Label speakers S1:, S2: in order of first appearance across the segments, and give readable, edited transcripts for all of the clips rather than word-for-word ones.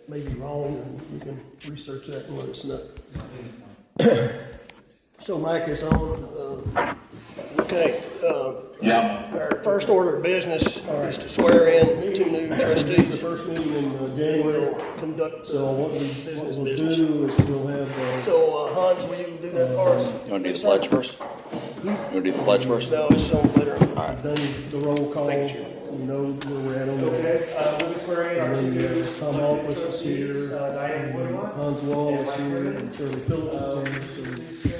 S1: may be wrong, and you can research that and let us know. So mic is on. Okay. Our first order of business is to swear in 2 new trustees. The first meeting in January. Conduct what we'll do is we'll have. So Hans, will you do that for us?
S2: You want to do the pledge first? You want to do the pledge first?
S1: No, it's on later.
S2: All right.
S1: We've done the roll call. We know where we're at on that.
S3: Okay, we'll be swearing in our
S1: And
S3: two new
S1: then Tom Alquist is here,
S3: Diane Woodward.
S1: Hans Wall is here, and Shirley Phillips is here, so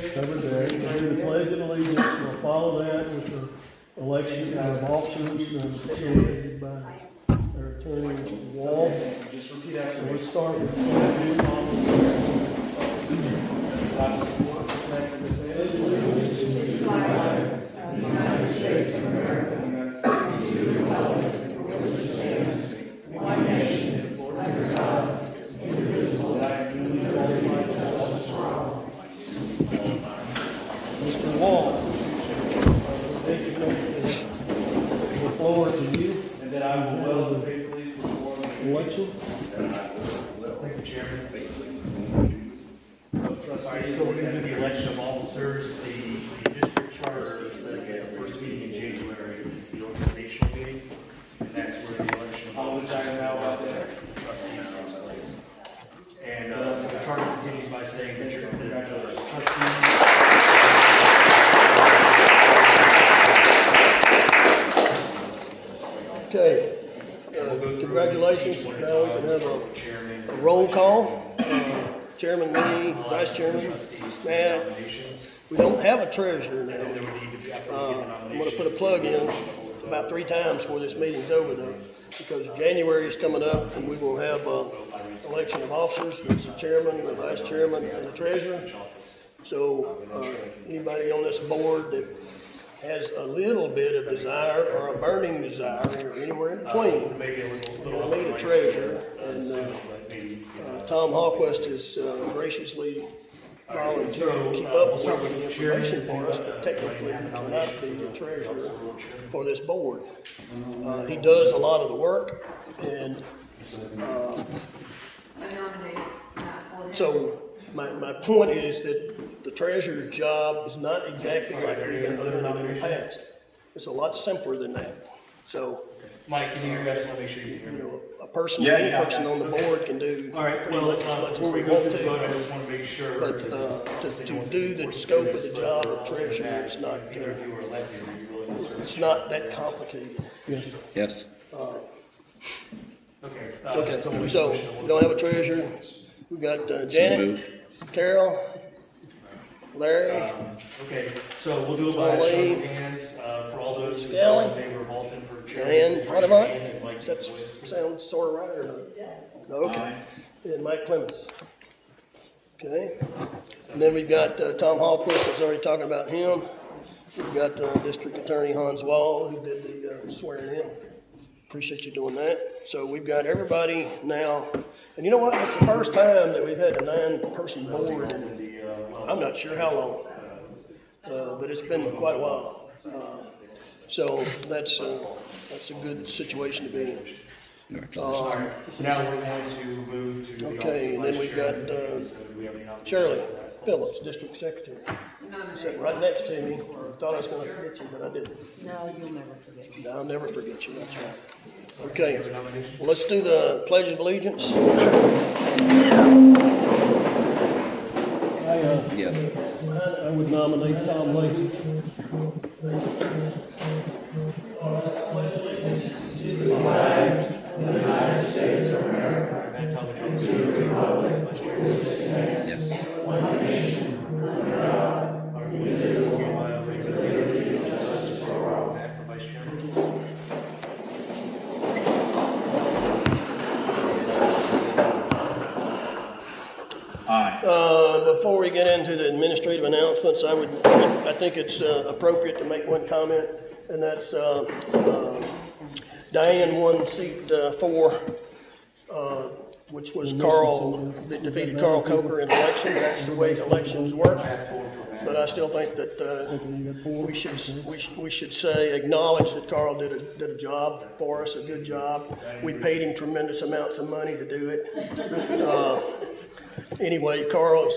S1: we covered that. We'll do the pledge of allegiance, we'll follow that with the election of officers facilitated by our attorney, Mr. Wall.
S3: Just repeat after
S1: So
S3: me.
S1: let's start with. Mr. Wall, designate the floor to you.
S3: And that I will well and faithfully perform the
S1: Election.
S3: Thank you, Chairman. Alright, so we're gonna do the election of officers, the district charter says that the first meeting in January is the organizational meeting. And that's where the election of officers are now out there, trustees takes place. And, so the charter continues by saying that the trustees.
S1: Okay, congratulations. Now we can have a roll call. Chairman, me, vice chairman, Matt. We don't have a treasurer now. I'm gonna put a plug in about 3 times before this meeting's over though, because January is coming up and we will have election of officers. It's the chairman, the vice chairman, and the treasurer. So, anybody on this board that has a little bit of desire or a burning desire or anywhere in between, we'll need a treasurer. And Tom Hawquist has graciously volunteered to keep up with the information for us, but technically he cannot be the treasurer for this board. He does a lot of the work, and so my point is that the treasurer's job is not exactly like we've been doing it in the past. It's a lot simpler than that. So,
S3: Mike, can you hear me? I just want to make sure you can
S1: you
S3: hear me.
S1: know, any person on the board can do
S3: All right,
S1: pretty
S3: well,
S1: much as much
S3: before
S1: as
S3: we
S1: they
S3: go
S1: want
S3: through the vote, I
S1: to.
S3: just want to make sure.
S1: But to do the scope of the job of treasurer is not,
S3: Either of you are elected, are you willing to serve?
S1: it's not that complicated.
S2: Yes.
S3: Okay.
S1: Okay, so we don't have a treasurer. We've got Janet,
S2: moved.
S1: Carol, Larry,
S3: Okay, so we'll do it by a show of hands, for all those who are in favor of Alton for
S1: Diane
S3: chairman.
S1: Potabot. Does that sound sort of right or not? Yes. Okay. And Mike Clemens. Okay. And then we've got Tom Hallquist, I was already talking about him. We've got District Attorney Hans Wall, who did the swearing in. Appreciate you doing that. So we've got everybody now, and you know what? It's the first time that we've had a 9-person board in, I'm not sure how long, but it's been quite a while. So that's a good situation to be in.
S3: So now we're going to move to the office
S1: Okay, and then
S3: of
S1: we've
S3: vice
S1: got
S3: chairman. So do we have any nominations?
S1: Shirley Phillips, District Secretary. Sitting right next to me. I thought I was gonna forget you, but I didn't.
S4: No, you'll never forget me.
S1: I'll never forget you, that's right. Okay, well, let's do the Pledge of Allegiance.
S2: Yes.
S1: I would nominate Tom Leahy.
S3: Matt Talbot, vice chairman.
S2: Yes.
S3: Matt for vice chairman.
S1: Before we get into the administrative announcements, I think it's appropriate to make one comment, and that's Diane won seat 4, which was Carl, that defeated Carl Coker in election. That's the way elections work. But I still think that, we should say, acknowledge that Carl did a job for us, a good job. We paid him tremendous amounts of money to do it. Anyway, Carl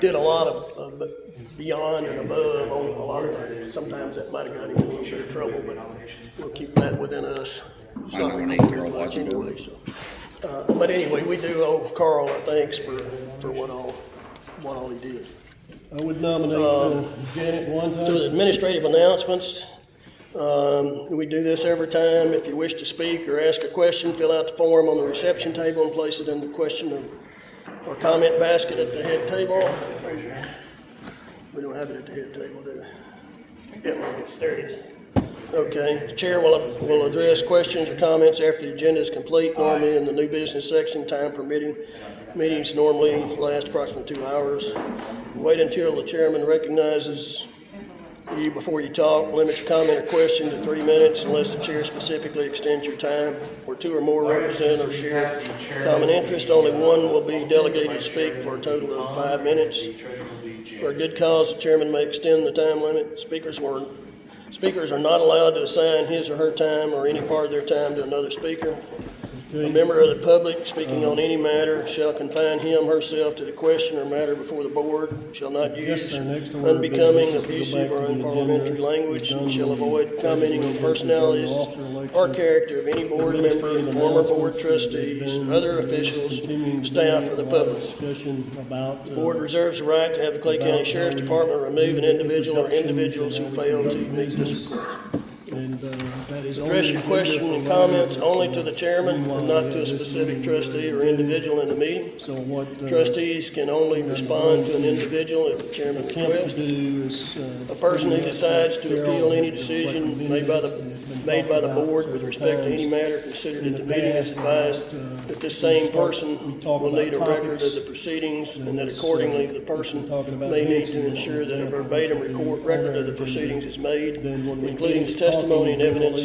S1: did a lot of beyond and above on a lot of things. Sometimes that might have got him in a little bit of trouble, but we'll keep that within us. It's
S2: I
S1: not
S2: nominate
S1: really
S2: Carl
S1: much
S2: Weisenberg.
S1: anyway, so. But anyway, we do owe Carl a thanks for what all he did.
S4: I would nominate Janet one
S1: To the
S4: time.
S1: administrative announcements, we do this every time. If you wish to speak or ask a question, fill out the form on the reception table and place it in the question or comment basket at the head table. We don't have it at the head table, do we? Yeah, there it is. Okay, the chair will address questions or comments after the agenda is complete, normally in the new business section, time permitting. Meetings normally last approximately 2 hours. Wait until the chairman recognizes you before you talk. Limit your comment or question to 3 minutes unless the chair specifically extends your time. Where two or more represent or share common interest, only one will be delegated to speak for a total of 5 minutes. For a good cause, the chairman may extend the time limit. Speakers are not allowed to assign his or her time or any part of their time to another speaker. A member of the public speaking on any matter shall confine him, herself to the question or matter before the board, shall not use
S4: our next order of
S1: unbecoming,
S4: business is to go
S1: abusive,
S4: back
S1: or
S4: to the
S1: unparliamentary
S4: agenda.
S1: language, and
S4: We've
S1: shall
S4: done
S1: avoid commenting on
S4: the
S1: personalities
S4: officer election.
S1: or character of any board member,
S4: Administrative
S1: former board
S4: announcements,
S1: trustees,
S4: there's been
S1: other officials,
S4: continuing
S1: staff, or
S4: to
S1: the
S4: be a lot of
S1: public.
S4: Discussion about.
S1: The board reserves the right to have the Clay County Sheriff's Department remove an individual or individuals who fail to meet this request.
S4: And that is
S1: Address your question and comments only to the chairman and not to a specific trustee or individual in the meeting.
S4: So what
S1: Trustees can only respond to an individual if the chairman
S4: attempt
S1: requests.
S4: to do is.
S1: A person who decides to appeal any decision made by the board with respect to any matter considered at the meeting is advised that this same person will need a record of the proceedings and that accordingly the person may need to ensure that a verbatim record of the proceedings is made, including the testimony and evidence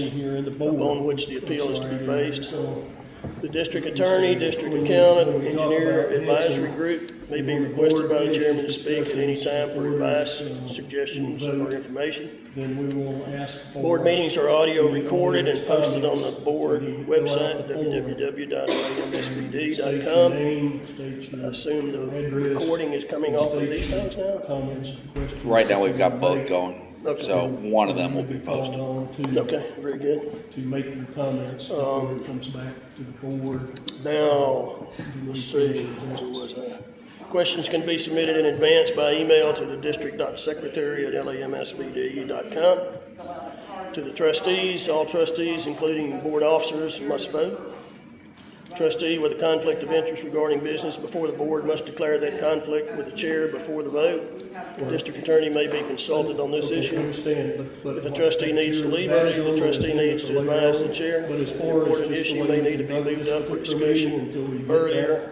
S1: upon which the appeal is to be based. The district attorney, district accountant, engineer advisory group may be requested by the chairman to speak at any time for advice, suggestions, or information.
S4: Then we will ask for.
S1: Board meetings are audio recorded and posted on the board website, www.amsbd.com.
S4: Name, state
S1: I
S4: your
S1: assume the recording is coming off of these things now?
S4: comments, questions.
S2: Right now, we've got both going,
S1: Okay.
S2: so one of them will be
S4: Called
S2: posted.
S4: on to
S1: Okay, very good.
S4: make your comments before it comes back to the board.
S1: Now, let's see, where was I? Questions can be submitted in advance by email to the district.secretary@lamsbd.com. To the trustees, all trustees, including board officers, must vote. Trustee with a conflict of interest regarding business before the board must declare that conflict with the chair before the vote. The district attorney may be consulted on this
S4: I
S1: issue.
S4: understand, but.
S1: If a trustee needs to leave early, the trustee needs to advise the chair.
S4: But as
S1: The
S4: far as
S1: important
S4: just
S1: issue
S4: the
S1: may
S4: way
S1: need to be
S4: we
S1: moved up for
S4: conduct this meeting
S1: discussion
S4: until we get
S1: earlier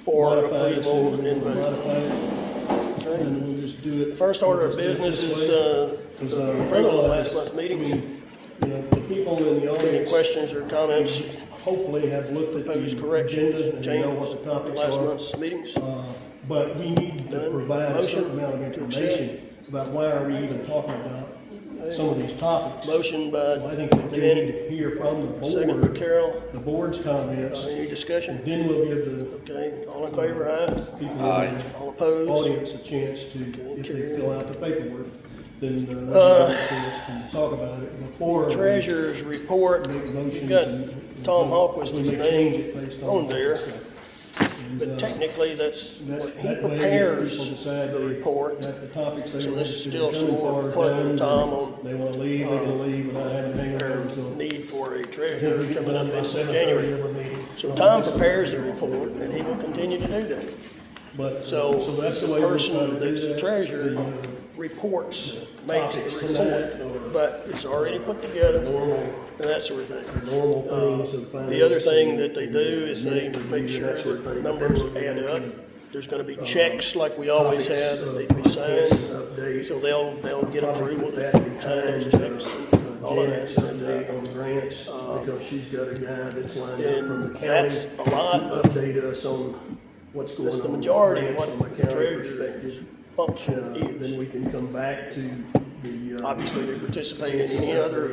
S1: for
S4: modify it,
S1: approval and then vote.
S4: modify it, and we'll just do it.
S1: First order of business is approval of last month's meeting.
S4: You know, the people in the
S1: Any
S4: audience
S1: questions or comments,
S4: hopefully have looked at
S1: proposed
S4: the
S1: corrections,
S4: agendas and they know what the
S1: changes,
S4: topics
S1: last
S4: are.
S1: month's meetings?
S4: But we need to
S1: Done.
S4: provide a certain
S1: Motion
S4: amount of
S1: to
S4: information about why are we even talking about some of these topics.
S1: Motion
S4: So I
S1: by
S4: think that they need
S1: Janet,
S4: to hear from the
S1: second by
S4: board,
S1: Carol.
S4: the board's comments,
S1: Any discussion?
S4: and then we'll give the
S1: Okay, all in favor, aye?
S4: people
S2: Aye.
S4: in
S1: All
S4: the
S1: opposed?
S4: audience a chance to, if they
S1: carry.
S4: fill out the paperwork, then they'll have a chance to talk about it before. we
S1: Treasurer's report,
S4: make motions
S1: you've got
S4: and-
S1: Tom
S4: We
S1: Hawquist's
S4: may change
S1: name
S4: it based on.
S1: on there,
S4: And,
S1: but technically that's,
S4: that-
S1: he
S4: that way, if
S1: prepares
S4: people decide
S1: the
S4: they-
S1: report.
S4: That the topics they
S1: So
S4: want
S1: this is
S4: to
S1: still
S4: do
S1: some more
S4: far
S1: plugging
S4: down,
S1: Tom on,
S4: they want to leave, they can leave without having to hang
S1: their
S4: around until.
S1: need for a treasurer coming up in
S4: 7:30
S1: January.
S4: every meeting.
S1: So Tom prepares the report and he will continue to do that.
S4: But,
S1: So
S4: that's the
S1: the
S4: way we're trying
S1: person
S4: to do
S1: that's the
S4: that.
S1: treasurer
S4: The,
S1: reports, makes the
S4: topics
S1: report,
S4: tonight
S1: but it's already put together
S4: normal,
S1: and that sort of thing.
S4: normal things of
S1: The other
S4: finance
S1: thing
S4: and-
S1: that they do is they make sure that the numbers add up. There's gonna be checks like we always have that need to be signed.
S4: Update.
S1: So they'll get approval to
S4: That
S1: sign those checks and all of that.
S4: Janet's update on grants, because she's got a guy that's lined up from the
S1: And
S4: county
S1: that's a lot
S4: to
S1: of
S4: update us on what's going on.
S1: That's the majority of
S4: from a
S1: what the
S4: county
S1: treasurer
S4: perspective.
S1: function
S4: Then
S1: is.
S4: we can come back to the.
S1: Obviously, they participate in any other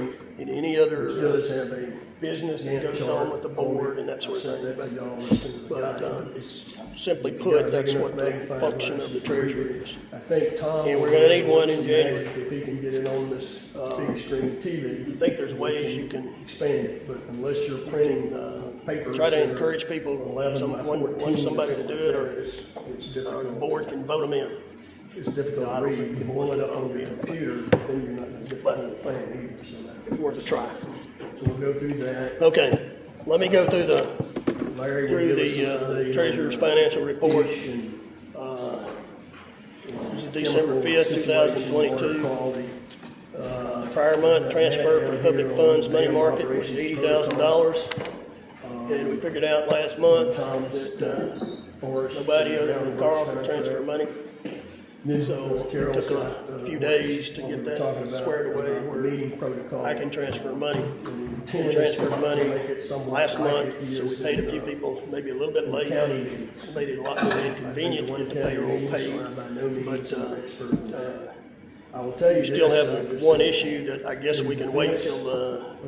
S4: Does have a.
S1: business that goes on with the board and that sort of thing.
S4: But y'all listen.
S1: But,
S4: It's.
S1: Simply put, that's what the function of the treasurer is.
S4: I think Tom.
S1: And we're gonna need one in January.
S4: If he can get it on this big screen TV.
S1: I think there's ways you can
S4: Expand it, but unless you're printing, papers.
S1: try to
S4: that are
S1: encourage people,
S4: 11 by 14,
S1: want somebody to do it, or
S4: It's
S1: the
S4: difficult.
S1: board can vote them in.
S4: It's difficult
S1: I
S4: to
S1: don't
S4: read.
S1: think
S4: If
S1: the
S4: you
S1: board
S4: want it
S1: can
S4: up on
S1: vote
S4: the
S1: it in.
S4: computer, then you're not gonna get the whole thing either, so
S1: Worth a try.
S4: we'll go through that.
S1: Okay, let me go through
S4: Larry will
S1: through
S4: give
S1: the
S4: us an update
S1: treasurer's
S4: on,
S1: financial report.
S4: fish and,
S1: This is December 5th,
S4: situation,
S1: 2022.
S4: water quality.
S1: Prior month transfer from public funds money market was $80,000. And we figured out last month that nobody other than Carl could transfer money. So it took a few days to get that squared away where I can transfer money. And transferred money last month, so we paid a few people, maybe a little bit late. Made it a lot more inconvenient to get the payroll paid. But
S4: I will tell you.
S1: we still have one issue that I guess we can wait till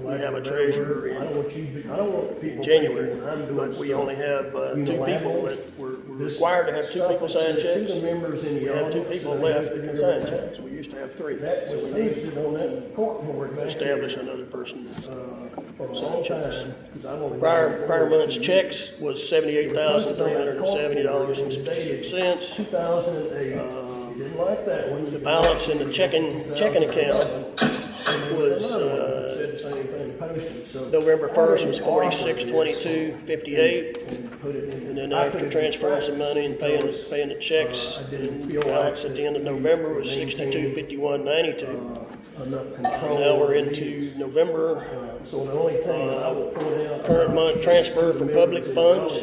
S1: we have a treasurer
S4: I don't
S1: in
S4: want you, I don't want people.
S1: January.
S4: thinking I'm doing
S1: But we
S4: stuff
S1: only have two people that we're required to have two
S4: stuff
S1: people
S4: that
S1: sign
S4: says to
S1: checks.
S4: the members in the
S1: We have two
S4: audience
S1: people
S4: that
S1: left that
S4: have
S1: can
S4: to
S1: sign
S4: do that.
S1: checks. We used to have three.
S4: That
S1: So
S4: was
S1: we need
S4: posted on that court board back
S1: establish another person.
S4: for a long time. 'Cause I've only
S1: Prior
S4: been on
S1: month's
S4: board
S1: checks was $78,370.66.
S4: 2008. You didn't like that one.
S1: The balance in the checking account was,
S4: Said the same thing posted, so.
S1: November 1st was $4622.58.
S4: And put it in.
S1: And then after transferring some money and paying the checks, the balance at the end of November was $6251.92.
S4: Enough control.
S1: Now we're into November.
S4: So the only thing that I will point out.
S1: Current month transfer from public funds,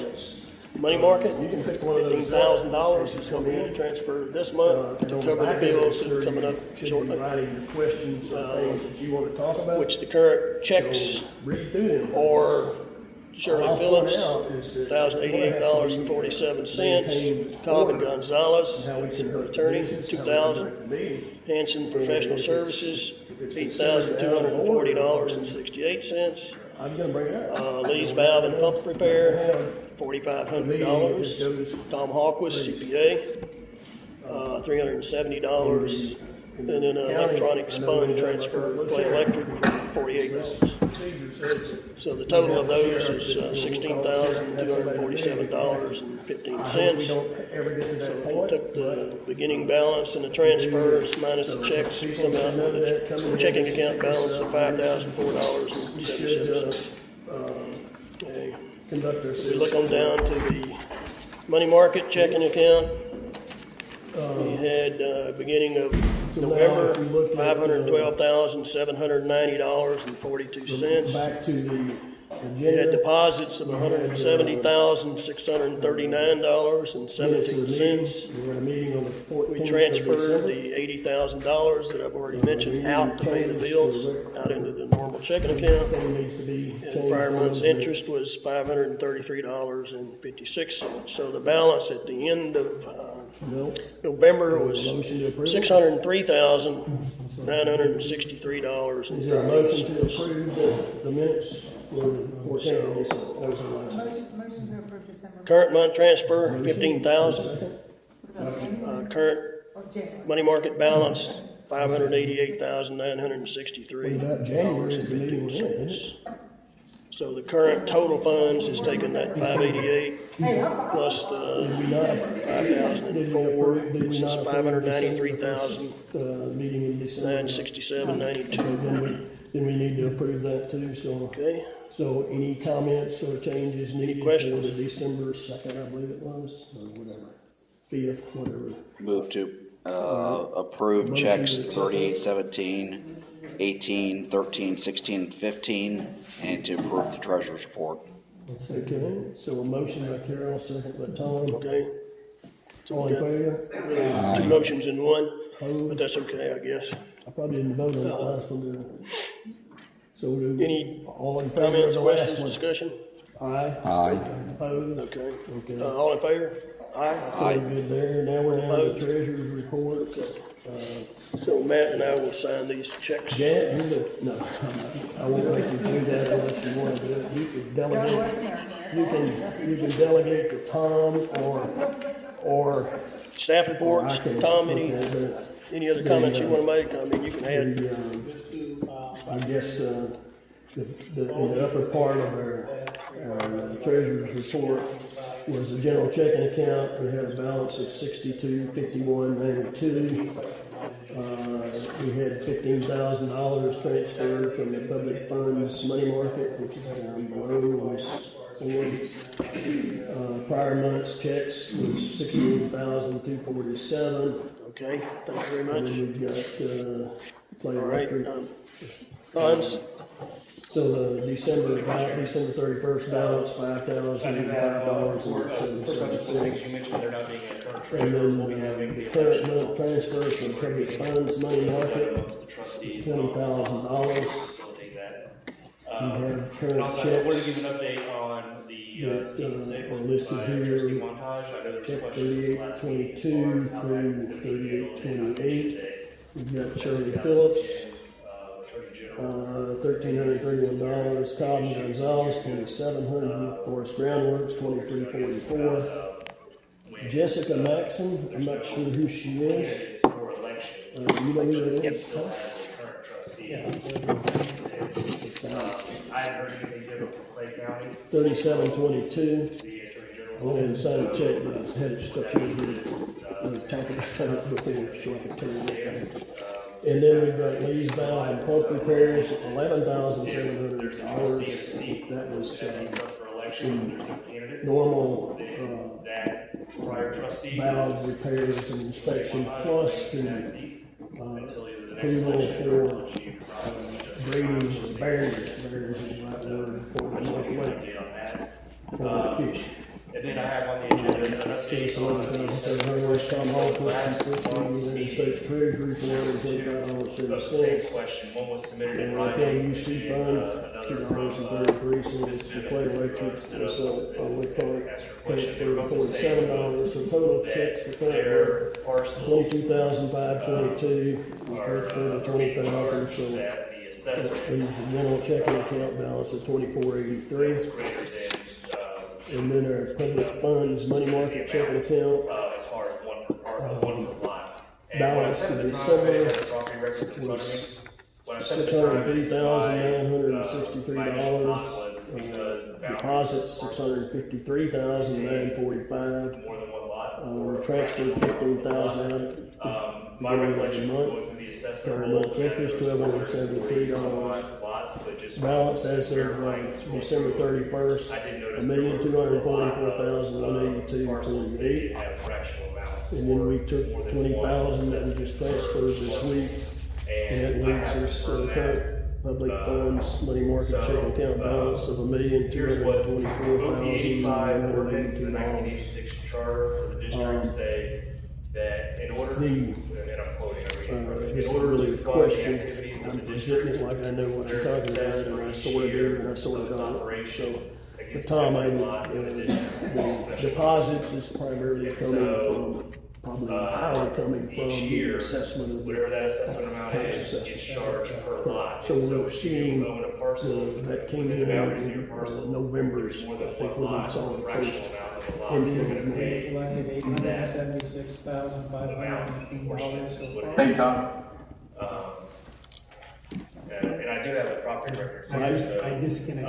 S1: money market,
S4: You can pick one of those.
S1: $15,000 is what we need to transfer this month to cover the bills that are coming up
S4: Should be
S1: shortly,
S4: writing your questions or things that you want to talk about.
S1: which the current checks
S4: Read through them.
S1: are Shirley
S4: I'll point
S1: Phillips,
S4: out is that
S1: $1,088.47. Calvin Gonzalez,
S4: how we can hurt
S1: attorney,
S4: business, how we can
S1: $2,000.
S4: hurt the meeting.
S1: Hanson Professional Services, $8,240.68.
S4: I'm gonna bring it up.
S1: Lee's Valve and Pump Repair, $4,500. Tom Hawquist, CPA, $370. And then an electronic fund transfer, Clay Electric, $48. So the total of those is $16,247.15.
S4: We don't ever get to
S1: So
S4: that
S1: if you
S4: point.
S1: took the beginning balance and the transfers minus the checks, you come out with a checking account balance of $5,004.77. Okay.
S4: Conduct
S1: We
S4: ourselves.
S1: look on down to the money market checking account. We had, beginning of November, $512,790.42.
S4: Back to the
S1: We had
S4: agenda.
S1: deposits of $170,639.17.
S4: We had a meeting on the 14th.
S1: We transferred the $80,000 that I've already mentioned out to pay the bills, out into the normal checking account.
S4: Thing needs to be
S1: And
S4: changed.
S1: prior month's
S4: on the-
S1: interest was $533.56. So the balance at the end of
S4: No.
S1: November was
S4: Motion to approve.
S1: $603,963.
S4: Is there a motion to approve the minutes for 14th of December? That was the last.
S5: Motion to approve December.
S1: Current month transfer, $15,000. Current
S5: Or January.
S1: money market balance,
S4: What about January is the meeting we're in, isn't
S1: $588,963. So the current total funds is taking that 588 plus the 5,004, it's just 593,967.92.
S4: Meeting in December. Then we need to approve that too, so.
S1: Okay,
S4: So any comments or changes needed for
S1: questions?
S4: the December 2nd, I believe it was, or whatever, 5th, whatever.
S2: Move to approve checks 3817, 18, 13, 16, 15, and to approve the treasurer's report.
S4: Okay, so a motion by Carol, second by Tom.
S1: okay.
S4: All in favor?
S1: Really, two motions in one, but that's okay, I guess.
S4: I probably didn't vote on that last one, did I? So do.
S1: Any
S4: all in favor of
S1: Comments,
S4: the last
S1: questions,
S4: one?
S1: discussion?
S4: Aye.
S2: Aye.
S4: Opposed?
S1: Okay.
S4: Okay.
S1: All in favor? Aye.
S4: So we're good there. Now we're down to the treasurer's report.
S1: So Matt and I will sign these checks.
S4: Janet, you're the, no, I won't make you do that unless you want to do it. You can
S5: Joey
S4: delegate,
S5: wasn't there.
S4: you can delegate to Tom or
S1: Staff reports,
S4: I can-
S1: Tom,
S4: okay,
S1: any other comments you wanna make? I mean, you can add,
S4: I guess, in the upper part of our treasurer's report was the general checking account. We had a balance of 62,5192. We had $15,000 transferred from the public funds money market, which is down below. Prior month's checks was 16,247.
S1: okay, thank you very
S4: And
S1: much.
S4: then we've got, play
S1: All right,
S4: record.
S1: funds,
S4: So the December 31st balance, $5,005.77.
S3: You mentioned there not being a current
S4: And
S3: treasurer,
S4: then
S3: we'll be having
S4: the
S3: the
S4: current
S3: election
S4: month transfer from public funds money market,
S3: amongst the trustees.
S4: $20,000.
S3: Facilitate that.
S4: We have
S3: And
S4: current
S3: also, I wanted to
S4: checks,
S3: give an update on the
S4: That,
S3: seat six
S4: are listed
S3: by
S4: here.
S3: trustee Montage. I know there was
S4: check
S3: questions last week as
S4: 3822
S3: far as how
S4: through
S3: that could be handled
S4: 3828.
S3: today.
S4: We've got Shirley Phillips,
S3: Attorney General.
S4: $1,331, Cobb and Gonzalez, $2,700, Forest Groundworks, $2,344. Jessica Maxon, I'm not sure who she is.
S3: For election.
S4: You know who that is?
S3: Still has a current trustee. I haven't heard anything different from Clay County,
S4: 3722.
S3: the Attorney General.
S4: I went ahead and signed a check, but I had it stuck in here. I was talking about it before, so I could tell you what. And then we've got Lee's Valve and pump repairs, $11,700. That was
S3: For election, there's no candidates.
S4: normal
S3: That prior trustee.
S4: valve repairs and inspection plus the
S3: Until either the next
S4: approval
S3: election
S4: for
S3: or once you
S4: grading barriers is the right word for the North Lake
S3: update on that.
S4: for the fish.
S3: And then I have on the agenda an
S4: So
S3: update
S4: it's
S3: on
S4: $11,700, Tom Hall,
S3: last month's
S4: United
S3: meeting.
S4: States Treasury,
S3: Of the
S4: $425.07.
S3: same question, one was submitted in
S4: And
S3: writing.
S4: UC
S3: and,
S4: fund,
S3: another
S4: $2.33, supply electric, so electronic transfer $47, so total checks for current
S3: Their
S4: work,
S3: parcels.
S4: $22,522, we transferred to $20,000, so
S3: That the assessor
S4: that leaves the general checking account balance of $24.83.
S3: is greater than,
S4: And then our public funds money market checking account,
S3: as far as one per lot. And when I
S4: balance
S3: set
S4: for
S3: the time, I
S4: December
S3: had the property records in front of me. When I set the time,
S4: $603,963.
S3: my initial thought was it's because the boundary
S4: Deposits, $653,945.
S3: more than one lot.
S4: We transferred $15,000 out.
S3: My recollection going through the assessment
S4: Current
S3: rules.
S4: month's interest, $1,273.
S3: Lots, but just.
S4: Balance as of December 31st,
S3: I did notice.
S4: $1,244,182.48.
S3: Have fractional amounts.
S4: And then we took $20,000 that we just transferred this week, and that leaves us current public funds money market checking account balance of
S3: Here's what Book 85 ordinance, the
S4: $1,224,982.
S3: 1986 charter for the district say that in order to, and I'm quoting, I'm reading from it,
S4: This
S3: in
S4: is
S3: order
S4: really
S3: to
S4: a
S3: fund the
S4: question.
S3: activities of
S4: I'm
S3: the
S4: presenting
S3: district,
S4: it like I know what I'm
S3: there's
S4: talking about,
S3: assessed
S4: and
S3: for
S4: I
S3: each
S4: sort of do,
S3: year
S4: and I sort
S3: of
S4: of
S3: its
S4: don't.
S3: operation
S4: So, the
S3: against
S4: Tom,
S3: every
S4: I
S3: lot in the
S4: the
S3: district.
S4: deposits is primarily
S3: And
S4: coming
S3: so,
S4: from, probably entirely coming from
S3: each
S4: the
S3: year,
S4: assessment of
S3: whatever
S4: the,
S3: that assessment amount
S4: Tax
S3: is,
S4: assessment.
S3: it's charged per lot.
S4: So
S3: And
S4: we're
S3: if
S4: seeing
S3: you own a parcel,
S4: that came in
S3: the boundaries of your
S4: in
S3: parcel,
S4: November, I
S3: there's more than
S4: think
S3: one
S4: when we
S3: lot,
S4: saw
S3: a
S4: the
S3: fractional
S4: first.
S3: amount of the lot,
S4: Indian
S3: you're gonna pay
S5: $876,515 so far.
S6: Thank you, Tom.
S3: and I do have the property records
S4: I
S3: here, so.
S5: I disconnected.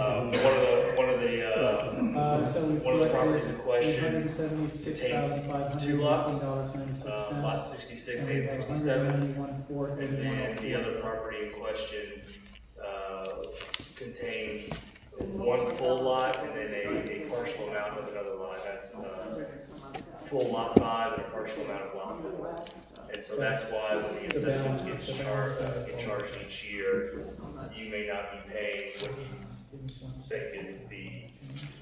S3: One of the
S5: So we
S3: one of the properties in
S5: collected
S3: question contains two lots,
S5: $876,515.96.
S3: lot 66
S5: And we
S3: and
S5: have
S3: 67.
S5: 191,481
S3: And then the other property in question, contains one full lot and then a partial amount of another lot. That's, full lot 5 and a partial amount of lot 4. And so that's why when the assessments get charged each year, you may not be paying what you think is the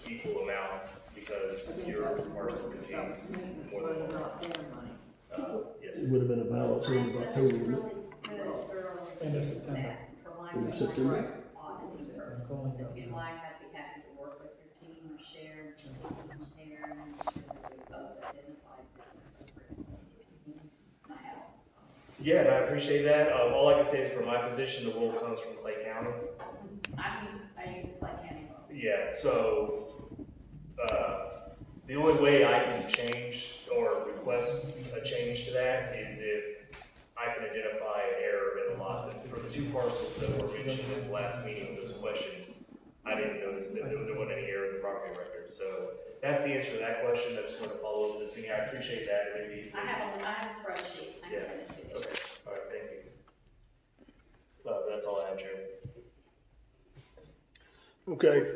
S3: equal amount because your parcel contains more than one lot. Yes.
S4: It would have been a balance in October, wouldn't it?
S5: End of September.
S4: End of September.
S7: So if you'd like, I'd be happy to work with your team
S6: shared, so we can share and make sure that we both identify this appropriately. I have.
S3: Yeah, and I appreciate that. All I can say is from my position, the role comes from Clay County.
S6: I use the Clay County law.
S3: Yeah, so, the only way I can change or request a change to that is if I can identify an error in the lots. And for the two parcels that were mentioned in the last meeting with those questions, I didn't notice that there wasn't any error in the property record. So that's the answer to that question. I just want to follow up with this meeting. I appreciate that. Maybe.
S6: I have a spreadsheet, I can send it to you.
S3: Okay, all right, thank you. That's all I have, Chairman.
S1: Okay.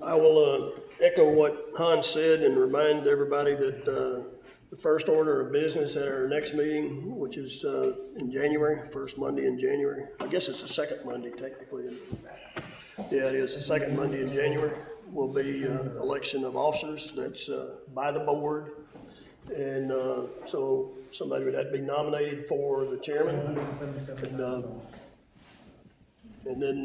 S1: I will echo what Hans said and remind everybody that the first order of business at our next meeting, which is in January, first Monday in January. I guess it's the second Monday technically. Yeah, it is the second Monday in January. Will be election of officers. That's by the board. And so somebody would have to be nominated for the chairman. And then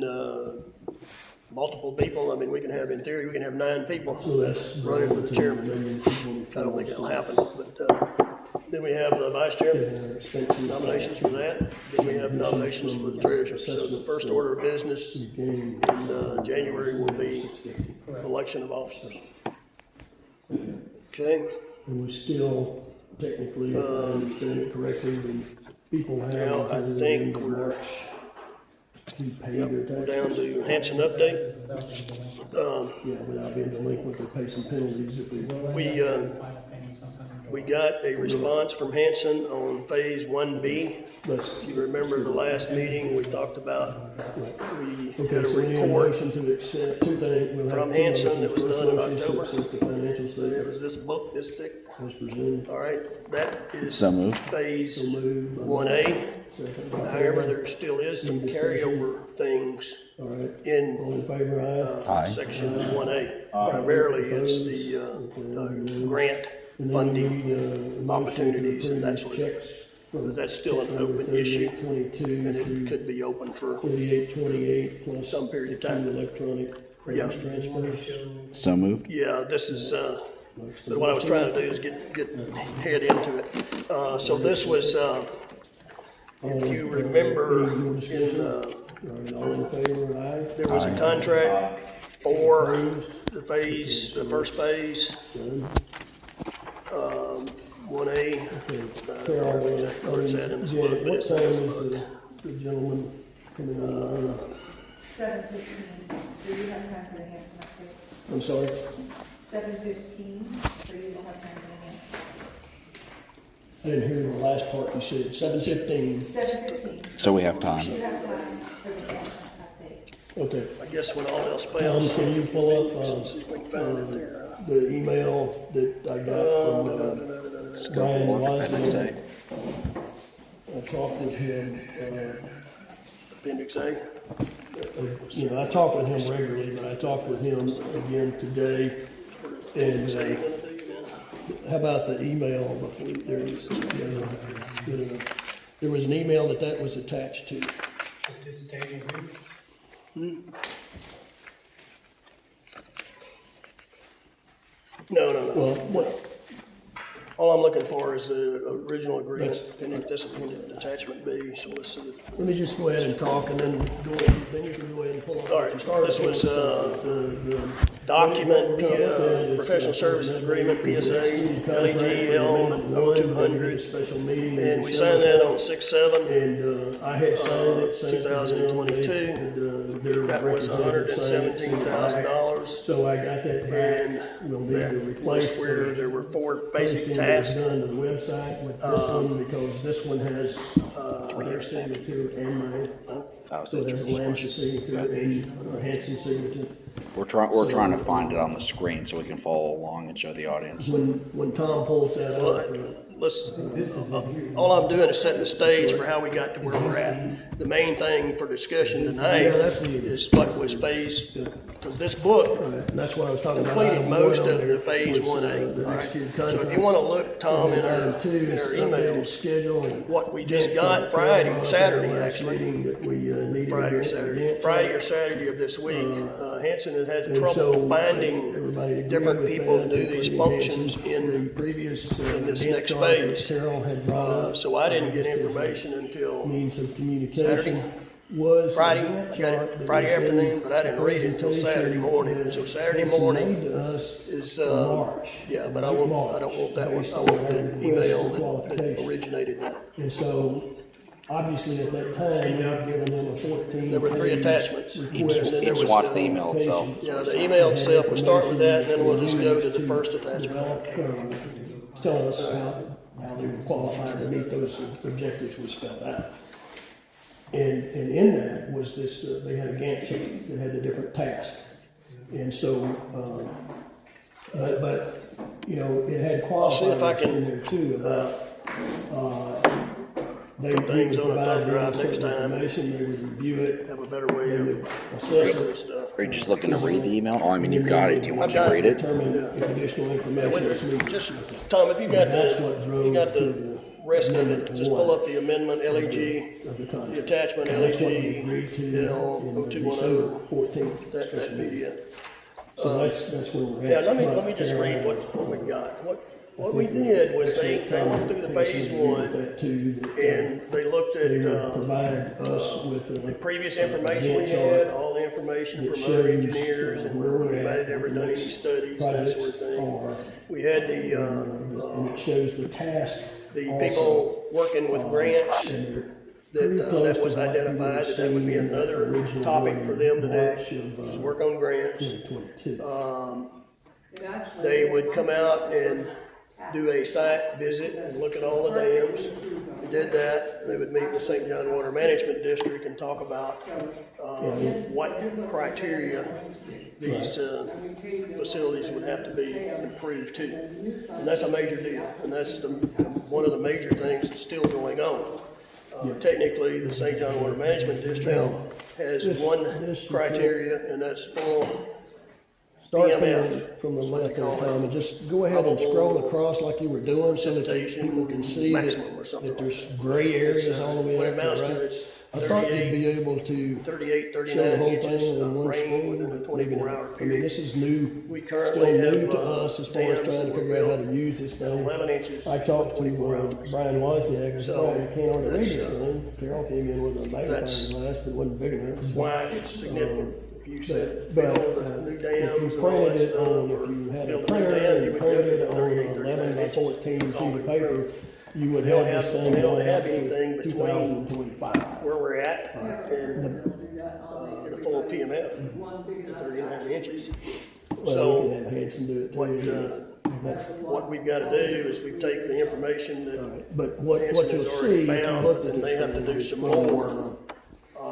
S1: multiple people. I mean, we can have, in theory, we can have 9 people
S4: So that's
S1: running for the chairman. I don't think that'll happen, but then we have the vice chairman, nominations for that. Then we have nominations for the treasurer. So the first order of business in January will be election of officers. Okay,
S4: And we still technically, if I understand it correctly, the people have
S1: now I
S4: until the
S1: think
S4: end of
S1: we're
S4: March to pay their
S1: we're
S4: taxes.
S1: down to Hanson update.
S4: Yeah, without being delinquent, they pay some penalties if they.
S1: We got a response from Hanson on phase 1B.
S4: Let's,
S1: If you remember the last meeting, we talked about, we
S4: okay,
S1: had a
S4: so we need a
S1: report.
S4: motion to accept, two things. We'll have
S1: From
S4: two
S1: Hanson that was
S4: motions.
S1: done in
S4: First motion is to
S1: October.
S4: accept the financial
S1: There
S4: statement
S1: was this book, this thick.
S4: as presented.
S1: All right, that is
S2: So moved.
S1: phase
S4: So moved by
S1: 1A.
S4: second by
S1: However,
S4: Taylor.
S1: there still is some carryover things
S4: All right,
S1: in
S4: all in favor, aye?
S1: section 1A. Primarily, it's the grant
S4: And then we
S1: funding.
S4: need a motion
S1: opportunities
S4: to
S1: and that
S4: approve
S1: sort of
S4: the checks.
S1: But that's still an
S4: Check number
S1: open issue,
S4: 3822
S1: and it
S4: through
S1: could be open for
S4: 3828 plus
S1: some period of
S4: two
S1: time.
S4: electronic
S1: Yeah.
S4: funds transfers.
S2: So moved.
S1: Yeah, this is, but what I was trying to do is get head into it. So this was, if you remember,
S4: Any more
S1: in,
S4: discussion? All right, all in favor, aye?
S1: there was a contract for the phase, the first phase,
S4: Done.
S1: 1A.
S4: Carol,
S1: Where's that in this book?
S4: Janet,
S1: But
S4: what
S1: it's
S4: time
S1: in
S4: is
S1: this book.
S4: the gentleman coming online?
S7: 7:15, so you have time for the Hanson update.
S4: I'm sorry?
S7: 7:15, so you will have time for the Hanson.
S4: I didn't hear the last part you said, 7:15.
S7: 7:15,
S2: So we have time.
S7: you have time for the Hanson update.
S4: Okay.
S1: I guess when all else
S4: Tom,
S1: fails,
S4: can you pull up,
S1: let's see if we can find it there.
S4: the email that I got from, Brian Wasden? I talked with him,
S1: Appendix A.
S4: you know, I talk with him regularly, but I talked with him again today. And, how about the email before, there is, good enough. There was an email that was attached to.
S1: No.
S4: Well, what,
S1: All I'm looking for is the original agreement,
S4: That's-
S1: and this appended attachment B, so let's see.
S4: let me just go ahead and talk and then then you can go ahead and pull up.
S1: All right, this was, document, professional services agreement, PSA, LEGL, 0200,
S4: Special meeting.
S1: and we signed that on 6/7.
S4: And, I had signed it. sent it to them,
S1: 2022.
S4: and, their
S1: That was
S4: representative signed it, sent it back.
S1: $117,000,
S4: So I got that back.
S1: and
S4: We'll need to
S1: that
S4: replace
S1: was where there were 4 basic
S4: posting that was
S1: tasks.
S4: done to the website with this one, because this one has, their signature and mine. So there's a Lance signature and a Hanson signature.
S2: We're trying to find it on the screen so we can follow along and show the audience.
S4: When Tom pulls that up,
S1: All I'm doing is setting the stage for how we got to where we're at. The main thing for discussion
S4: Yeah,
S1: tonight
S4: that's the-
S1: is what was phase, because this book
S4: and that's what I was talking about.
S1: completed
S4: Item
S1: most
S4: one on
S1: of
S4: there
S1: the phase
S4: was,
S1: 1A.
S4: the
S1: all right?
S4: executed
S1: So if
S4: contract.
S1: you want to look, Tom, in
S4: Item
S1: our
S4: two is
S1: emails,
S4: updated schedule and.
S1: what we just
S4: dates
S1: got
S4: that
S1: Friday,
S4: Carol brought up at our
S1: Saturday,
S4: last
S1: actually.
S4: meeting that we needed.
S1: Friday or
S4: a
S1: Saturday,
S4: dent
S1: Friday
S4: check.
S1: or Saturday of this week, Hanson organization that has
S4: And
S1: trouble
S4: so,
S1: finding
S4: everybody agreed
S1: different
S4: with
S1: people to
S4: that,
S1: do
S4: that
S1: these
S4: pretty
S1: functions
S4: enhances
S1: in
S4: the previous
S1: in this
S4: Gantt
S1: next
S4: chart that
S1: phase.
S4: Carol had brought up.
S1: So I didn't get
S4: just as a
S1: information until
S4: Means of communication
S1: Saturday?
S4: was. a
S1: Friday.
S4: Gantt
S1: I got
S4: chart
S1: it
S4: that
S1: Friday
S4: was in
S1: afternoon, but I didn't
S4: the
S1: read it until
S4: presentation
S1: Saturday morning.
S4: that
S1: So Saturday
S4: Hanson
S1: morning
S4: made to us
S1: is,
S4: in March.
S1: yeah, but I
S4: late
S1: don't
S4: March,
S1: want that one.
S4: based
S1: I
S4: on
S1: want
S4: our
S1: the
S4: request
S1: email
S4: for
S1: that
S4: qualification.
S1: originated that.
S4: And so, obviously, at that time, we had given them a 14.
S1: There were 3 attachments.
S2: He just wants the email itself.
S1: Yeah, the email itself, we'll start with that, and then we'll just go to the first attachment.
S4: Telling us how they were qualified to meet those objectives we spelled out. And in that was this, they had a Gantt chart that had the different tasks. And so, but, you know, it had
S1: see if I
S4: qualifiers
S1: can,
S4: in there too about, they
S1: put things
S4: would
S1: on a
S4: provide
S1: thumb
S4: them
S1: drive next
S4: certain
S1: time.
S4: information, they would review it,
S1: Have a better way
S4: they
S1: of
S4: would assess
S1: this
S4: it.
S1: stuff.
S2: Are you just looking to read the email? Oh, I mean, you've got it. Do you want to just read it?
S4: Determine if additional information is needed.
S1: Just, Tom, if you got
S4: That's what drove
S1: you got
S4: to
S1: the rest of it,
S4: amendment
S1: just pull up the amendment, LEG,
S4: Of the contract.
S1: the attachment,
S4: And that's what we
S1: LEG,
S4: agreed to
S1: L
S4: in
S1: December
S4: 0210, 14th.
S1: that
S4: special meeting.
S1: media.
S4: So that's where we're at.
S1: Yeah, let me
S4: But
S1: just read
S4: Carol,
S1: what we got. What we did was they went through the phase one, and they looked
S4: They
S1: at,
S4: would provide us with
S1: the
S4: the
S1: previous information we
S4: Gantt chart
S1: had, all the information
S4: that
S1: from other
S4: shows,
S1: engineers, and
S4: where we're
S1: anybody
S4: at,
S1: that ever
S4: what the
S1: done any
S4: next
S1: studies, that
S4: projects
S1: sort of thing.
S4: are.
S1: We had
S4: and it shows the task
S1: the
S4: also.
S1: people working with grants,
S4: And they're pretty
S1: that
S4: close
S1: that was
S4: to what we
S1: identified,
S4: would've
S1: that would be
S4: seen
S1: another
S4: originally
S1: topic
S4: in
S1: for them to
S4: March
S1: do,
S4: of,
S1: is work on grants.
S4: 2022.
S1: They would come out and do a site visit and look at all the dams. They did that, they would meet with St. John Water Management District and talk about, what criteria these, facilities would have to be improved to. And that's a major deal, and that's one of the major things that's still going on. Technically, the St. John Water Management District has one criteria, and that's full
S4: Start
S1: PMF,
S4: from the
S1: what they
S4: left there,
S1: call it.
S4: Tom, and just go ahead and scroll across like you were doing so that people can see
S1: maximum or something
S4: that there's gray areas all the way
S1: What it
S4: up
S1: amounts
S4: to the
S1: to,
S4: right.
S1: it's
S4: I thought you'd be able to
S1: 38,
S4: show the
S1: 39
S4: whole thing
S1: inches
S4: in
S1: of
S4: one
S1: rain
S4: screen,
S1: within a
S4: but maybe
S1: 24-hour
S4: not. I mean,
S1: period.
S4: this is new,
S1: We
S4: still
S1: currently
S4: new
S1: have,
S4: to us as far as
S1: dams
S4: trying to
S1: that
S4: figure
S1: were
S4: out how to use this thing.
S1: 11 inches.
S4: I talked to Brian Wozniak, and said,
S1: So,
S4: Brian, you can't hardly read
S1: that's,
S4: this thing. Carol came in with a magnifying
S1: that's
S4: glass, but it wasn't big enough.
S1: Why it's significant. If you said
S4: But,
S1: build new
S4: if
S1: dams
S4: you
S1: and all that
S4: printed it
S1: stuff,
S4: on,
S1: or
S4: if you had a
S1: build new
S4: printer
S1: dam,
S4: and
S1: you
S4: you
S1: would
S4: printed
S1: go
S4: it
S1: to
S4: on
S1: 38,
S4: 11 by 14 sheet of paper, you would
S1: We don't
S4: have this
S1: have-
S4: thing
S1: we don't
S4: going
S1: have
S4: out
S1: anything
S4: to
S1: between
S4: 2025.
S1: where we're at and the full PMF, the 39 inches.
S4: Well,
S1: So,
S4: we can have Hanson do it
S1: what,
S4: too. That's,
S1: what we've got to do is we take the information that
S4: but what
S1: Hanson
S4: you'll
S1: has
S4: see,
S1: already
S4: if you
S1: found,
S4: looked at
S1: and
S4: this
S1: they have to
S4: thing,
S1: do
S4: is
S1: some
S4: from,
S1: more.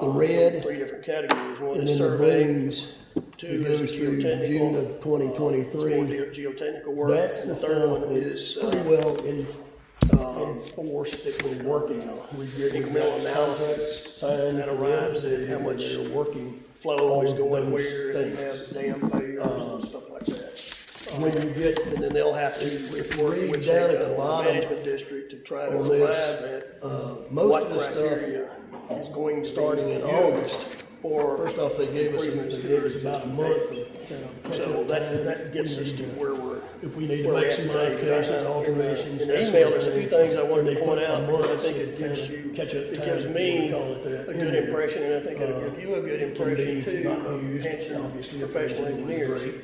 S4: the red,
S1: 3 different categories. One
S4: and
S1: is
S4: then the
S1: surveying,
S4: blues,
S1: 2
S4: it
S1: is
S4: goes through June
S1: geotechnical,
S4: of 2023.
S1: more geotechnical work,
S4: That's
S1: and
S4: the
S1: the third
S4: stuff
S1: one
S4: that
S1: is
S4: pretty well enforced that we're working on. We're getting
S1: incremental analysis
S4: signed
S1: that arrives at how much
S4: they're working.
S1: flow is
S4: all
S1: going
S4: those
S1: where, and they
S4: things.
S1: have dam failures and stuff like that.
S4: When you get
S1: And then they'll have to work
S4: read
S1: with
S4: down at
S1: the
S4: the bottom
S1: management district to try to
S4: on
S1: arrive
S4: this,
S1: at
S4: most
S1: what
S4: of the stuff
S1: criteria is going to
S4: starting
S1: be
S4: in
S1: used
S4: August.
S1: for
S4: First off, they gave us
S1: improvements to
S4: about a
S1: our
S4: month
S1: existing
S4: of kind of
S1: So
S4: catch-up
S1: that
S4: time.
S1: gets us to where we're.
S4: If we need to
S1: where we're
S4: make
S1: at
S4: some
S1: today.
S4: modifications, alterations.
S1: In the
S4: that
S1: email,
S4: sort of
S1: there's a few
S4: thing.
S1: things I wanted
S4: When
S1: to
S4: they
S1: point
S4: put
S1: out,
S4: a
S1: because I
S4: month
S1: think
S4: of
S1: it gives
S4: kind of
S1: you,
S4: catch-up
S1: it
S4: time,
S1: gives
S4: if
S1: me
S4: you call it that,
S1: a
S4: in
S1: good
S4: there.
S1: impression, and I think it'll give you a good impression too,
S4: not used,
S1: Hanson,
S4: obviously,
S1: professional
S4: if it's
S1: engineers.
S4: great.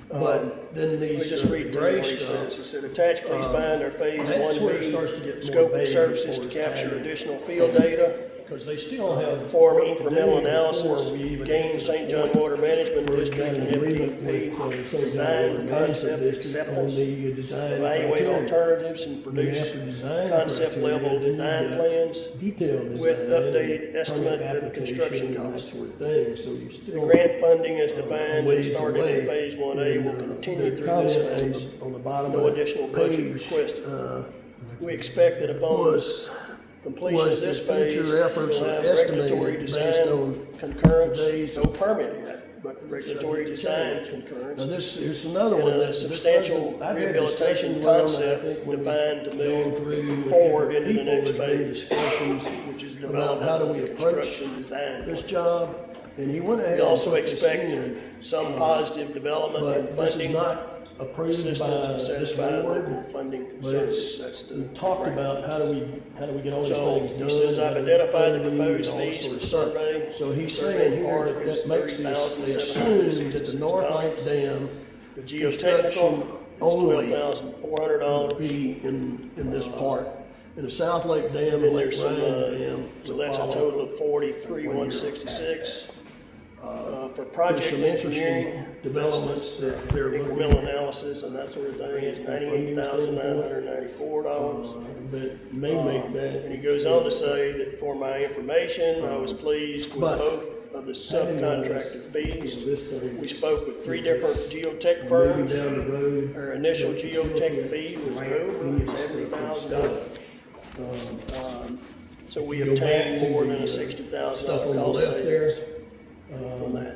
S4: But then
S1: Let me
S4: these
S1: just read
S4: gray
S1: what he
S4: stuff,
S1: says. He said, attach, please find our phase
S4: that's where it
S1: 1B
S4: starts to get more
S1: scope
S4: vague
S1: of services
S4: as
S1: to
S4: far as
S1: capture
S4: timing.
S1: additional field data,
S4: because they still have.
S1: perform
S4: work to do
S1: incremental
S4: before
S1: analysis,
S4: we even
S1: gain
S4: get to
S1: St.
S4: the
S1: John
S4: point
S1: Water Management
S4: where we've
S1: District
S4: got
S1: and
S4: an agreement
S1: FDP,
S4: with St. John
S1: design,
S4: Water
S1: concept
S4: Management District on
S1: acceptance,
S4: the design
S1: evaluate
S4: criteria.
S1: alternatives, and
S4: Then
S1: produce
S4: after design
S1: concept
S4: criteria,
S1: level
S4: then
S1: design
S4: you got
S1: plans.
S4: Detailed design.
S1: with updated
S4: permit
S1: estimate of
S4: application
S1: construction
S4: and that
S1: costs.
S4: sort of thing, so you still.
S1: Grant funding is defined and
S4: ways
S1: started
S4: away.
S1: in phase 1A,
S4: And,
S1: will continue
S4: the
S1: through this
S4: comment
S1: phase.
S4: on the bottom
S1: No
S4: of the
S1: additional budget
S4: page,
S1: requested. We expect that upon
S4: was
S1: completion of
S4: was
S1: this
S4: the
S1: phase,
S4: future efforts
S1: we'll have
S4: are
S1: regulatory
S4: estimated
S1: design
S4: based on
S1: concurrence,
S4: today's-
S1: no permit yet, but regulatory design concurrence.
S4: Now this, here's another
S1: And
S4: one
S1: a
S4: that's.
S1: substantial rehabilitation concept defined to move forward into the next phase, which is
S4: About how do we
S1: development of
S4: approach
S1: construction design.
S4: this job, And he went ahead.
S1: We also
S4: and put this
S1: expect
S4: in,
S1: some positive development in
S4: but this is
S1: funding
S4: not approved
S1: assistance
S4: by
S1: to
S4: this
S1: satisfy local
S4: board.
S1: funding
S4: But
S1: concerns.
S4: it's,
S1: That's
S4: we
S1: the.
S4: talked about how do we get all these
S1: So,
S4: things
S1: he
S4: done.
S1: says, I've
S4: how do we
S1: identified the
S4: funding
S1: proposed
S4: and all
S1: fees
S4: sorts
S1: for
S4: of stuff.
S1: survey.
S4: So he's
S1: Survey
S4: saying here
S1: part
S4: that
S1: is
S4: that makes this, they assume that the North Lake Dam
S1: The geotechnical is
S4: only
S1: $12,400.
S4: would be in this part. And the South Lake Dam and
S1: And
S4: Lake
S1: there's some,
S4: Ryan Dam.
S1: so
S4: would
S1: that's a
S4: follow.
S1: total of 43,166. For
S4: There's
S1: project
S4: some
S1: engineering,
S4: interesting developments that they're looking
S1: incremental analysis and that sort of thing is $98,994.
S4: that may make
S1: And
S4: that.
S1: he goes on to say that for my information, I was pleased with
S4: But-
S1: both of the subcontractor fees.
S4: This thing
S1: We spoke with 3 different geotech
S4: maybe
S1: firms.
S4: down the road.
S1: Our initial geotech fee was over $70,000. So we
S4: Go back
S1: obtained
S4: to
S1: more
S4: the,
S1: than a $60,000
S4: Stuff on the
S1: cost
S4: left there.
S1: savings from that.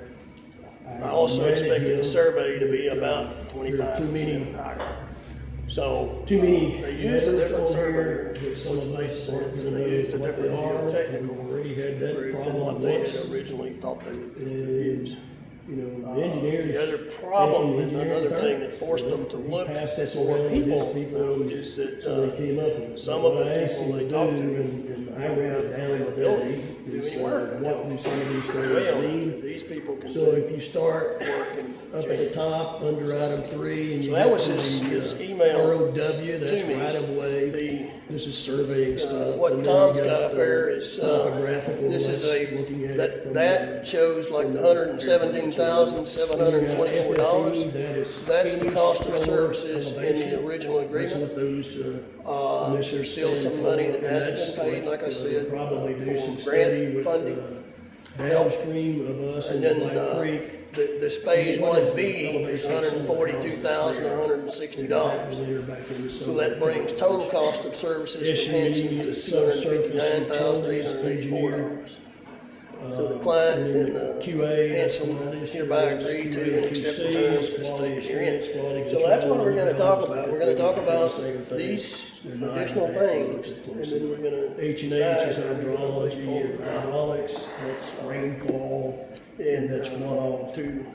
S1: I also expected the survey to be about
S4: There are too many,
S1: 25% higher. So
S4: too many
S1: they used a
S4: letters
S1: different
S4: on
S1: survey.
S4: here that some of us aren't gonna
S1: They used a
S4: know what they
S1: different
S4: are, and
S1: geotechnical
S4: we've already had that
S1: than
S4: problem
S1: what they
S4: once.
S1: had originally thought they would
S4: And,
S1: use.
S4: you know, the engineers.
S1: The other problem,
S4: taking the
S1: and
S4: engineering
S1: another thing
S4: term,
S1: that forced them to
S4: he
S1: look
S4: passed this
S1: for
S4: around to his
S1: people,
S4: people, and
S1: is that,
S4: so they came up with it.
S1: some
S4: But
S1: of
S4: what
S1: the
S4: I asked
S1: people
S4: him
S1: they
S4: to
S1: talked to
S4: do, and I wrote it down today, is what do some of these things
S1: well,
S4: mean?
S1: these people can
S4: So
S1: do
S4: if you start
S1: work and
S4: up at the top, under item 3, and you
S1: So that
S4: get
S1: was
S4: to
S1: his
S4: the
S1: email
S4: ROW, that's
S1: to me.
S4: right of way.
S1: The,
S4: This is surveying stuff.
S1: what
S4: and then
S1: Tom's
S4: you
S1: got up
S4: the
S1: there is,
S4: topographical,
S1: this is
S4: that's
S1: a,
S4: looking at it from
S1: that shows like the $117,724. That's the cost of services in the original
S4: That's
S1: agreement.
S4: what those,
S1: There's still some money that hasn't been paid, like I said,
S4: probably do some
S1: for
S4: study
S1: grant
S4: with,
S1: funding.
S4: downstream of us
S1: And
S4: in
S1: then,
S4: Black Creek.
S1: this phase
S4: What is
S1: 1B
S4: the
S1: is
S4: elevation?
S1: $142,160. So that brings total cost of services to Hanson to $259,884. So the client and Hanson hereby agree to and accept the terms as stated herein. So that's what we're gonna talk about. We're gonna talk about these additional things, and then we're gonna
S4: H&H
S1: decide
S4: is hydrology, and hydraulics, that's rainfall, and that's runoff.
S1: to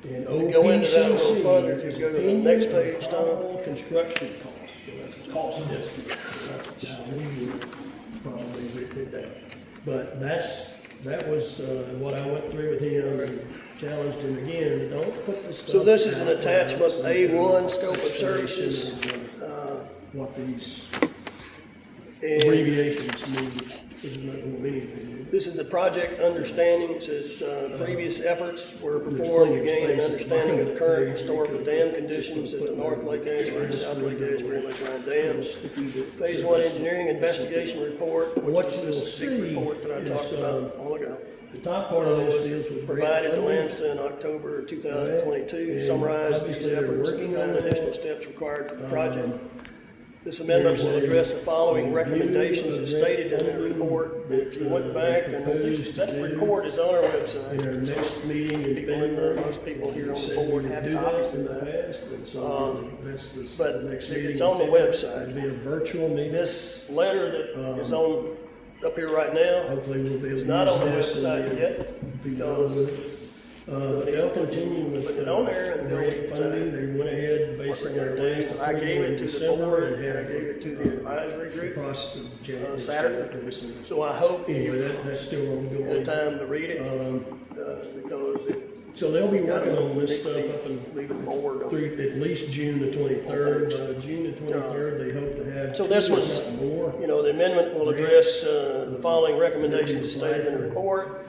S4: And
S1: go into that a little
S4: OPCC
S1: further,
S4: is
S1: to go to the
S4: opinion
S1: next page,
S4: of
S1: Tom.
S4: all construction costs, so that's a cost estimate, so that's how we would probably did that. But that was, what I went through with him and challenged him again, don't put the stuff.
S1: So this is an
S4: out there
S1: attachment,
S4: outside the
S1: A1, scope of services.
S4: What these
S1: And
S4: abbreviations mean, is not gonna mean anything.
S1: this is the project understanding. It says, previous efforts were performed to gain an understanding of the current historical dam conditions at the North Lake Ashburn, South Lake Ashburn, and Lake Ryan dams. Phase 1 engineering investigation report, which
S4: What
S1: is
S4: you will
S1: this big
S4: see
S1: report that I
S4: is,
S1: talked about a while ago.
S4: The top part of this deals with grant
S1: Provided to
S4: funding.
S1: Lanston in October 2022,
S4: And
S1: summarized these
S4: obviously they're
S1: efforts and
S4: working
S1: the
S4: on
S1: additional
S4: that.
S1: steps required for the project. This amendment will address the following recommendations as stated in the report. If you went back and that report is on our website.
S4: In our next meeting in
S1: People in
S4: February.
S1: there, most people here on the
S4: said
S1: board
S4: we
S1: have
S4: would do
S1: copies
S4: that in
S1: of
S4: the
S1: that.
S4: past, and so that's the
S1: But
S4: next
S1: if
S4: meeting.
S1: it's on the
S4: in
S1: website,
S4: It'll be a virtual meeting.
S1: This letter that is on, up here right now,
S4: Hopefully we'll be able to
S1: is not on the
S4: use this and
S1: website yet,
S4: be done with it. But they'll continue with
S1: put it on there and
S4: grant
S1: they'll
S4: funding. They went ahead
S1: what
S4: based
S1: they're
S4: on their
S1: gonna
S4: last
S1: do. I gave
S4: approval in
S1: it to the
S4: December
S1: board,
S4: and
S1: and I
S4: had
S1: gave it to the advisory
S4: the
S1: group
S4: process of January.
S1: Saturday. So I hope
S4: Anyway,
S1: you
S4: that's still
S1: had
S4: ongoing.
S1: time to read it, because it
S4: So they'll be working on this stuff up and
S1: leave it forward on.
S4: through at least June the 23rd. By June the 23rd, they hope to have.
S1: So this
S4: two, if
S1: was,
S4: not more.
S1: you know, the amendment will address the following recommendations stated in the report.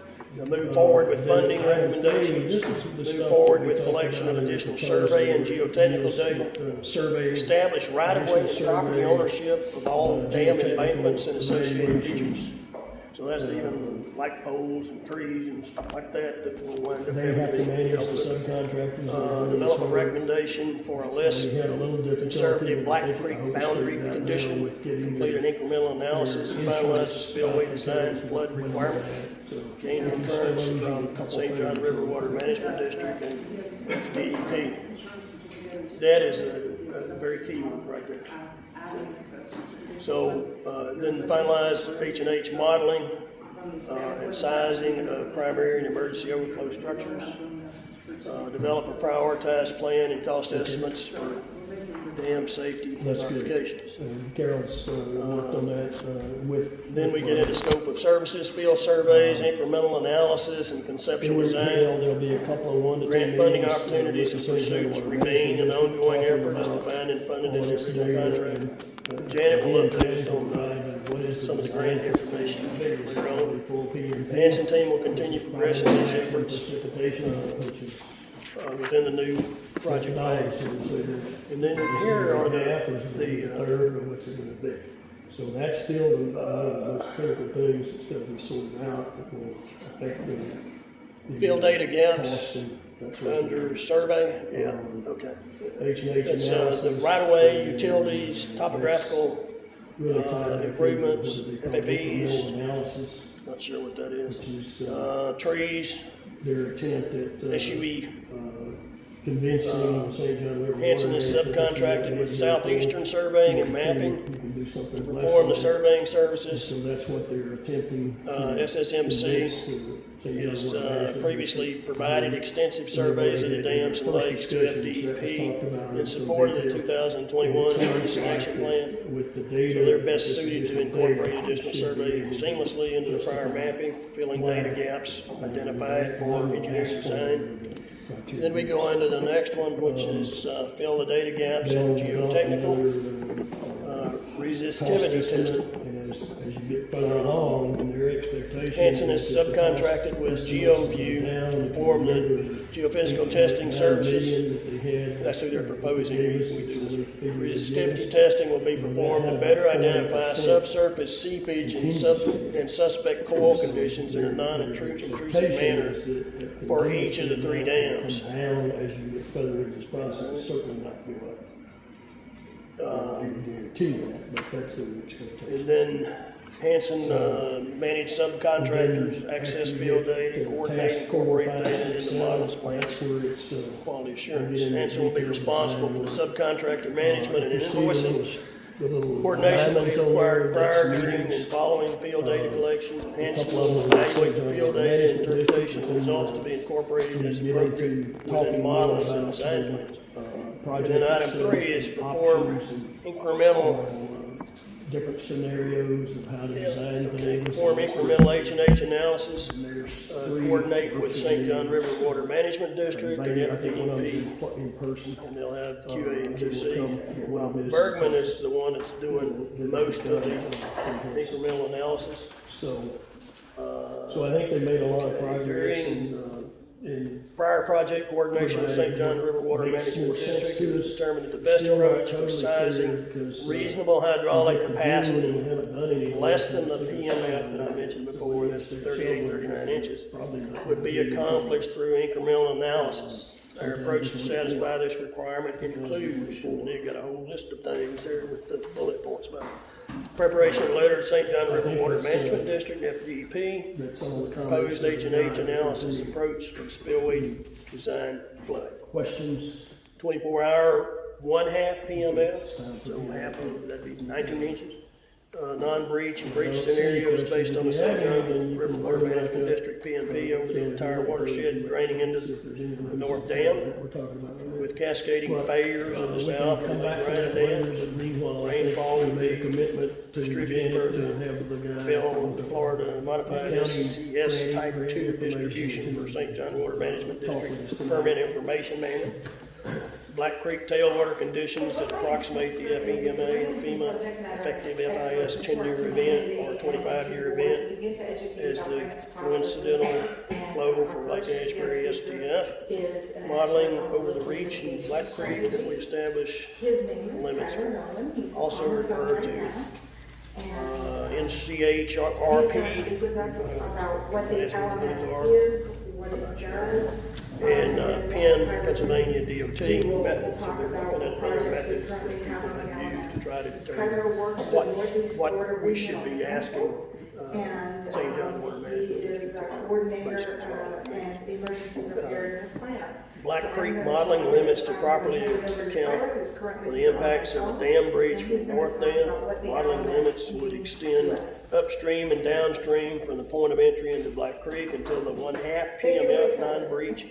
S1: Move forward with funding recommendations. Move forward with collection of additional survey and geotechnical data.
S4: Survey.
S1: Establish right-of-way and property ownership of all dam embankments and associated features. So that's even light poles and trees and stuff like that that will wind up
S4: They have to
S1: having to be
S4: manage
S1: dealt
S4: the
S1: with.
S4: subcontractors. that are doing
S1: Develop a
S4: this work.
S1: recommendation for a less
S4: We had a little difficulty
S1: conservative
S4: with
S1: Black
S4: the
S1: Creek
S4: Oak
S1: boundary
S4: Street out now
S1: condition,
S4: with getting
S1: complete an incremental analysis, and finalize the spillway design and flood requirement, gain concurrence from St. John River Water Management District and DEP. That is a very key one right there. So, then finalize H&H modeling, and sizing of primary and emergency overflow structures. Develop a prioritized plan and cost estimates for dam safety
S4: That's good.
S1: modifications.
S4: Carol's worked on that with.
S1: Then we get into scope of services, field surveys, incremental analysis, and conceptual design.
S4: There'll be a couple of 1 to 10
S1: Grant funding
S4: meetings,
S1: opportunities and
S4: with the St. John
S1: pursuits
S4: Water
S1: remain an
S4: Management
S1: ongoing
S4: District,
S1: effort as
S4: talking
S1: defined and funded
S4: about
S1: in
S4: all
S1: the
S4: this
S1: original
S4: data
S1: contract.
S4: and,
S1: Janet will
S4: again,
S1: update us
S4: Janet will
S1: on
S4: provide what is the
S1: some of the
S4: design
S1: grant information later on.
S4: full P&P.
S1: Hanson team will continue progressing these
S4: Action
S1: efforts
S4: Precipitation, which is
S1: within the new project
S4: dollars.
S1: plan. And then here are
S4: the
S1: the
S4: third of what's it gonna be. So that's still one of those critical things that's gotta be sorted out that will affect the.
S1: field data gaps
S4: cost and that sort of thing.
S1: under survey, yeah, okay.
S4: H&H
S1: That's
S4: analysis.
S1: the right-of-way, utilities, topographical,
S4: Really tied up
S1: improvements,
S4: with what they call
S1: FAPs.
S4: incremental analysis,
S1: not sure what that is.
S4: which is
S1: Trees,
S4: their attempt at.
S1: SUE.
S4: Convincing the St. John River.
S1: Hanson is
S4: Water Management
S1: subcontracted with
S4: District
S1: Southeastern Surveying and
S4: you
S1: Mapping
S4: can do something
S1: to
S4: less
S1: perform the
S4: than-
S1: surveying services.
S4: So that's what they're attempting to.
S1: SSMC
S4: convince the St. John
S1: is
S4: Water Management
S1: previously
S4: District.
S1: provided extensive surveys of the dams and lakes to FDEP in support of the 2021 Emergency Action Plan.
S4: With the data.
S1: So they're best
S4: this
S1: suited to
S4: additional
S1: incorporate
S4: data
S1: additional
S4: should be
S1: survey
S4: able to
S1: seamlessly into the prior mapping, filling data gaps identified for engineering design. Then we go into the next one, which is fill the data gaps in geotechnical resistivity testing.
S4: And as you get further along in their expectations.
S1: Hanson is subcontracted with GeoView to perform the geophysical testing services. That's who they're proposing. Resistivity testing will be performed to better identify subsurface seepage and suspect coil conditions in a non-intrusive manner for each of the 3 dams.
S4: Down as you get further into this process, certainly not go up. I can guarantee that, but that's the expectation.
S1: And then Hanson managed subcontractors, access field data, coordinate, incorporate data into models, plans,
S4: That's where it's,
S1: quality assurance. Hanson will be responsible for the subcontractor management and invoicing, coordination of the required prior, during, and following field data collection. Hanson will evaluate the field data and interpretation of results to be incorporated as appropriate within models and design plans. And then item 3 is perform incremental,
S4: different scenarios of how to design things.
S1: perform incremental H&H analysis,
S4: There's
S1: coordinate with St. John River Water Management District and
S4: Maybe I think one of
S1: FDEP,
S4: them in person.
S1: and they'll have QA and
S4: They will come
S1: QC.
S4: here. One of them is-
S1: Bergman is the one that's doing most of the incremental analysis.
S4: So I think they made a lot of progress
S1: During-
S4: in
S1: Prior project coordination with St. John River Water
S4: Makes more
S1: Management
S4: sense
S1: District
S4: to
S1: was
S4: us.
S1: determined that the best
S4: Still not
S1: approach for
S4: totally
S1: sizing
S4: clear because,
S1: reasonable hydraulic capacity
S4: We haven't done any.
S1: less than the PMF that I mentioned before, that's 38, 39 inches,
S4: Probably not.
S1: would be accomplished through incremental analysis. Our approach to satisfy this requirement includes, and they've got a whole list of things there with the bullet points about it. Preparation of letter to St. John River Water Management District, FDEP,
S4: That's all the comments.
S1: proposed
S4: that we
S1: H&H
S4: got.
S1: analysis approach for spillway design flood.
S4: Questions?
S1: 24-hour, 1/2 PMF, so half of, that'd be 19 inches. Non-breach and breach scenarios based on the St. John River Water Management District PMP over the entire watershed draining into the north dam
S4: We're talking about.
S1: with cascading failures in the
S4: We can
S1: south
S4: come
S1: and the
S4: back to
S1: Rhine
S4: that
S1: Dam.
S4: later, but meanwhile, I think
S1: Rainfall
S4: we
S1: will
S4: made a
S1: be
S4: commitment to
S1: distributed
S4: Janet
S1: further.
S4: to have the guy.
S1: Bill to Florida modified
S4: County
S1: SCS Type
S4: grant
S1: 2
S4: information
S1: distribution for St. John Water Management
S4: Talk with us
S1: District
S4: tonight.
S1: permit information manual. Black Creek tailwater conditions that approximate the FEMA and FEMA effective FIS 10-year event or 25-year event as the coincidental flow for Lake Ashbury SDF. Modeling over the reach in Black Creek that we establish
S7: His name is
S1: limits.
S7: Tyler Nolan. He's
S1: Also
S7: on the
S1: referred
S7: phone
S1: to,
S7: right now. And
S1: NCHRP.
S7: he's gonna speak with us about what the LMS is, what it does.
S1: And Penn, Pennsylvania DOT
S7: We'll
S1: methods, so
S7: talk
S1: they're
S7: about
S1: looking
S7: the
S1: at other
S7: projects we
S1: methods that
S7: currently have
S1: people
S7: on the
S1: have used to try to determine
S7: Tyler works with
S1: what
S7: Northeast Florida
S1: we should
S7: Regional
S1: be asking
S7: And
S1: St. John Water
S7: he
S1: Management
S7: is
S1: District
S7: a
S1: for
S7: coordinator
S1: basically.
S7: and emergency preparedness planner.
S1: Black Creek modeling limits to properly account for the impacts of a dam breach from the north dam. Modeling limits would extend upstream and downstream from the point of entry into Black Creek until the 1/2 PMF non-breach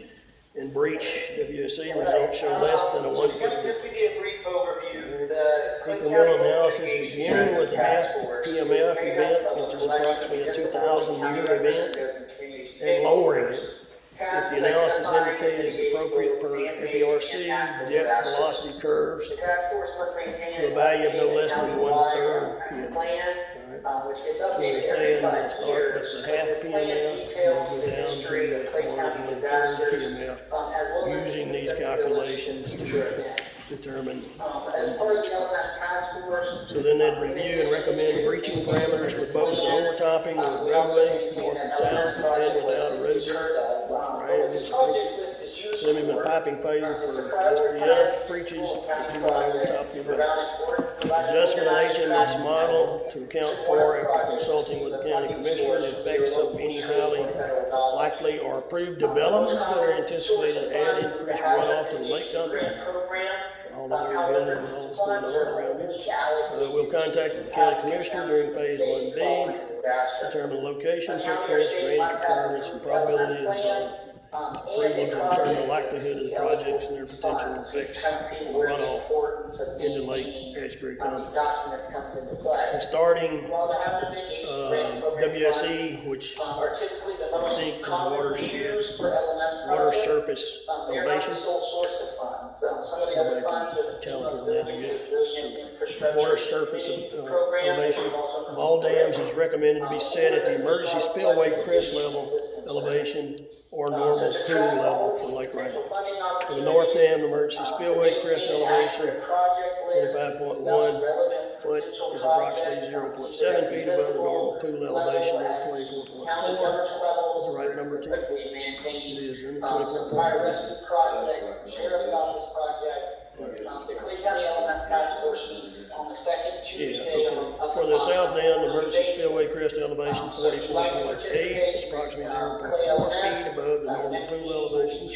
S1: and breach WSE results show less than a 1 foot.
S8: Just to give a brief overview, the
S1: Incremental analysis beginning with the half PMF event, which is approximately a 2,000 year event, and lowering it. If the analysis indicated is appropriate per FERC, depth velocity curves
S8: The task force must maintain
S1: to a value of no less than 1/3
S8: plan,
S1: PMF.
S8: which gets
S1: So
S8: updated
S1: they're
S8: every
S1: saying
S8: 5
S1: start
S8: years.
S1: with the half
S8: This plan
S1: PMF,
S8: details
S1: and
S8: the
S1: go down
S8: history of
S1: to
S8: Clay County
S1: 1/3
S8: disasters,
S1: PMF,
S8: as well as
S1: using these calculations to determine.
S8: as part of the LMS task force.
S1: So then they'd review and recommend breaching parameters with both the overtopping of the roadway, north and south, and without a road bed.
S8: This project list is used.
S1: Assuming the piping failure for SDF breaches, do not overtop the event. Adjustment of HMS model to account for after consulting with the county commissioner, the effects of any highly likely or approved developments that are anticipated to add increased runoff to the lake dump. All the way building and all that's going on around here. We'll contact the county commissioner during phase 1B, determine location, footprints, range requirements, and probability of approval to determine the likelihood of the projects and their potential effects on runoff into Lake Ashbury County. And starting WSE, which I think is water surface elevation. Nobody can challenge that, I guess. So, water surface elevation of all dams is recommended to be set at the emergency spillway crest level elevation or normal pool level for Lake Ryan. For the north dam, the emergency spillway crest elevation, 25.1 foot, is approximately 0.7 feet above the normal pool elevation of 24.4. Is the right number too? It is, isn't it? 24.4.
S8: Sheriff's Office project, the Clay County LMS task force meets on the second Tuesday
S1: Yeah, okay. For the south dam, the emergency spillway crest elevation 44.8 is approximately 0.4 feet above the normal pool elevation.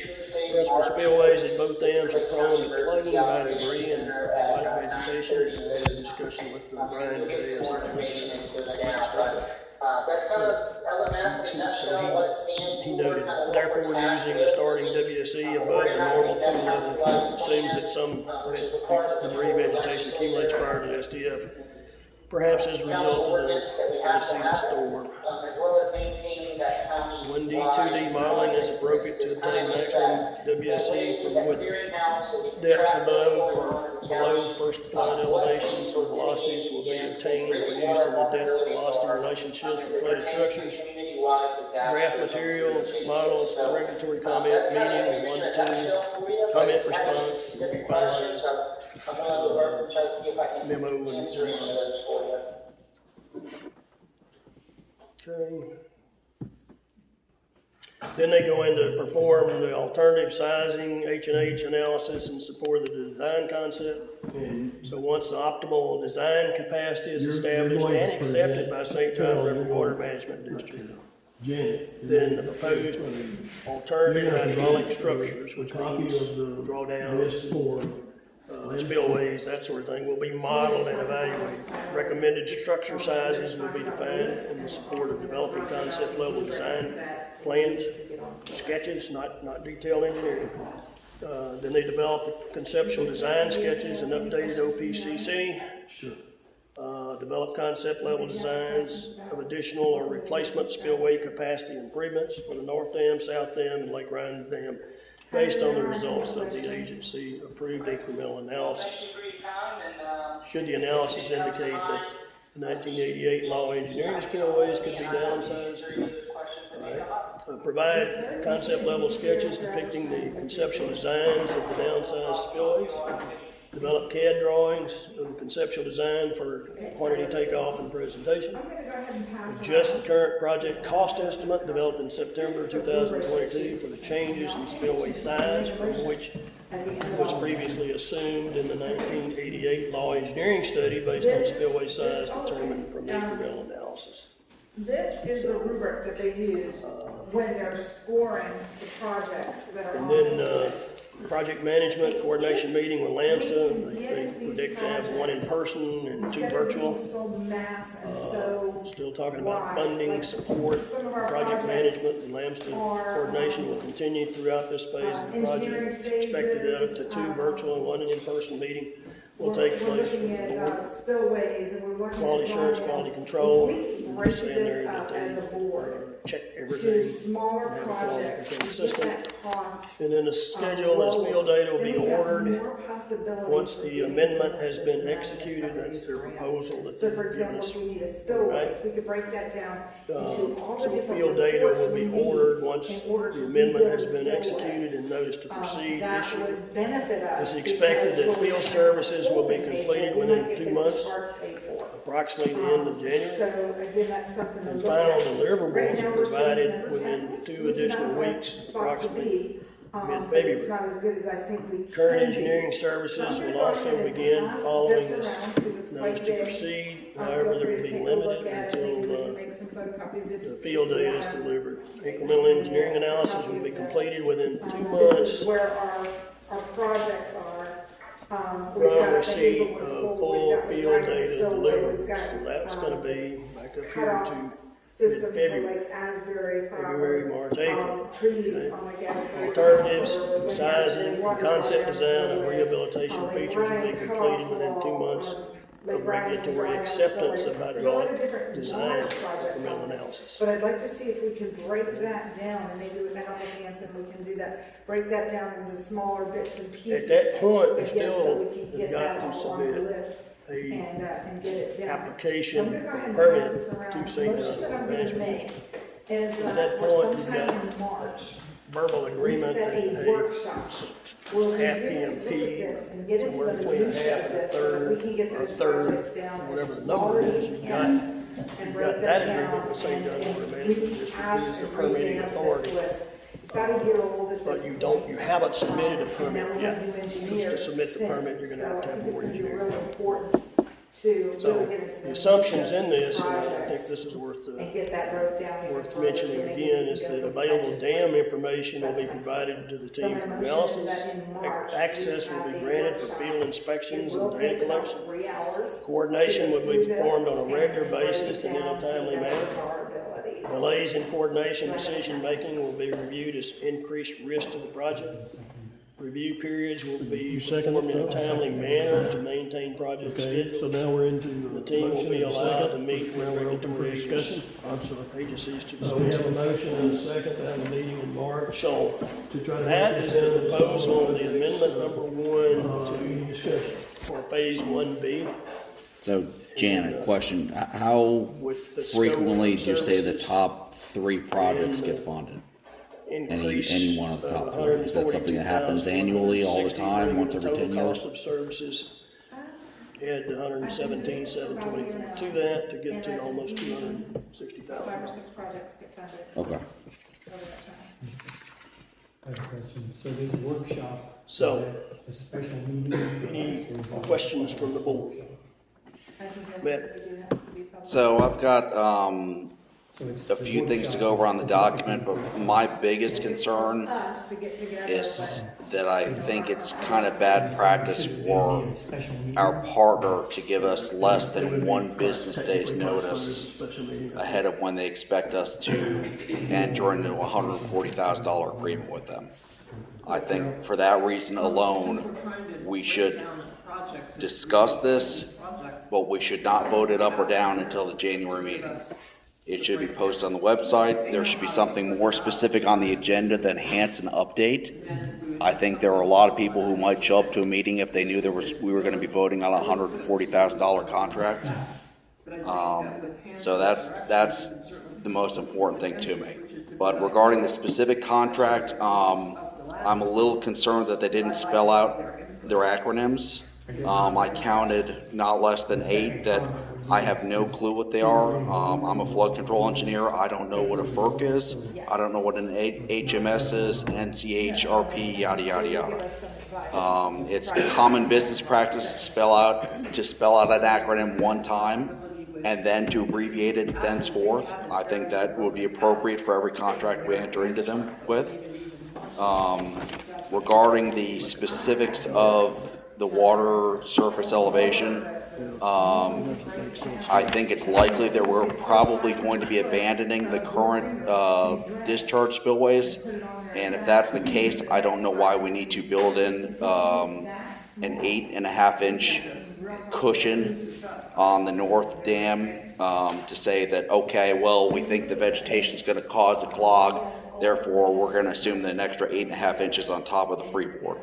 S1: Principal spillways at both dams are prone to flooding by debris and aquatic vegetation. We had a discussion with Brian today as
S8: That's kind of LMS in a nutshell, what it stands for.
S1: he noted, therefore, we're using the starting WSE above the normal pool level. Assumes that some debris vegetation accumulates prior to the SDF, perhaps as a result of the preceding storm.
S8: As well as maintaining that county.
S1: 1D, 2D modeling is appropriate to attain maximum WSE from with depths above or below first flood elevations or velocities will be obtained for use in the depth velocity relationships for flooded structures. Draft materials, models, regulatory comment meetings, 1 to 2, comment response, will be finalized, memo and okay. Then they go into perform the alternative sizing, H&H analysis in support of the design concept. So once the optimal design capacity is established and accepted by St. John River Water Management District,
S4: Janet.
S1: then the proposed alternative hydraulic structures, which
S4: Copy
S1: means
S4: of the
S1: drawdown,
S4: list for
S1: spillways, that sort of thing, will be modeled and evaluated. Recommended structure sizes will be defined in the support of developing concept level design plans, sketches, not detailed engineering. Then they develop the conceptual design sketches and updated OPCC.
S4: Sure.
S1: Develop concept level designs of additional or replacement spillway capacity improvements for the North Dam, South Dam, and Lake Ryan Dam based on the results of the agency approved incremental analysis. Should the analysis indicate that the 1988 law engineering spillways could be downsized, provide concept level sketches depicting the conceptual designs of the downsized spillways. Develop CAD drawings of the conceptual design for quantity takeoff and presentation. Adjust the current project cost estimate developed in September 2022 for the changes in spillway size from which was previously assumed in the 1988 law engineering study based on spillway size determined from incremental analysis.
S7: This is the rubric that they use when they're scoring the projects that are
S1: And
S7: on
S1: then,
S7: this list.
S1: project management coordination meeting with Lambsta. They predict to have one in person and 2 virtual.
S7: So mass and so.
S1: Still talking about
S7: wide.
S1: funding,
S7: Like,
S1: support,
S7: some of our
S1: project
S7: projects
S1: management and Lambsta
S7: are,
S1: coordination will continue throughout this phase of the
S7: engineering
S1: project. Expected to up to 2 virtual and 1 in-person meeting will take
S7: We're
S1: place with
S7: looking
S1: the
S7: at
S1: board.
S7: spillways and we're looking at.
S1: Quality assurance,
S7: drawing
S1: quality
S7: it.
S1: control,
S7: If we break
S1: saying there
S7: this
S1: that
S7: up
S1: they
S7: as a board
S1: check
S7: to
S1: everything.
S7: smaller
S1: have a quality
S7: projects,
S1: control
S7: to
S1: system.
S7: get that cost.
S1: And then the schedule is field data will be
S7: Then we have
S1: ordered
S7: more possibilities
S1: once
S7: for
S1: the
S7: getting
S1: amendment
S7: some
S1: has
S7: of
S1: been
S7: this money
S1: executed.
S7: and some of
S1: That's
S7: these
S1: their
S7: grants.
S1: proposal that
S7: So
S1: they've
S7: for
S1: given
S7: example,
S1: us.
S7: if we need a spillway,
S1: Right.
S7: if we could break that down into all the
S1: So
S7: different
S1: field data
S7: reports
S1: will
S7: we
S1: be
S7: need
S1: ordered once
S7: in order
S1: the
S7: to
S1: amendment
S7: rebuild
S1: has been
S7: spillways.
S1: executed and notice to proceed
S7: That
S1: issued.
S7: would benefit us.
S1: It's expected that
S7: because
S1: field
S7: we'll
S1: services will be
S7: have
S1: completed
S7: we
S1: within
S7: might get
S1: 2
S7: bits
S1: months,
S7: of parts paid for.
S1: approximately the end of January.
S7: So again, that's something to
S1: And
S7: look
S1: final
S7: at.
S1: deliverables
S7: Right now,
S1: are
S7: we're sitting
S1: provided
S7: at number
S1: within
S7: 10,
S1: 2
S7: which is
S1: additional
S7: not a bad
S1: weeks,
S7: spot to
S1: approximately
S7: be, but
S1: mid-February.
S7: it's not as good as I think we can
S1: Current
S7: be.
S1: engineering
S7: So
S1: services
S7: I'm gonna
S1: will
S7: go
S1: also
S7: ahead and
S1: begin
S7: pass
S1: following
S7: this
S1: this
S7: around, 'cause it's
S1: notice
S7: quite
S1: to
S7: big.
S1: proceed.
S7: Feel
S1: However,
S7: free
S1: there
S7: to
S1: will be
S7: take a look
S1: limited
S7: at it. Maybe we
S1: until
S7: can make some photocopies if
S1: the field
S7: you
S1: data is
S7: want.
S1: delivered. Incremental engineering analysis will be completed within 2
S7: This
S1: months
S7: is where our projects are. We've
S1: from
S7: got the
S1: receipt
S7: Hazelwood
S1: of
S7: Pool,
S1: full
S7: we've got the
S1: field
S7: Wright
S1: data
S7: Spillway,
S1: delivered.
S7: we've got,
S1: So that's gonna be back up here
S7: cutoff
S1: to
S7: system for
S1: mid-February.
S7: Lake Asbury proper.
S1: February, March, April.
S7: Trees
S1: Okay.
S7: on the Gasbury.
S1: Alternatives,
S7: proper, we've got
S1: sizing,
S7: the water
S1: concept
S7: line
S1: design, and
S7: spillway.
S1: rehabilitation
S7: Lake
S1: features will be
S7: Ryan
S1: completed
S7: cutoff
S1: within 2
S7: wall,
S1: months
S7: Lake
S1: of
S7: Ryan
S1: regulatory
S7: Ryan
S1: acceptance of
S7: Spillway. There's a lot
S1: hydraulic
S7: of different
S1: design
S7: large
S1: and
S7: projects on
S1: incremental
S7: this.
S1: analysis.
S7: But I'd like to see if we can break that down, and maybe with the help of Hanson, we can do that, break that down into smaller bits and pieces.
S1: At that point, we
S7: Again,
S1: still
S7: so we can
S1: have
S7: get
S1: got
S7: that
S1: to
S7: all on the
S1: submit
S7: list
S1: a
S7: and get it down.
S1: application
S7: I'm gonna go ahead and
S1: for
S7: pass
S1: permit
S7: this around.
S1: to
S7: The
S1: see
S7: motion
S1: done
S7: that I'm
S1: for
S7: gonna
S1: management.
S7: make is
S1: At that
S7: that
S1: point, you've
S7: sometime
S1: got
S7: in March,
S1: verbal
S7: we
S1: agreement
S7: set
S1: that
S7: a workshop. We'll
S1: half
S7: really look at
S1: PMP,
S7: this and get into
S1: somewhere
S7: the
S1: between
S7: minutia
S1: half
S7: of
S1: and a
S7: this, so that we can get
S1: or a
S7: those
S1: third,
S7: projects down
S1: whatever
S7: as
S1: the
S7: small
S1: number
S7: as
S1: is,
S7: we
S1: you've
S7: can. And
S1: you've
S7: break
S1: got
S7: that
S1: that
S7: down,
S1: agreement with St. John Water
S7: and
S1: Management
S7: we
S1: District
S7: can add
S1: is the
S7: and
S1: permitting
S7: bring up this
S1: authority.
S7: list. It's about a year old at
S1: But
S7: this
S1: you
S7: point.
S1: don't, you haven't submitted a
S7: And
S1: permit
S7: now we
S1: yet.
S7: have new
S1: Just to
S7: engineers
S1: submit the permit,
S7: since,
S1: you're gonna
S7: so
S1: have to
S7: I
S1: have
S7: think
S1: more
S7: it's gonna be
S1: engineering.
S7: really important to
S1: So
S7: really get into
S1: the assumptions in this, and I
S7: projects
S1: think this is worth
S7: and get that broke down. even
S1: worth
S7: further,
S1: mentioning
S7: so maybe
S1: again,
S7: we
S1: is
S7: can
S1: that
S7: go from
S1: available
S7: second to
S1: dam
S7: third.
S1: information will be
S7: That's fine.
S1: provided to the
S7: So
S1: team
S7: my
S1: for
S7: motion is
S1: analysis.
S7: that in March,
S1: Access
S7: we
S1: will be
S7: have a
S1: granted for
S7: workshop.
S1: field inspections
S7: It will
S1: and data
S7: take about
S1: collection.
S7: 3 hours.
S1: Coordination
S7: to
S1: will
S7: get
S1: be
S7: through
S1: performed
S7: this
S1: on a regular
S7: and break it
S1: basis and in a
S7: down to the
S1: timely
S7: best
S1: manner.
S7: of our abilities.
S1: Delays in coordination decision-making will be reviewed as increased risk to the project. Review periods will be
S4: You second
S1: performed in a
S4: it,
S1: timely manner to maintain project
S4: Okay, so
S1: schedules.
S4: now we're into
S1: The
S4: the
S1: team will
S4: motion
S1: be
S4: and a
S1: allowed to
S4: second.
S1: meet with
S4: Now we're open for
S1: regulatory
S4: discussion. I'm sorry.
S1: agencies to
S4: So we
S1: discuss.
S4: have a motion and a second to have a meeting in March
S1: So
S4: to try to.
S1: that
S4: break
S1: is
S4: this
S1: the
S4: down into
S1: proposal
S4: smaller
S1: on the amendment number
S4: Any
S1: 1
S4: discussion?
S1: for phase 1B.
S2: So Janet, question, how
S1: With the scope
S2: frequently
S1: of
S2: do you say the
S1: services
S2: top 3 projects get funded?
S1: increase
S2: Any one of the top 3? Is that something that happens annually, all the time, once every 10
S1: Total
S2: years?
S1: cost of services, add the 117,720 to that to get to almost 260,000.
S7: 5 or 6 projects get funded
S2: Okay.
S7: over that time.
S5: I have a question. So this workshop.
S1: So,
S5: is that a special meeting?
S1: Any questions from the board?
S7: I think that's
S1: Matt?
S7: what we do have to be public.
S2: So I've got
S5: So it's
S2: a
S5: the
S2: few things to
S5: workshop
S2: go over on the
S5: is
S2: document,
S5: specifically
S2: but my biggest concern
S7: Us to get together,
S2: is
S7: but
S2: that I think it's kind of bad practice
S5: Should there
S2: for
S5: be a special meeting?
S2: our partner to give us less than 1 business day's
S1: Technically
S2: notice
S1: classified as a special meeting.
S2: ahead of when they expect us to enter into a $140,000 agreement with them. I think for that reason alone, we should discuss this, but we should not vote it up or down until the January meeting. It should be posted on the website. There should be something more specific on the agenda than Hanson update. I think there are a lot of people who might show up to a meeting if they knew we were gonna be voting on a $140,000 contract. So that's the most important thing to me. But regarding the specific contract, I'm a little concerned that they didn't spell out their acronyms. I counted not less than 8 that I have no clue what they are. I'm a flood control engineer. I don't know what a FERC is. I don't know what an HMS is, NCH, RP, yada, yada,
S7: give
S2: yada.
S7: us some advice.
S2: It's common business practice to spell out an acronym one time. and then to abbreviate it thenceforth. I think that would be appropriate for every contract we enter into them with. Regarding the specifics of the water surface elevation, I think it's likely that we're probably going to be abandoning the current discharge spillways. And if that's the case, I don't know why we need to build in an 8.5-inch cushion on the north dam to say that, okay, well, we think the vegetation's gonna cause a clog, therefore we're gonna assume an extra 8.5 inches on top of the freeboard,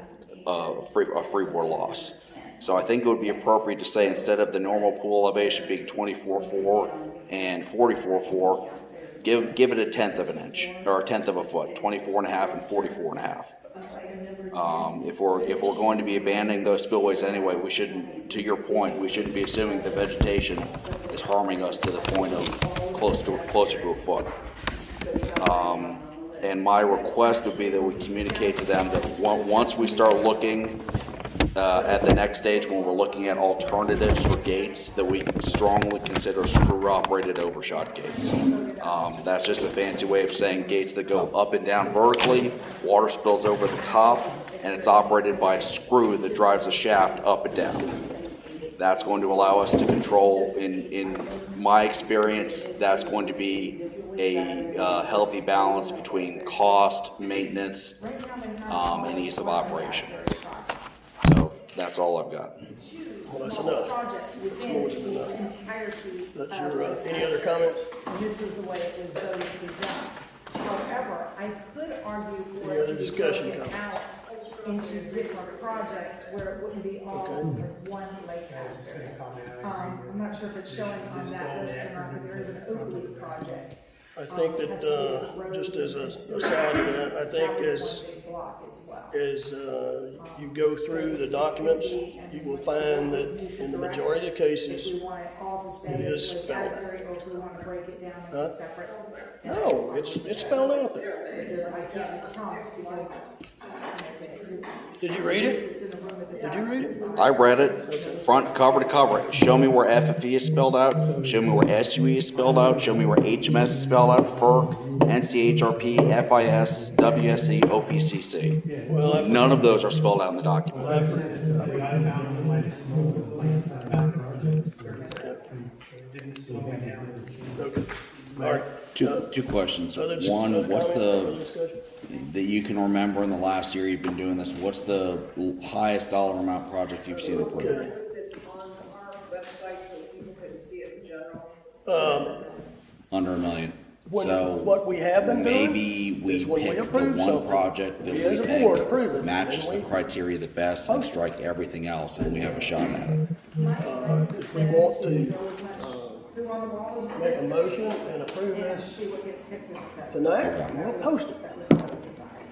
S2: freeboard loss. So I think it would be appropriate to say, instead of the normal pool elevation being 24.4 and 44.4, give it 1/10 of an inch, or 1/10 of a foot, 24.5 and 44.5. If we're going to be abandoning those spillways anyway, we shouldn't, to your point, we shouldn't be assuming the vegetation is harming us to the point of closer to a foot. And my request would be that we communicate to them that once we start looking at the next stage, when we're looking at alternatives for gates, that we strongly consider screw-operated overshot gates. That's just a fancy way of saying gates that go up and down vertically, water spills over the top, and it's operated by a screw that drives a shaft up and down. That's going to allow us to control, in my experience, that's going to be a healthy balance between cost, maintenance, and ease of operation. So that's all I've got.
S1: Well, that's enough.
S7: Projects within
S1: more than
S7: the
S1: enough.
S7: entirety.
S1: That's your, any other comments?
S7: And this is the way it was voted to be done. However, I could argue for
S1: Any
S7: it
S1: other
S7: to be
S1: discussion,
S7: broken out into different projects where it wouldn't be all under one lake house. I'm not sure if it's showing on that list or not, but there is an Oakley project.
S1: I think that, just as a aside to that, I think as you go through the documents, you will find that in the majority of the cases,
S7: If we want it all to stay
S1: it is
S7: with
S1: spelled.
S7: Asbury, or if we want to break it down
S1: Huh?
S7: into separate.
S1: no, it's spelled out there.
S7: I can't promise because
S1: Did you read it?
S7: it's in the room at the
S1: Did you read it?
S2: I read it, front cover to cover. Show me where FFE is spelled out, show me where SUE is spelled out, show me where HMS is spelled out, FERC, NCHRP, FIS, WSE, OPCC.
S1: Well,
S2: None of those are spelled out in the document.
S1: okay. All right.
S2: Two questions.
S1: Other
S2: One, what's
S1: comments, other
S2: the,
S1: discussion?
S2: that you can remember in the last year you've been doing this, what's the highest dollar amount project you've seen approved?
S1: Okay.
S9: Put this on our website so people can see it in general.
S2: Under $1 million.
S1: When-
S2: So
S1: what we have been doing
S2: maybe we
S1: is when we
S2: pick the
S1: approve
S2: one
S1: something,
S2: project that
S1: we
S2: we
S1: as a board approve it,
S2: think matches
S1: then
S2: the
S1: we
S2: criteria the best and
S1: post it.
S2: strike everything else and we have a shot at it.
S1: If we want to, make a motion and approve this tonight, we'll post it.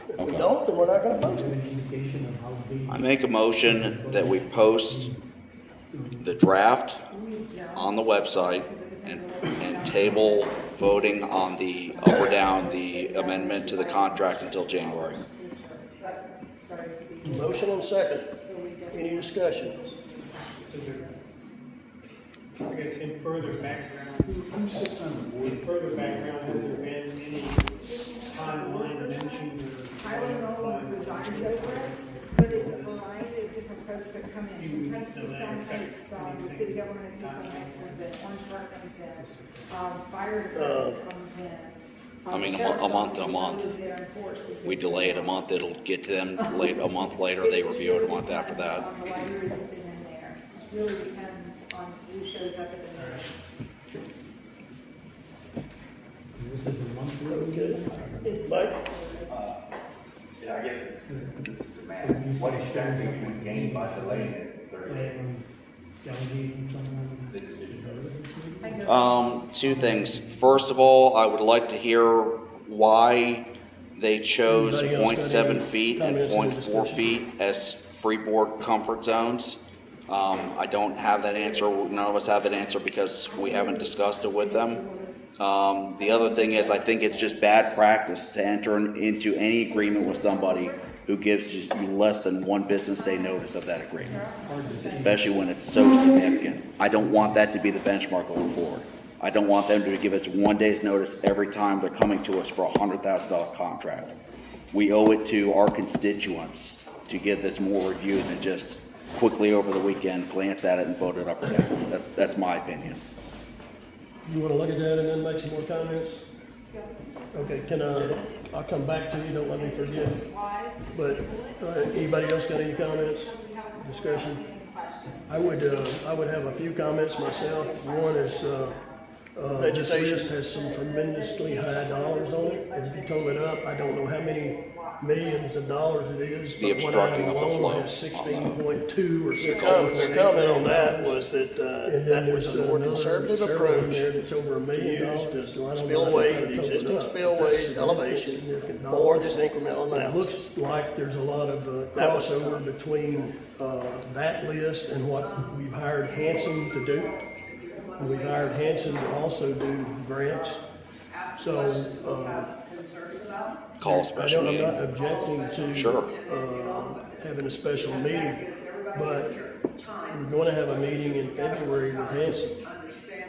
S1: If we
S2: Okay.
S1: don't, then we're not gonna post it.
S2: I make a motion that we post the draft on the website and table voting on the up or down the amendment to the contract until January.
S1: Motion and second. Any discussion?
S5: I guess in further background, who sits on the board? In further background, has there been any timeline mentioned or?
S7: I don't know what resides over it, but it's a variety of different folks that come in. Sometimes Keystone Heights, the city government of Keystone Heights comes in, Orange Park comes in, fire department comes in.
S2: I mean, a month to a month. We delay it a month, it'll get to them late, a month later, they review it a month after that.
S7: The libraries have been in there. It really depends on who shows up at the meeting.
S5: This is a monthly.
S1: Okay.
S7: It's-
S1: Mike?
S10: Yeah, I guess this is the man. What exactly you gain by delaying it 30 days?
S5: Delegating someone.
S10: The decision.
S2: Two things. First of all, I would like to hear why they chose
S1: Anybody else got
S2: 0.7
S1: any
S2: feet and
S1: comments or
S2: 0.4
S1: discussion?
S2: feet as freeboard comfort zones. I don't have that answer, none of us have that answer because we haven't discussed it with them. The other thing is, I think it's just bad practice to enter into any agreement with somebody who gives you less than 1 business day notice of that agreement, especially when it's so significant. I don't want that to be the benchmark going forward. I don't want them to give us 1 day's notice every time they're coming to us for a $100,000 contract. We owe it to our constituents to give this more review than just quickly over the weekend glance at it and vote it up or down. That's my opinion.
S4: You wanna look at that and then make some more comments? Okay, I'll come back to you, don't let me forget. But, anybody else got any comments, discussion? I would have a few comments myself. One is, this list has some tremendously high dollars on it. If you total it up, I don't know how many millions of dollars it is,
S2: The
S4: but one
S2: obstructing
S4: item
S2: of the flow.
S4: alone has 16.2 or
S1: Your
S4: 16.8.
S1: comment on that was that,
S4: And then
S1: that was
S4: there's
S1: a more
S4: another
S1: conservative
S4: several in
S1: approach
S4: there that's over $1 million.
S1: use
S4: So I
S1: the
S4: don't know
S1: spillway,
S4: how to
S1: the
S4: total it
S1: existing
S4: up. That's
S1: spillway's
S4: significant,
S1: elevation
S4: significant
S1: for
S4: dollars.
S1: this incremental
S4: It
S1: analysis.
S4: looks like there's a lot of
S1: That was-
S4: crossover between that list and what we've hired Hanson to do. And we've hired Hanson to also do grants. So,
S2: Call a special
S4: I'm not
S2: meeting.
S4: objecting to
S2: Sure.
S4: having a special meeting, but we're going to have a meeting in February with Hanson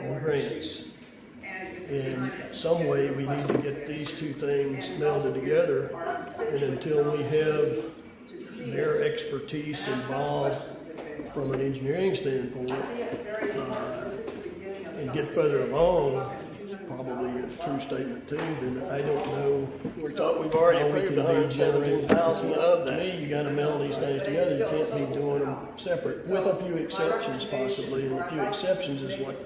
S4: on grants. In some way, we need to get these two things melded together, and until we have their expertise involved from an engineering standpoint, and get further along, it's probably a true statement too, then I don't know.
S1: We've already
S4: how we
S1: approved
S4: can be
S1: 117,000 of
S4: To
S1: that.
S4: me, you gotta meld these things together, you can't be doing them separate, with a few exceptions possibly, and a few exceptions is what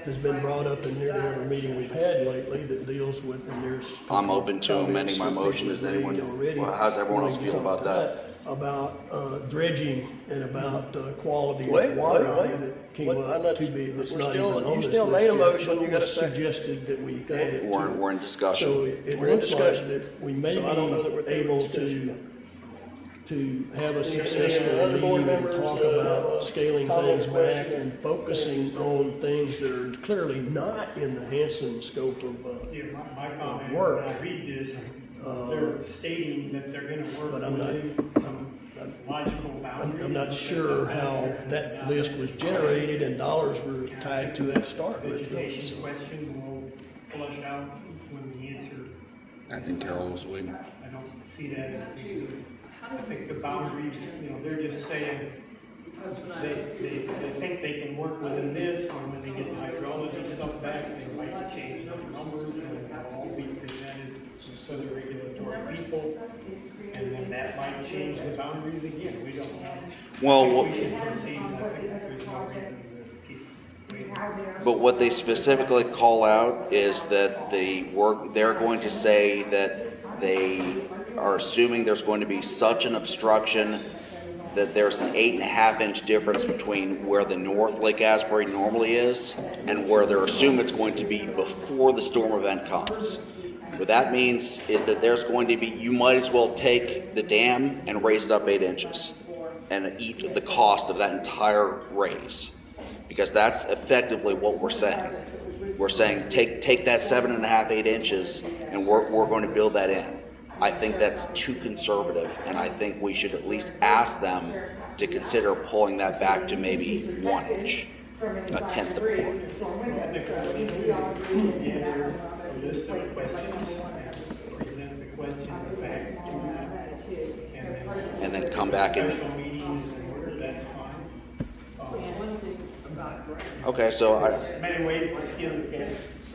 S4: has been brought up in nearly every meeting we've had lately that deals with, and there's.
S2: I'm open to
S4: comments
S2: amending my
S4: that
S2: motion.
S4: people
S2: Does
S4: have
S2: anyone-
S4: made already.
S2: well, how's everyone else
S4: We can
S2: feel
S4: talk
S2: about that?
S4: About dredging and about quality
S1: Wait,
S4: of water
S1: wait.
S4: that came
S1: What- I'm
S4: up
S1: not-
S4: to be, that's
S1: we're
S4: not
S1: still-
S4: even on
S1: you
S4: this
S1: still
S4: list
S1: made a
S4: yet,
S1: motion,
S4: but
S1: you got a
S4: was
S1: second.
S4: suggested that we add it to.
S2: We're in
S4: So
S2: discussion.
S4: it
S1: We're in
S4: looks like
S1: discussion.
S4: that we may
S1: So I don't know that we're
S4: be
S1: through
S4: able
S1: discussion.
S4: to have a
S1: Any
S4: successful
S1: other board
S4: meeting and
S1: members,
S4: talk about scaling
S1: comments,
S4: things back
S1: questions?
S4: and focusing on things that are clearly not in the Hanson scope of,
S5: Yeah, my comment,
S4: Work.
S5: when I read this, they're stating that they're gonna work
S4: But I'm not-
S5: within some logical boundaries.
S4: I'm not sure how that list was generated and dollars were tied to it to start with.
S5: Vegetation question will flush out when the answer.
S2: I think Carol was waiting.
S5: I don't see that as being good. I think the boundaries, they're just saying, they think they can work within this, and when they get the hydrology stuff back, they might change those numbers, and it'll all be presented to the regulatory people, and then that might change the boundaries again, we don't know.
S2: Well,
S5: We should proceed, and I think there's no reason to keep waiting.
S2: but what they specifically call out is that they're going to say that they are assuming there's going to be such an obstruction that there's an 8.5-inch difference between where the North Lake Asbury normally is and where they're assuming it's going to be before the storm event comes. What that means is that there's going to be, you might as well take the dam and raise it up 8 inches and eat the cost of that entire raise. Because that's effectively what we're saying. We're saying take that 7.5, 8 inches and we're going to build that in. I think that's too conservative, and I think we should at least ask them to consider pulling that back to maybe 1 inch, a tenth of a foot.
S5: Gather a list of questions, present the questions back to them,
S2: And then come back and,
S5: special meetings in order, that's fine.
S2: okay, so
S5: Many ways to skin the cat.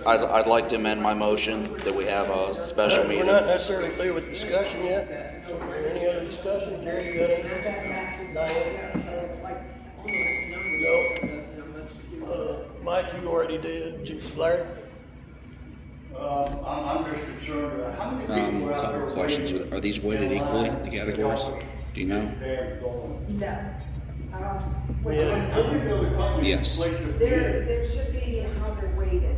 S2: I'd like to amend my motion that we have a special
S1: We're
S2: meeting.
S1: not necessarily through with discussion yet. Is there any other discussion? Jerry, you got anything? Diane? No. Mike, you already did. Larry?
S10: I'm just concerned, how many people are out there?
S2: Couple questions. Are these weighted equally, the categories? Do you know?
S7: No.
S1: We had,
S10: How many of the companies
S2: Yes.
S10: placed a bid?
S7: There should be how they're weighted.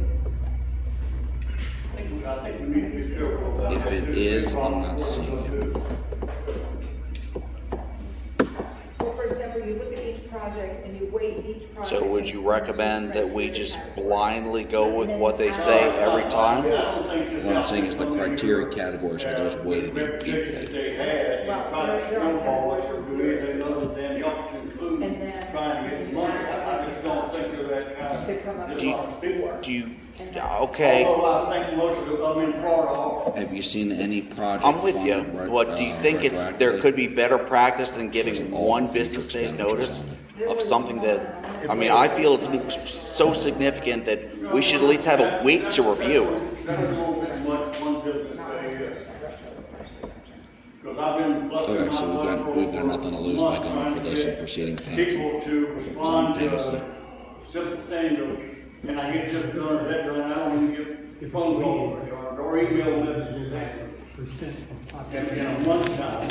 S10: I think we need to be careful about
S2: If
S10: that.
S2: it is, I'm not seeing it.
S7: Well, for example, you look at each project and you weight each project.
S2: So would you recommend that we just blindly go with what they say every time? What I'm saying is the criteria categories are those weighted equally.
S10: They had, you try to snowball it to do anything other than help to include
S7: And then-
S10: trying to get money. I just don't think of that kind
S7: To come up
S10: of.
S7: with
S2: Do
S7: a score.
S2: Do you, okay,
S10: Although I think most of them in Florida.
S2: have you seen any project? I'm with you, but do you think it's, there could be better practice than giving one business day's notice of something that, I mean, I feel it's so significant that we should at least have a week to review it.
S10: That was a little bit much, one business day, yes. Because I've been.
S2: Okay, so we've got nothing to lose by going for this and proceeding to council.
S10: People to respond to
S2: Simultaneously.
S10: a simple thing of, can I get this done or that done? I don't want to get phone calls returned or email messages answered in a month's time.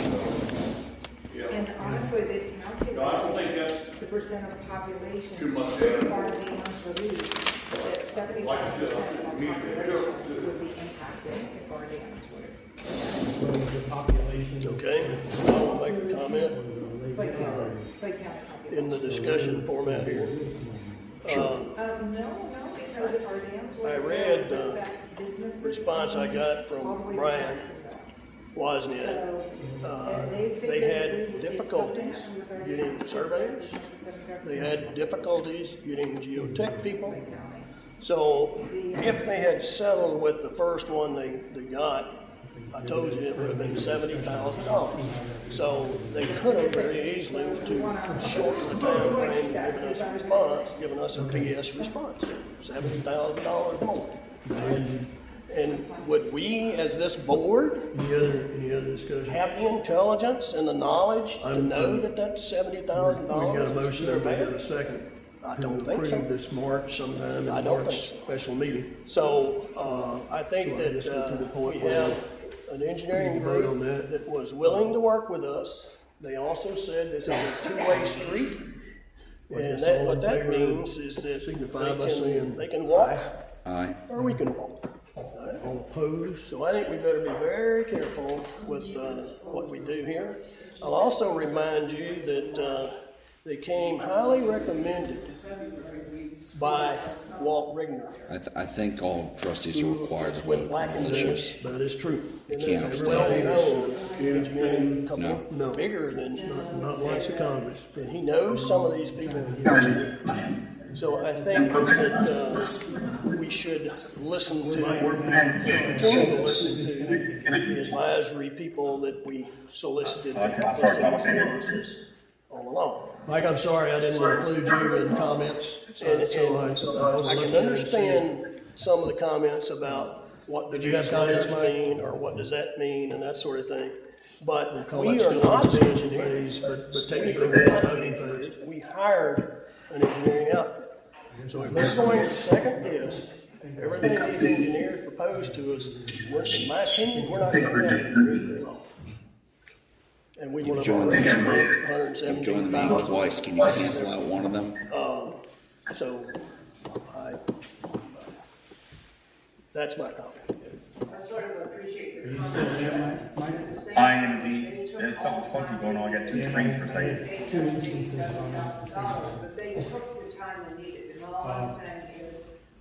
S10: Yeah.
S7: And honestly, they calculate.
S10: So I don't think that's
S7: the percent of the population
S10: too much,
S7: who are being released, that 75%
S10: like I said,
S7: of the
S10: me,
S7: population would be impacted if our dams were.
S5: The population.
S1: Okay, I'll make a comment
S7: Clay County population.
S1: in the discussion format here.
S7: No, because if our dams were.
S1: I read the
S7: that businesses
S1: response I got
S7: all the
S1: from
S7: way to
S1: Brian
S7: Jacksonville.
S1: Wozniak.
S7: And they
S1: They
S7: figured we
S1: had
S7: would get
S1: difficulties
S7: something with our
S1: getting
S7: dams.
S1: surveys. They had difficulties getting geotech people. So if they had settled with the first one they got, I told you it would have been $70,000. So they could have very easily, to shorten the time frame, given us a response, given us a PS response, $70,000 more. And would we, as this board,
S4: Any other discussion?
S1: have the intelligence and the knowledge to know that that's $70,000?
S4: We got a motion,
S1: is
S4: we got
S1: bad?
S4: a second.
S1: I don't
S4: To
S1: think so.
S4: approve this March sometime in
S1: I don't
S4: March
S1: think so.
S4: special meeting.
S1: So, I think
S4: So I just get to the
S1: that
S4: point
S1: we
S4: where
S1: have an engineering
S4: vote on
S1: group
S4: that.
S1: that was willing to work with us. They also said this is a two-way street. And that, what that means is that
S4: Signify by saying
S1: they can walk,
S2: Aye.
S1: or we can walk.
S4: All opposed?
S1: So I think we better be very careful with what we do here. I'll also remind you that they came highly recommended by Walt Rigner.
S2: I think all trustees are required to
S1: Went
S2: vote
S1: black
S2: on
S1: and
S2: issues.
S4: That is true.
S1: And
S2: can't
S1: there's a
S2: abstain.
S1: well-known engineering company,
S4: No.
S1: bigger than,
S4: Not like the Congress.
S1: and he knows some of these people. So I think that we should listen to, continue to listen to the advisory people that we solicited to help us in this process all along.
S4: Mike, I'm sorry I didn't include you in comments.
S1: And
S4: I
S1: I can understand some of the comments about what do
S4: Did you have
S1: these
S4: comments,
S1: letters
S4: Mike?
S1: mean, or what does that mean, and that sort of thing. But
S4: Call
S1: we
S4: that
S1: are
S4: still
S1: not
S4: in
S1: the
S4: discussion
S1: engineers.
S4: phase, but technically we're in the voting phase.
S1: We hired an engineering outfit. So if we're going to second guess everything these engineers propose to us, in my opinion, we're not going to have it very long. And we want to.
S2: Join the meeting
S1: $117,000.
S2: twice, can you cancel out one of them?
S1: So, that's my comment.
S9: I sort of appreciate your comments.
S10: I am indeed. There's something funky going on. I got two screens for a second.
S9: But they took the time they needed, and all I'm saying is.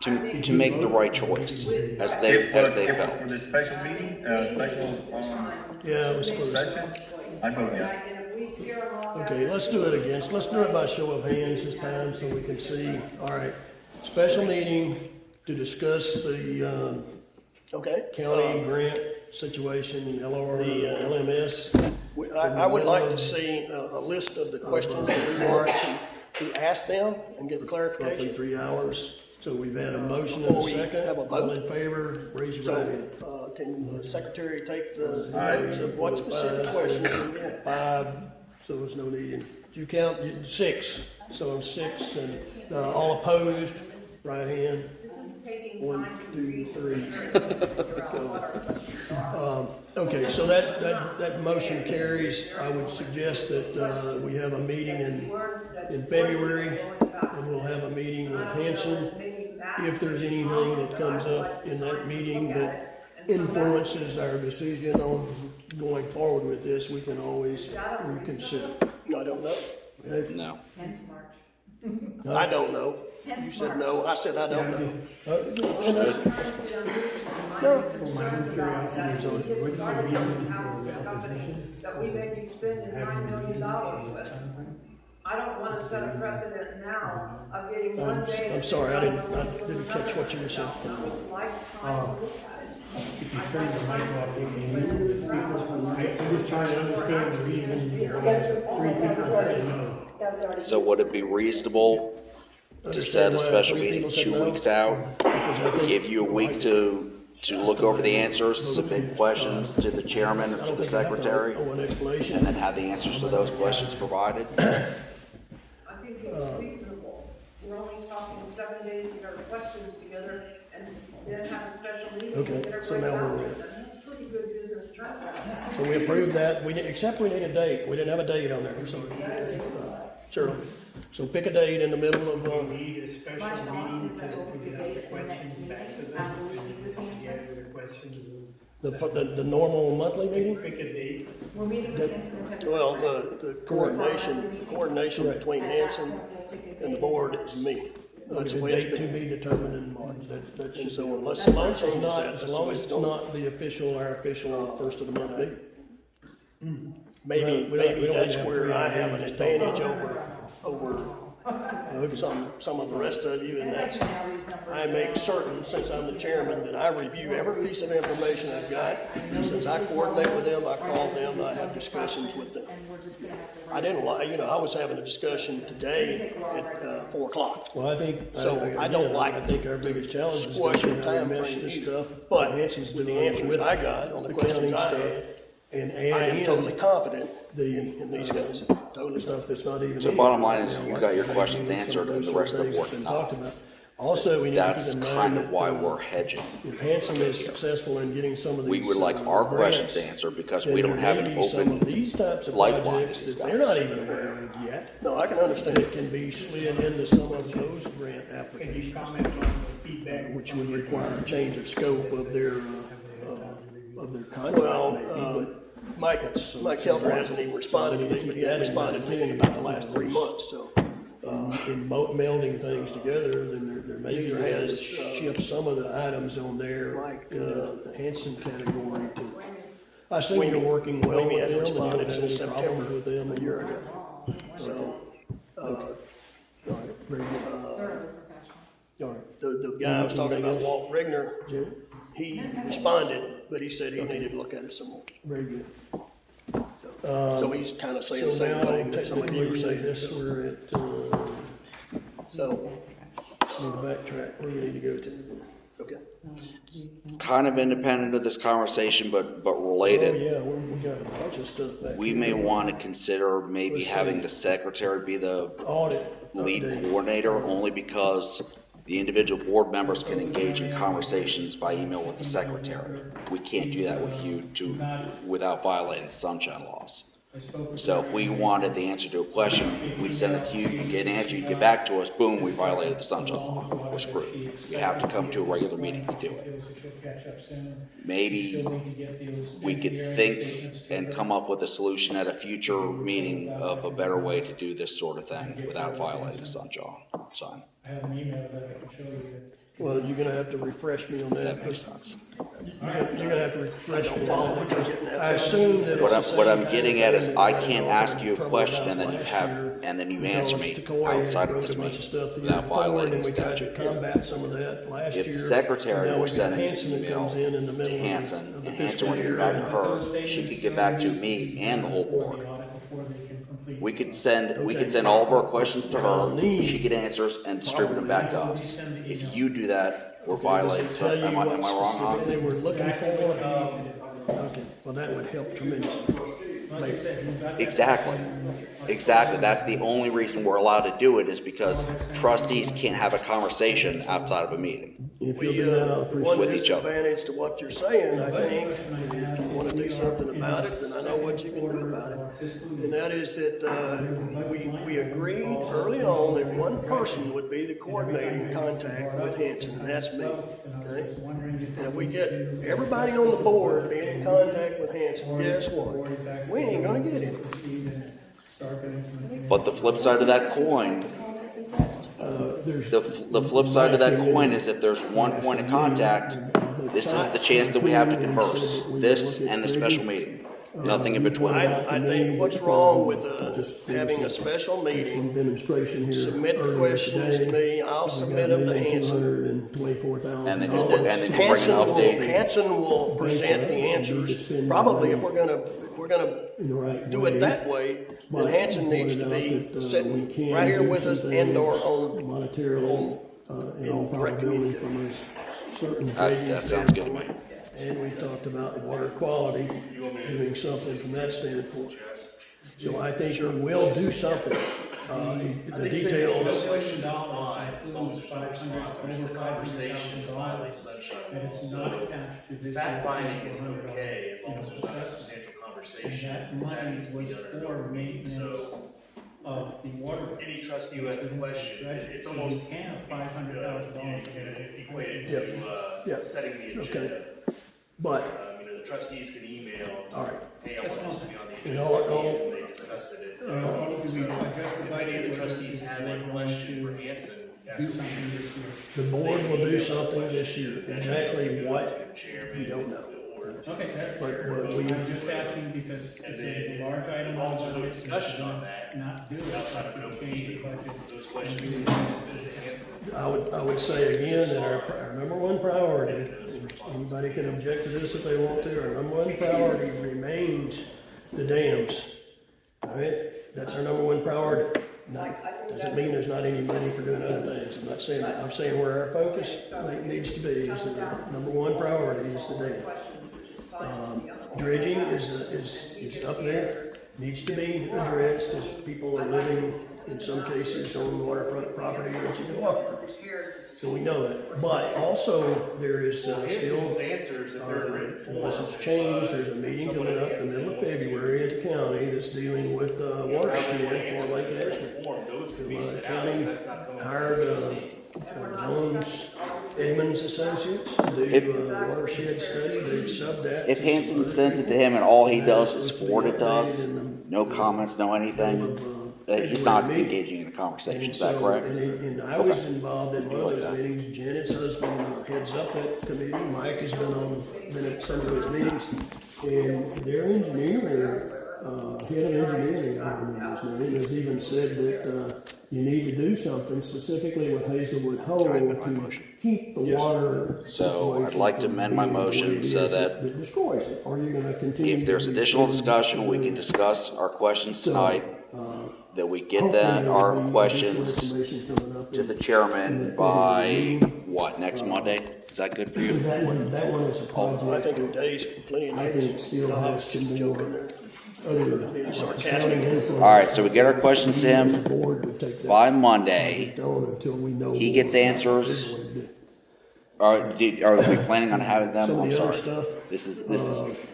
S9: I think
S2: To make the right choice, as they
S10: It was
S2: felt.
S10: for the special meeting,
S4: Yeah, it was close.
S10: session. I vote yes.
S9: And if we steer along.
S4: Okay, let's do it again. Let's do it by show of hands this time so we can see. All right. Special meeting to discuss the
S1: Okay?
S4: county grant situation, LR, LMS.
S1: I would like to see a list of the questions that we want to ask them and get
S4: Roughly
S1: clarification.
S4: 3 hours. So we've had a motion and a
S1: Before we
S4: second.
S1: have a vote.
S4: All in favor, raise your right hand.
S1: So, can the secretary take the notes of what specific questions we have?
S4: 5, so there's no need. Do you count? 6. So I'm 6, and all opposed, right hand.
S9: This is taking
S4: 1,
S9: time to
S4: 2,
S9: read.
S4: 3. Okay, so that motion carries. I would suggest that we have a meeting in February, and we'll have a meeting with Hanson. If there's anything that comes up in that meeting that influences our decision on going forward with this, we can always reconsider.
S1: I don't know.
S4: Okay?
S2: No.
S7: And smart.
S1: I don't know. You said no, I said I don't know. No.
S9: That we may be spending $9 million with. I don't wanna set a precedent now of getting one day.
S4: I'm sorry, I didn't catch what you were saying.
S5: If you turn the mic off, you can hear. I'm just trying to understand the reason. Three people said no.
S2: So would it be reasonable to set a special meeting 2 weeks out? Give you a week to look over the answers, submit questions to the chairman or to the secretary, and then have the answers to those questions provided?
S9: I think it's reasonable. We're only talking 7 days to get our questions together and then have a special meeting.
S4: Okay,
S9: and get it
S4: so
S9: right
S4: now
S9: out.
S4: we're in.
S9: And that's pretty good business turnaround.
S4: So we approved that, except we need a date, we didn't have a date on there, so. Sure, so pick a date in the middle of,
S5: We need a special meeting to get the questions back to them. Yeah, the questions.
S4: the normal monthly meeting?
S5: Pick a date.
S7: We're meeting with Hanson in February.
S1: Well, the coordination between Hanson and the board is me. That's the
S4: A
S1: way it's
S4: date to
S1: been.
S4: be determined in March, that's
S1: And
S4: just.
S1: so unless somebody
S4: As
S1: changes
S4: long
S1: that,
S4: as
S1: that's the way
S4: it's
S1: it's going.
S4: not our official first of the month meeting.
S1: Maybe
S4: We don't
S1: that's
S4: have
S1: where
S4: three
S1: I have an
S4: meetings.
S1: advantage over some of the rest of you, and that's, I make certain, since I'm the chairman, that I review every piece of information I've got. Since I coordinate with them, I call them, I have discussions with them. I didn't like, I was having a discussion today at 4 o'clock.
S4: Well, I think.
S1: So I don't like
S4: I think our biggest challenge is
S1: squash
S4: how
S1: the
S4: we
S1: time
S4: mesh
S1: frame
S4: this
S1: either.
S4: stuff.
S1: But
S4: Hanson's
S1: with the
S4: doing
S1: answers
S4: with
S1: I got on the questions
S4: accounting
S1: I
S4: stuff,
S1: had,
S4: and
S1: I am
S4: add
S1: totally
S4: in
S1: confident
S4: the
S1: in these guys, totally
S4: stuff
S1: confident.
S4: that's not even.
S2: So
S4: in
S2: bottom
S4: here.
S2: line is you got your questions
S4: Some of
S2: answered and
S4: those
S2: the rest of the
S4: things
S2: board
S4: have been
S2: not.
S4: talked about. Also, we need to
S2: That's
S4: keep in mind
S2: kind of
S4: that,
S2: why we're hedging.
S4: if Hanson is successful in getting some of these.
S2: We would like our questions
S4: grants,
S2: answered because
S4: then
S2: we don't
S4: there
S2: have
S4: may
S2: an
S4: be some of
S2: open
S4: these types of
S2: lifeline
S4: projects
S2: to these
S4: that they're
S2: guys.
S4: not even aware of yet.
S1: No, I can understand
S4: That
S1: it.
S4: can be slid into some of those grant
S5: Can
S4: applications,
S5: you comment on the feedback?
S4: which would require a change of scope of their contract.
S1: Well,
S4: maybe,
S1: Mike Kelter hasn't even responded to me, but he had responded to me in about the last 3 months, so.
S4: in melding things together, then there may be
S1: Neither
S4: a way to
S1: has,
S4: shift some of the items on there
S1: like,
S4: in the Hanson category to. I assume you're working well
S1: Amy
S4: with
S1: hadn't
S4: them, and you don't
S1: responded
S4: have
S1: since
S4: any problems
S1: September,
S4: with them.
S1: a year ago. So,
S4: All right, very good. All right.
S1: the guy I was talking about, Walt Rigner,
S4: Jerry?
S1: he responded, but he said he needed to look at it some more.
S4: Very good.
S1: So he's kind of saying the
S4: So
S1: same
S4: now,
S1: thing that some of you are
S4: technically,
S1: saying.
S4: this, we're at,
S1: So,
S4: need to backtrack, where we need to go to.
S1: okay.
S2: Kind of independent of this conversation, but
S4: Oh,
S2: related.
S4: yeah, we got a bunch of stuff back.
S2: We
S4: here.
S2: may want to consider maybe
S4: Let's see.
S2: having the secretary be the
S4: Audit.
S2: lead
S4: update.
S2: coordinator, only because the individual board members can engage in conversations by email with the secretary. We can't do that with you without violating sunshine laws. So if we wanted the answer to a question, we'd send it to you, you get an answer, you get back to us, boom, we violated the sunshine law, we're screwed. We have to come to a regular meeting to do it. Maybe we could think and come up with a solution at a future meeting of a better way to do this sort of thing without violating the sunshine.
S5: I have an email that I can show you.
S4: Well, you're gonna have to refresh me on that.
S2: That makes sense.
S4: You're gonna have to refresh me on that. I assume that
S2: What
S4: it's the
S2: I'm
S4: same
S2: getting
S4: kind
S2: at
S4: of
S2: is
S4: thing
S2: I
S4: that
S2: can't
S4: we
S2: ask you a
S4: troubled
S2: question
S4: about
S2: and then you
S4: last
S2: have,
S4: year,
S2: and then you
S4: because
S2: answer me
S4: Tecoy
S2: outside of
S4: wrote
S2: this
S4: a bunch of
S2: meeting
S4: stuff the year
S2: without
S4: before,
S2: violating
S4: and
S2: the
S4: we tried to
S2: statute.
S4: combat some of that last year.
S2: If the secretary
S4: Now
S2: were
S4: we've got
S2: sending an
S4: Hanson that
S2: email
S4: comes in the
S2: to
S4: middle of
S2: Hanson,
S4: the
S2: and
S4: fiscal
S2: Hanson would get
S4: year.
S2: back to her, she could get back to me and the whole board. We could send all of our questions to her, she could answer and distribute them back to us. If you do that, we're violating,
S4: Tell you
S2: am I
S4: what
S2: wrong, Hans?
S4: specifically we're looking for. Okay, well, that would help tremendously.
S2: Exactly, that's the only reason we're allowed to do it is because trustees can't have a conversation outside of a meeting.
S4: If you'll do that, I'll appreciate
S1: One
S4: it.
S2: With each other.
S1: disadvantage to what you're saying, I think, if you want to do something about it, then I know what you can do about it. And that is that, we agreed early on that one person would be the coordinating contact with Hanson, and that's me, okay? And if we get everybody on the board being in contact with Hanson, guess what? We ain't gonna get it.
S2: But the flip side of that coin,
S4: there's.
S2: The flip side of that coin is if there's one point of contact, this is the chance that we have to converse. This and the special meeting. Nothing in between.
S1: I think what's wrong with having a special meeting,
S4: Demonstration here.
S1: submit the
S4: earlier
S1: questions to
S4: today.
S1: me, I'll
S4: We
S1: submit
S4: got
S1: them to Hanson.
S4: $1,224,000.
S2: And then you bring an
S1: Hanson
S2: update.
S1: will present the answers. Probably if we're gonna
S4: In the right
S1: do
S4: way.
S1: it that way, then
S4: But
S1: Hanson needs to
S4: pointed
S1: be
S4: out that, we
S1: sitting
S4: can
S1: right here
S4: do
S1: with us
S4: some
S1: and or
S4: things
S1: on.
S4: monetarily, in all probability from a certain.
S2: That sounds good to me.
S4: And we talked about water quality, doing something from that standpoint. So I think we will do something. The details,
S3: Question dollars, it's almost $500, the conversation violates sunshine law.
S5: And it's not attached to this.
S3: Fact finding is okay as long as there's not a substantial conversation.
S5: And that money was for maintenance of the water.
S3: Any trustee who has a question, it's almost.
S5: You can have $500,000.
S3: Equated
S4: Yeah.
S3: to setting the
S4: Okay.
S3: agenda.
S4: but,
S3: The trustees can email,
S4: all right.
S3: hey, I want this to be on the
S4: And
S3: agenda,
S4: all-
S3: and they discuss it.
S5: Do we adjust the
S3: If any of
S5: budget?
S3: the trustees have a question for Hanson,
S5: Do something this year.
S4: The board will do something this year. Exactly what, we don't know.
S5: Okay,
S4: But we,
S5: I'm just asking because it's a large item on the budget.
S3: discussion on that.
S5: Not do it,
S3: Outside of
S5: but
S3: an
S5: change the
S3: open
S5: budget.
S3: those questions to Hanson.
S4: I would say again that our number one priority, anybody can object to this if they want to, our number one priority remains the dams. All right, that's our number one priority. Doesn't mean there's not any money for doing other things. I'm not saying that. I'm saying where our focus, I think, needs to be is the number one priority is the dam. Dredging is up there, needs to be addressed as people are living, in some cases, on waterfront property that you can walk across. So we know that. But also, there is still,
S3: Answers if they're written.
S4: unless it's changed, there's a meeting coming up in the middle of February at the county that's dealing with watershed for Lake Ashland.
S3: Those could be
S4: The
S3: sent out,
S4: county
S3: that's not going.
S4: hired Jones Edmonds Associates to do a watershed study. They've subbed that.
S2: If
S4: to
S2: Hanson
S4: some
S2: sends it to him and all he does is forward it to us, no comments, no anything, he's not engaging in a conversation,
S4: And
S2: is that
S4: so,
S2: correct?
S4: and I was involved in one of those meetings. Janet's husband heads up that committee. Mike has been at some of those meetings. And their engineer, head of engineering, I don't remember his name, has even said that, you need to do something specifically with Hazelwood Hole to keep the water.
S2: So I'd like to amend my motion so that
S4: That destroys it. Are you gonna continue?
S2: if there's
S4: to
S2: additional
S4: use-
S2: discussion, we can discuss our questions tonight, that we get
S4: Hopefully
S2: that,
S4: there'll
S2: our
S4: be
S2: questions
S4: additional information coming up
S2: to the
S4: in-
S2: chairman by, what, next Monday? Is that good for you?
S4: That one is a project.
S1: I think in days, plenty of
S4: I
S1: days.
S4: think it still has some more other
S1: sarcastic.
S4: accounting influence.
S2: All right, so we get our questions to him
S4: The board would take that
S2: by Monday.
S4: on until we know.
S2: He
S4: more
S2: gets
S4: about
S2: answers.
S4: it.
S2: Are we planning on having them?
S4: Some of
S2: I'm
S4: the other
S2: sorry.
S4: stuff,
S2: This is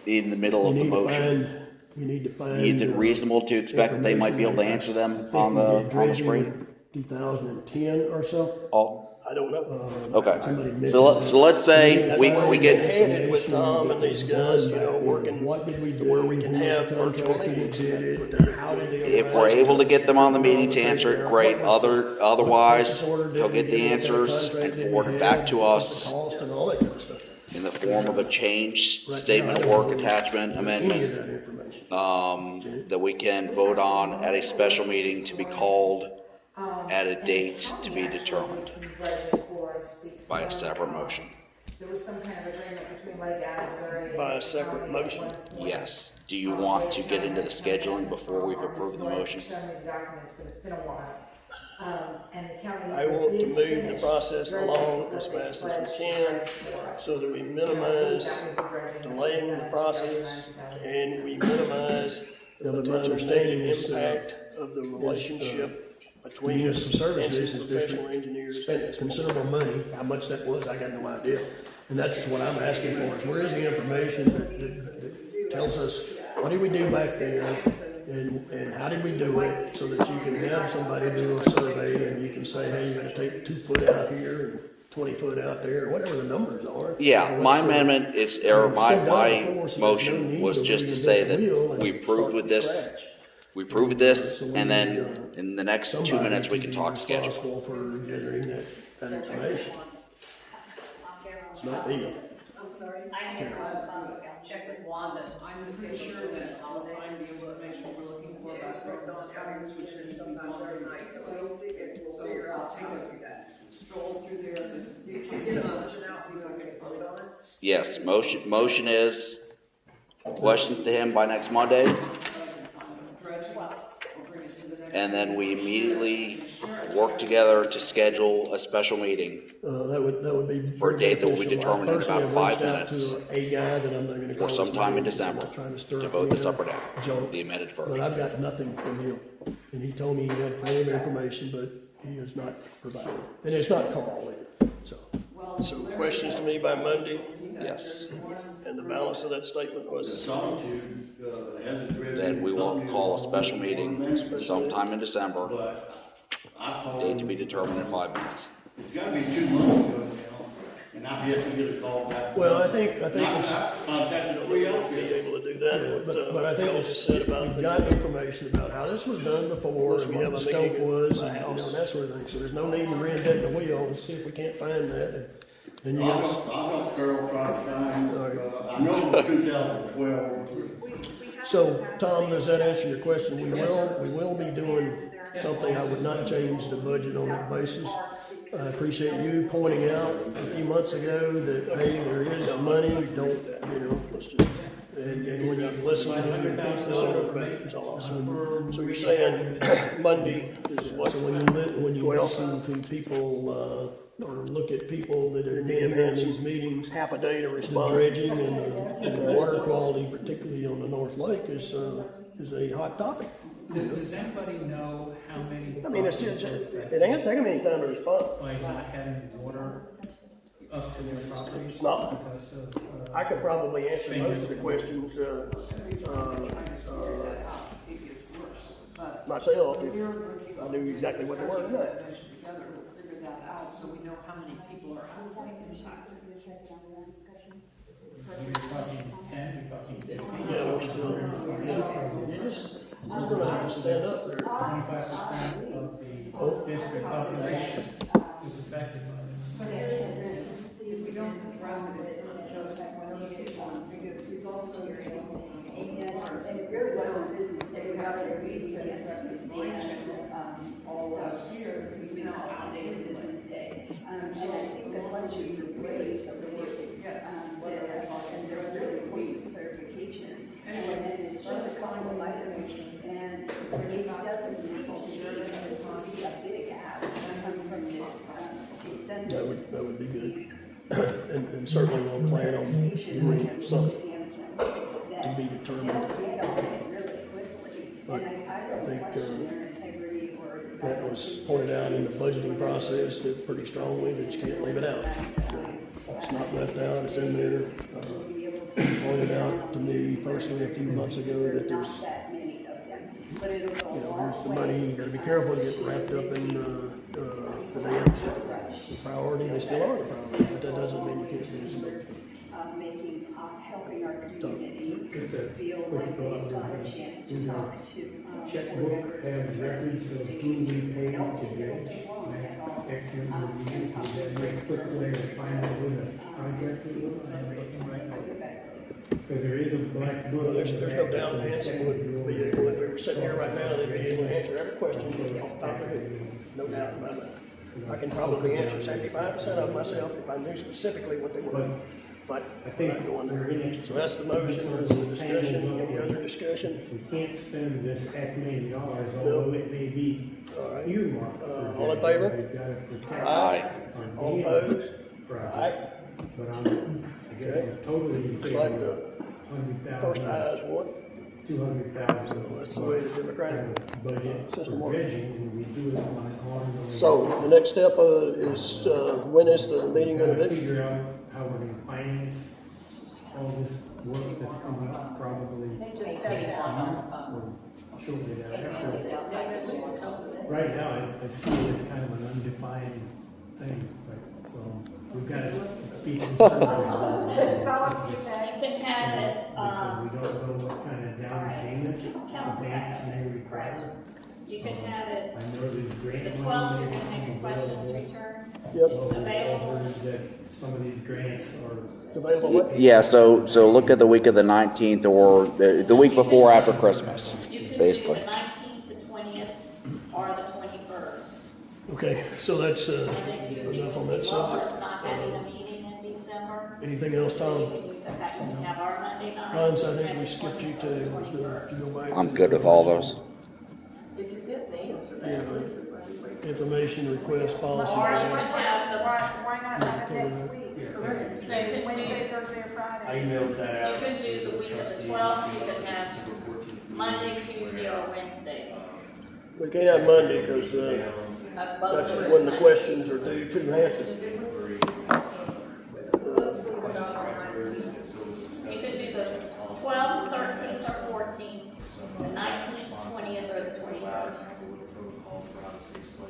S2: in the middle
S4: we
S2: of the
S4: need to
S2: motion.
S4: find, we need to find.
S2: Is it reasonable to expect that they might be able to answer them on the screen?
S4: 2010 or so.
S2: All,
S1: I don't know.
S2: okay.
S4: Somebody mentioned
S2: So let's say
S1: That's
S2: we
S1: why we've
S2: get,
S1: been headed with Tom and these guys, working
S4: What did we do?
S1: where we can
S4: Who's
S1: have
S4: the
S1: virtual
S4: contractor that
S1: meetings.
S4: did it, and how did they
S2: if we're
S4: organize
S2: able
S4: it?
S2: to get them on the meeting to answer it, great. Otherwise, they'll get the answers and forward it back to us
S4: Cost and all that kind of stuff.
S2: in the form of a change statement of work attachment
S4: Any of
S2: amendment,
S4: that information.
S2: that we can vote on at a special meeting to be called at a date to be determined by a separate motion.
S7: There was some kind of agreement between Lake Asbury.
S1: By a separate
S7: and
S1: motion?
S2: Yes. Do you want to get into the scheduling before we've approved the motion?
S7: Show me the documents, but it's been a while. And the county.
S1: I want to
S7: did
S1: move the
S7: finish
S1: process
S7: dredging
S1: along
S7: for
S1: as
S7: the
S1: fast as we
S7: pledge.
S1: can, so that we minimize delaying the process and we minimize the potential negative impact of the relationship between
S4: Community Services
S1: and
S4: District
S1: professional engineers.
S4: spent considerable money. How much that was, I got no idea. And that's what I'm asking for, is where is the information that tells us, what did we do back there? And how did we do it? So that you can have somebody do a survey and you can say, hey, you gotta take 2 foot out here and 20 foot out there, whatever the numbers are.
S2: Yeah,
S4: Or
S2: my
S4: what's the-
S2: amendment is, or my motion was just to say that we proved with this we approved this, and then in the next 2 minutes, we can talk schedule.
S4: Responsible for gathering that information. It's not me.
S6: I'm sorry. I have, check with Wanda.
S9: I'm just making sure that I'll find the information we're looking for about Brookdale County, which is sometimes every night. So I'll take a stroll through there, just, did you get a budget out, so you don't get voted on it?
S2: Yes, motion is questions to him by next Monday, and then we immediately work together to schedule a special meeting.
S4: That would be.
S2: For a date that will be
S4: beneficial.
S2: determined in about
S4: Personally,
S2: 5
S4: I've reached out
S2: minutes
S4: to a guy that I'm not gonna call
S2: for sometime in
S4: his
S2: December
S4: name, trying stir
S2: to
S4: up
S2: vote this
S4: any
S2: up or down,
S4: junk.
S2: the amended
S4: But
S2: version.
S4: I've got nothing from him, and he told me he had plenty of information, but he has not provided, and it's not Carl either, so.
S1: So questions to me by Monday,
S2: Yes,
S1: and the balance of that statement was,
S10: Solitude, hasn't read.
S2: that we will call a special meeting sometime in December,
S10: But I called.
S2: date to be determined in 5 minutes.
S10: It's gotta be 2 months ago now, and I've yet to get a call back.
S4: Well, I think it's,
S10: Contacted everybody else.
S1: be able to do that,
S4: but I think
S1: Cole
S4: it's,
S1: just said about
S4: we've
S1: the.
S4: got information about how this was done before,
S1: Unless
S4: and
S1: we
S4: what
S1: have
S4: the
S1: a
S4: scope
S1: meeting
S4: was,
S1: at
S4: and,
S1: the
S4: you know,
S1: house.
S4: that sort of thing, so there's no need to reinvent the wheel, and see if we can't find that, and then you
S10: I'll
S4: got.
S10: help Carol try to find, I know it was 2012.
S4: So, Tom, does that answer your question? We will be doing something. I would not change the budget on that basis. I appreciate you pointing out a few months ago that, hey, there is money, don't, you know, let's just, and when you listen to the
S1: That's all I'm saying. So you're saying Monday is what?
S4: so when you
S1: 12?
S4: listen to people, or look at people that have been here in these meetings,
S1: Half a day to
S4: the
S1: respond.
S4: dredging and the water quality, particularly on the North Lake, is a hot topic.
S5: Does anybody know how many?
S1: I mean, it's just, it ain't taking me any time to respond.
S5: By not having water up to their properties?
S1: It's not.
S5: Because of,
S1: I could probably answer most of the questions, myself, if I knew exactly what they were.
S9: Together, we'll figure that out, so we know how many people are impacted.
S5: you're talking 10, you're talking 15,
S1: Yeah, we're still, I'm gonna have to stand up there.
S5: 25% of the district population is affected by this.
S6: We don't surround it, it's also and it really wasn't a business day, we got there, all last year, we went out today, a business day. And I think the questions are really supportive, and they're really points of clarification. And it's just a couple of items, and it doesn't seem to be that it's going to be a big ask from this, to send
S4: That
S6: this.
S4: would be good. And certainly we'll plan on doing something to be determined. But I think that was pointed out in the budgeting process that pretty strongly that you can't leave it out. It's not left out, it's in there. Pointed out to me personally a few months ago that there's, there's the money, you gotta be careful to get wrapped up in, the dams. The priority, they still are the priority, but that doesn't mean you can't do some other things.
S6: Helping our community feel like they've got a chance to talk to.
S5: Checkbook has records of who we paid to get X number of years, is that a quick way to find out who the contractor was? I'm looking right now. Because there is a black book.
S1: Well, there's no doubt Nancy would be able, if we were sitting here right now, they'd be able to answer every question off the top of their head. No doubt about that. I can probably answer 75% of them myself if I knew specifically what they were. But
S5: I think
S1: I'm not going
S5: we're in
S1: there.
S5: it.
S1: So that's the motion, that's the discussion, any other discussion?
S5: We can't spend this $500,000, although it may be earmarked. for
S1: All in
S5: that.
S1: favor?
S5: We've got to protect
S2: Aye.
S5: our
S1: All
S5: dam
S1: opposed?
S5: project.
S1: Aye.
S5: But I guess I'm totally in
S1: Looks
S5: favor
S1: like
S5: of
S1: the first
S5: 100,000,
S1: ayes won.
S5: 200,000.
S1: That's the way the Democratic
S5: Budget for
S1: system works.
S5: dredging, and we do it on an ongoing.
S1: So the next step is, when is the meeting gonna
S5: Gotta
S1: be?
S5: figure out how we're gonna finance all this work that's coming up, probably. Shortly thereafter. Right now, I see it as kind of an undefined thing, but, so, we've got to be concerned.
S7: It's all up to you, Pat.
S11: can have it,
S5: Because we don't know what kind of down payment
S11: Count
S5: banks
S11: that.
S5: may require.
S11: you can have it,
S5: I know there's
S11: the
S5: grant
S11: 12th, you
S5: money.
S11: can make a questions return.
S1: Yep,
S11: It's available.
S5: That some of these grants are.
S1: it's available. What?
S2: Yeah, so look at the week of the 19th or the week before after Christmas,
S11: You can do
S2: basically.
S11: the 19th, the 20th, or the 21st.
S4: Okay, so that's,
S11: Monday, Tuesday,
S4: enough on that
S11: Wednesday. Well,
S4: subject.
S11: it's not having a meeting in December.
S4: Anything else,
S11: So you
S4: Tom?
S11: can use the fact, you can have our Monday night.
S4: Hans, I
S11: you
S4: think
S11: can
S4: we
S11: have
S4: skipped you
S11: 20th,
S4: to,
S11: or 21st.
S4: if you go back.
S2: I'm good with all those.
S9: If you get the answer
S4: Yeah,
S9: back.
S4: information request policy.
S11: Or you can have the,
S7: Why not have it next week?
S11: so you can
S7: Wednesday,
S11: do,
S7: Thursday, or
S3: I
S7: Friday?
S3: emailed that out.
S11: you can do the week of the 12th, you can have Monday, Tuesday, or Wednesday.
S1: We can't have Monday, because, that's when the questions are due to Hanson.
S11: You can do the 12th, 13th, or 14th, the 19th, 20th, or the 21st.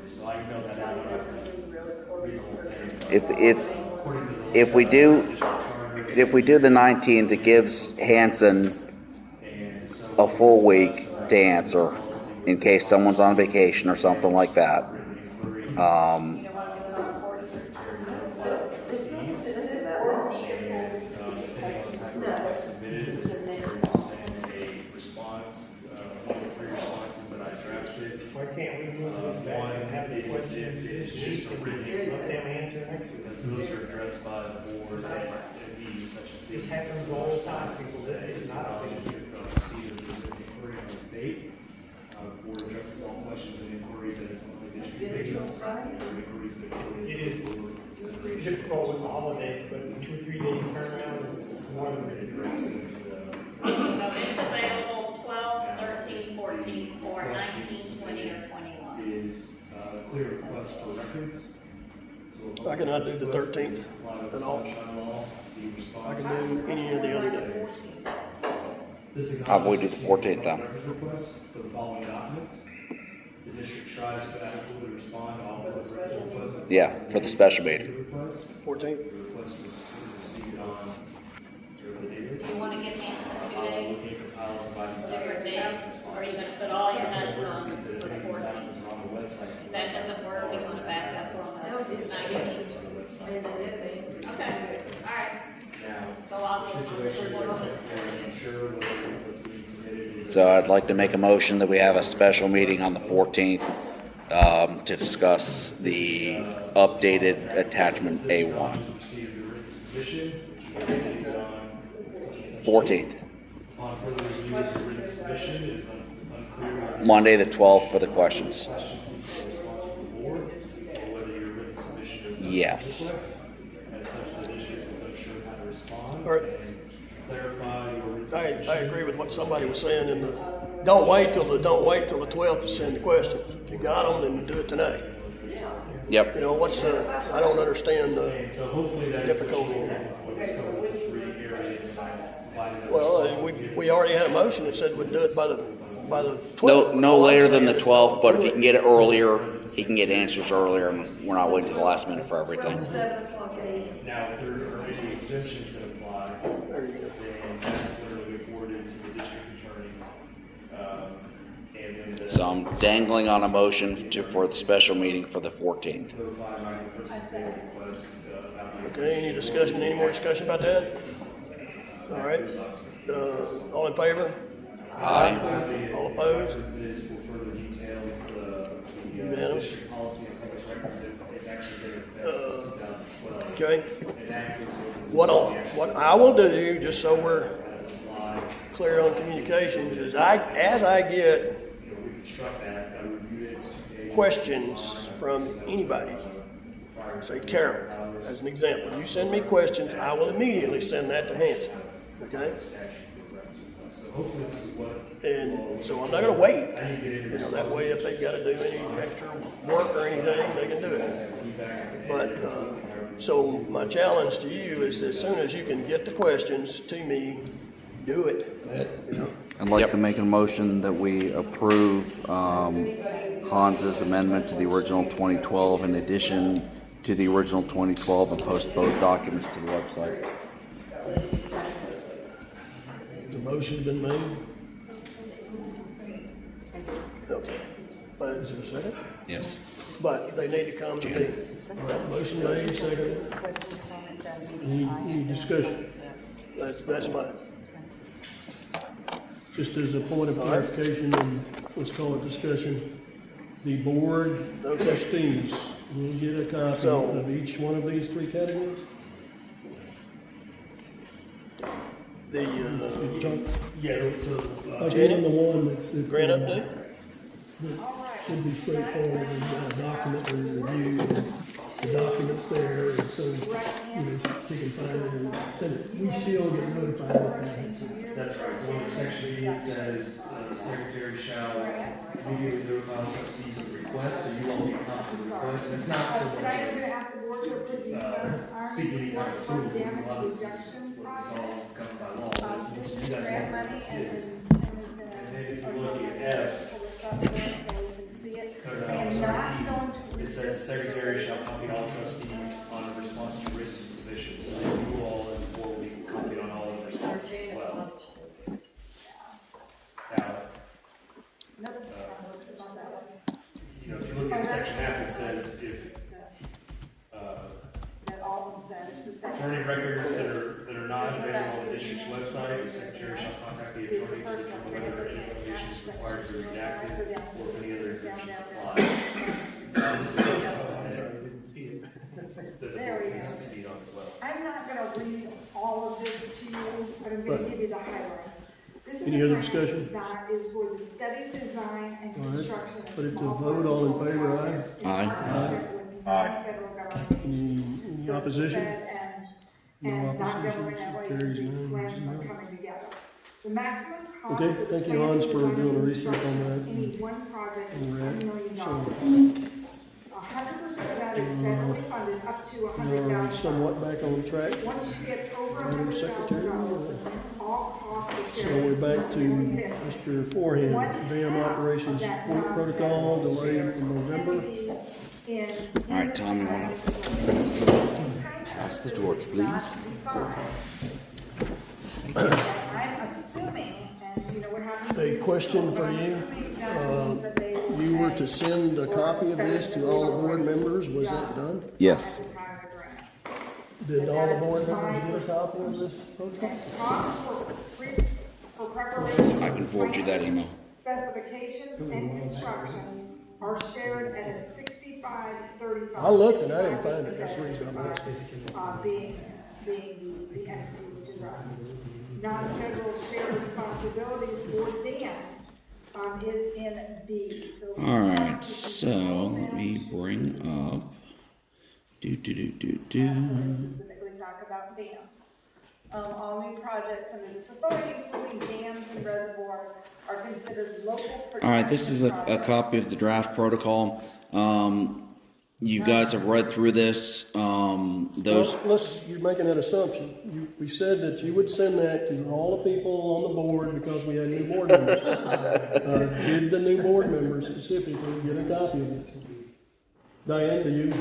S3: So I emailed that out.
S2: If we do the 19th, it gives Hanson a full week to answer in case someone's on vacation or something like that.
S11: You don't want to do it on the 14th.
S5: Why can't we move this back and have the questions this week and let them answer next week?
S3: Because those are addressed by the board and meetings such as
S5: This
S3: this.
S5: happens all the time, people say it's not a big deal.
S3: Inquiry on the state. Board addresses all questions and inquiries that is on the district.
S5: It is difficult with the holidays, but 2 or 3 days turnaround is more than ridiculous.
S11: So it's available 12, 13, 14, or 19, 20, or 21.
S3: Is clear request for records. So
S1: I cannot do the 13th at all. I can do any of the other day.
S2: How about we do the 14th then?
S3: Request for the following documents. The district strives to adequately respond to all those requests.
S2: Yeah, for the special meeting.
S3: Request.
S1: 14th?
S3: The request was received on the database.
S11: You want to give Hanson 2 days,
S3: Paper files provided.
S11: different dates, or you going to put all your notes on for the 14th?
S3: On the website.
S11: If that doesn't work, you want to back up on the 19th. Okay, all right.
S3: Now,
S11: So I'll
S3: situation where I'm sure what's being submitted is.
S2: So I'd like to make a motion that we have a special meeting on the 14th to discuss the updated attachment A1.
S3: Received a written submission, which was received on
S2: 14th,
S3: upon further review of the written submission is unclear
S2: Monday the 12th for the questions.
S3: questions seeking response from the board, or whether your written submission is.
S2: Yes.
S3: As such, the district is unsure how to respond.
S1: All right.
S3: And clarify your written
S1: I
S3: submission.
S1: agree with what somebody was saying in the, don't wait till the 12th to send the questions. If you got them, then do it tonight.
S2: Yep.
S1: You know, what's the, I don't understand the
S3: And so hopefully that is.
S1: difficulty.
S3: What was covered with the 3 areas provided.
S1: Well, we already had a motion that said we'd do it by the 12th.
S2: No later than the 12th, but if he can get it earlier, he can get answers earlier, and we're not waiting to the last minute for everything.
S3: Now, if there are any exemptions that apply, then that's literally forwarded to the district attorney. And then
S2: So I'm dangling on a motion for the special meeting for the 14th.
S3: notify my person request about the.
S1: Okay, any more discussion about that? All right, all in favor?
S2: Aye.
S1: All opposed?
S3: References for further details, the
S1: Unanimous.
S3: district policy on public records is actually been in effect since 2012.
S1: Okay,
S3: And that goes over
S1: what I will do, just so we're clear on communications, is as I get
S3: construct that, review it.
S1: questions from anybody, say Carol, as an example, you send me questions, I will immediately send that to Hanson, okay?
S3: So hopefully this is what.
S1: And so I'm not gonna wait, you know, that way if they gotta do any extra work or anything, they can do it. But, so my challenge to you is as soon as you can get the questions to me, do it, you know?
S2: I'd like to make a motion that we approve Hans's amendment to the original 2012 in addition to the original 2012 and post both documents to the website.
S4: motion's been made.
S1: Okay. But,
S4: Is there a second?
S2: Yes.
S1: but they need to come to me.
S4: All right, motion made, second. Any discussion?
S1: That's fine.
S4: Just as a point of clarification, and let's call it discussion, the board of trustees will get a copy
S1: So-
S4: of each one of these three categories?
S1: The,
S3: Yeah, so,
S4: Like even the one that.
S1: grant update?
S4: Should be straightforward, and document review, and the documents there, and so, you know, she can find it and send it. We still get notified if that happens.
S3: that's right, so under section B, it says, the secretary shall immediately notify the trustees of the request, so you all get copies of the request, and it's not so
S7: Today, I'm
S3: much,
S7: gonna ask the board to approve the
S3: seek any kind of approval,
S7: damage
S3: a lot of this,
S7: reduction
S3: it's
S7: project.
S3: all covered by law, but
S7: This
S3: it's,
S7: is
S3: you guys
S7: grant
S3: know
S7: money,
S3: what
S7: and
S3: this is.
S7: then Tim is gonna.
S3: And then if you look at F,
S7: pull this up there so we can see it.
S3: or,
S7: And
S3: sorry,
S7: not going to.
S3: it says the secretary shall copy all trustees on a response to written submissions, so you all as a board will be copied on all of the responses as well. Now,
S7: Nope, not that one.
S3: you know, if you look at section F, it says if,
S7: That all of them said, it's the second.
S3: attorney records that are not available on the district's website, the secretary shall contact the attorney to determine whether any information is required to be redacted or if any other exemptions apply. Obviously, that's something that the
S7: There we
S3: board can
S7: go.
S3: succeed on as well.
S7: I'm not gonna read all of this to you, but I'm gonna give you the highlights. This is
S4: Any
S7: a
S4: other
S7: grant
S4: discussion?
S7: That is for the study, design, and
S4: All right.
S7: construction of
S4: Put it to
S7: small
S4: vote. All in favor, aye?
S7: projects in
S2: Aye.
S7: partnership with non-federal government
S4: Any
S7: So
S4: opposition?
S7: Fed
S4: No
S7: and
S4: opposition,
S7: non-government
S4: so
S7: agencies,
S4: carries unanimously.
S7: plans are coming together. The maximum cost.
S4: Okay,
S7: of the
S4: thank you,
S7: plan,
S4: Hans, for
S7: design,
S4: doing the
S7: and
S4: research on
S7: construction
S4: that.
S7: of Any one project is
S4: And
S7: $10
S4: that,
S7: million.
S4: so-
S7: 100% of that is federally funded, up to
S4: You're
S7: $100,000.
S4: somewhat back on track.
S7: Once you get over
S4: Madam Secretary,
S7: $100,000, all costs are
S4: So
S7: shared.
S4: we're back to Mr. Forehand, dam operations support protocol delayed from November.
S7: All
S2: right, Tom, you wanna
S7: pass
S2: the torch, please?
S7: I'm assuming, and you know what happens.
S4: A question for you. You were to send a copy of this to all the board members, was that done?
S2: Yes.
S7: At the time of the grant.
S4: Did all the board members get a copy of this protocol?
S7: Costs for preparation.
S2: I can forward you that email.
S7: Specifications and construction are shared at a 65-35.
S4: I looked and I didn't find it, that's the reason I'm asking.
S7: Being the entity, which is us. Non-federal shared responsibilities for dams, is in B, so.
S2: All right, so let me bring up.
S7: That's where they specifically talk about dams. All new projects under this authority, including dams and reservoirs, are considered local.
S2: All right, this is a
S7: projects.
S2: copy of the draft protocol. You guys have read through this. Those.
S4: You're making that assumption. We said that you would send that to all the people on the board because we had new board members. Did the new board members specifically get a copy of it? Diane, do you?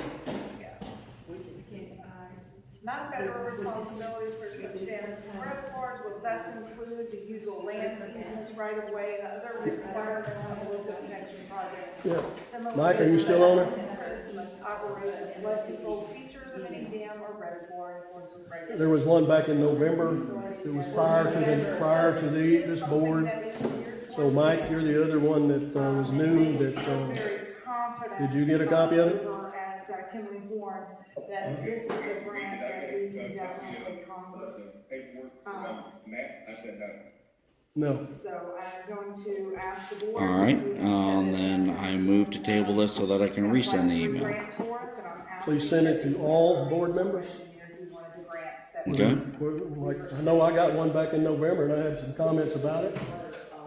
S7: Non-federal responsibilities for such dams and reservoirs will thus include the usual lands, easements, right-of-way, and other requirements of local connection projects.
S4: Yeah.
S7: Similarly,
S4: Mike, are you still on it?
S7: interest must operate with flood control features of any dam or reservoir in accordance with regulations.
S4: There was one back in November. It was prior to this board. So Mike, you're the other one that was new that,
S7: Very confident.
S4: did you get a copy of it?
S7: Over at Kimley Horn, that this is a grant that we can definitely conquer.
S4: no.
S7: So I'm going to ask the board.
S2: All right, then I move to table this so that I can resend the email.
S7: Grants for us, and I'm asking
S4: Please send it to all board members.
S7: who wanted the grants that.
S2: Okay.
S4: Like, I know I got one back in November and I had some comments about it.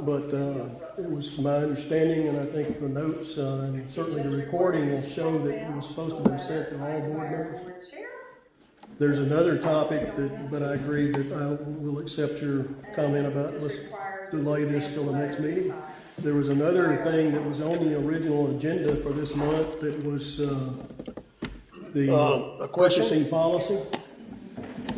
S4: But it was my understanding, and I think the notes, and certainly the recording will show that it was supposed to be sent to all board members.
S7: Board chair.
S4: There's another topic but I agree that I will accept your comment about, let's delay this till the next meeting. There was another thing that was on the original agenda for this month that was the
S1: A question?
S4: purchasing policy.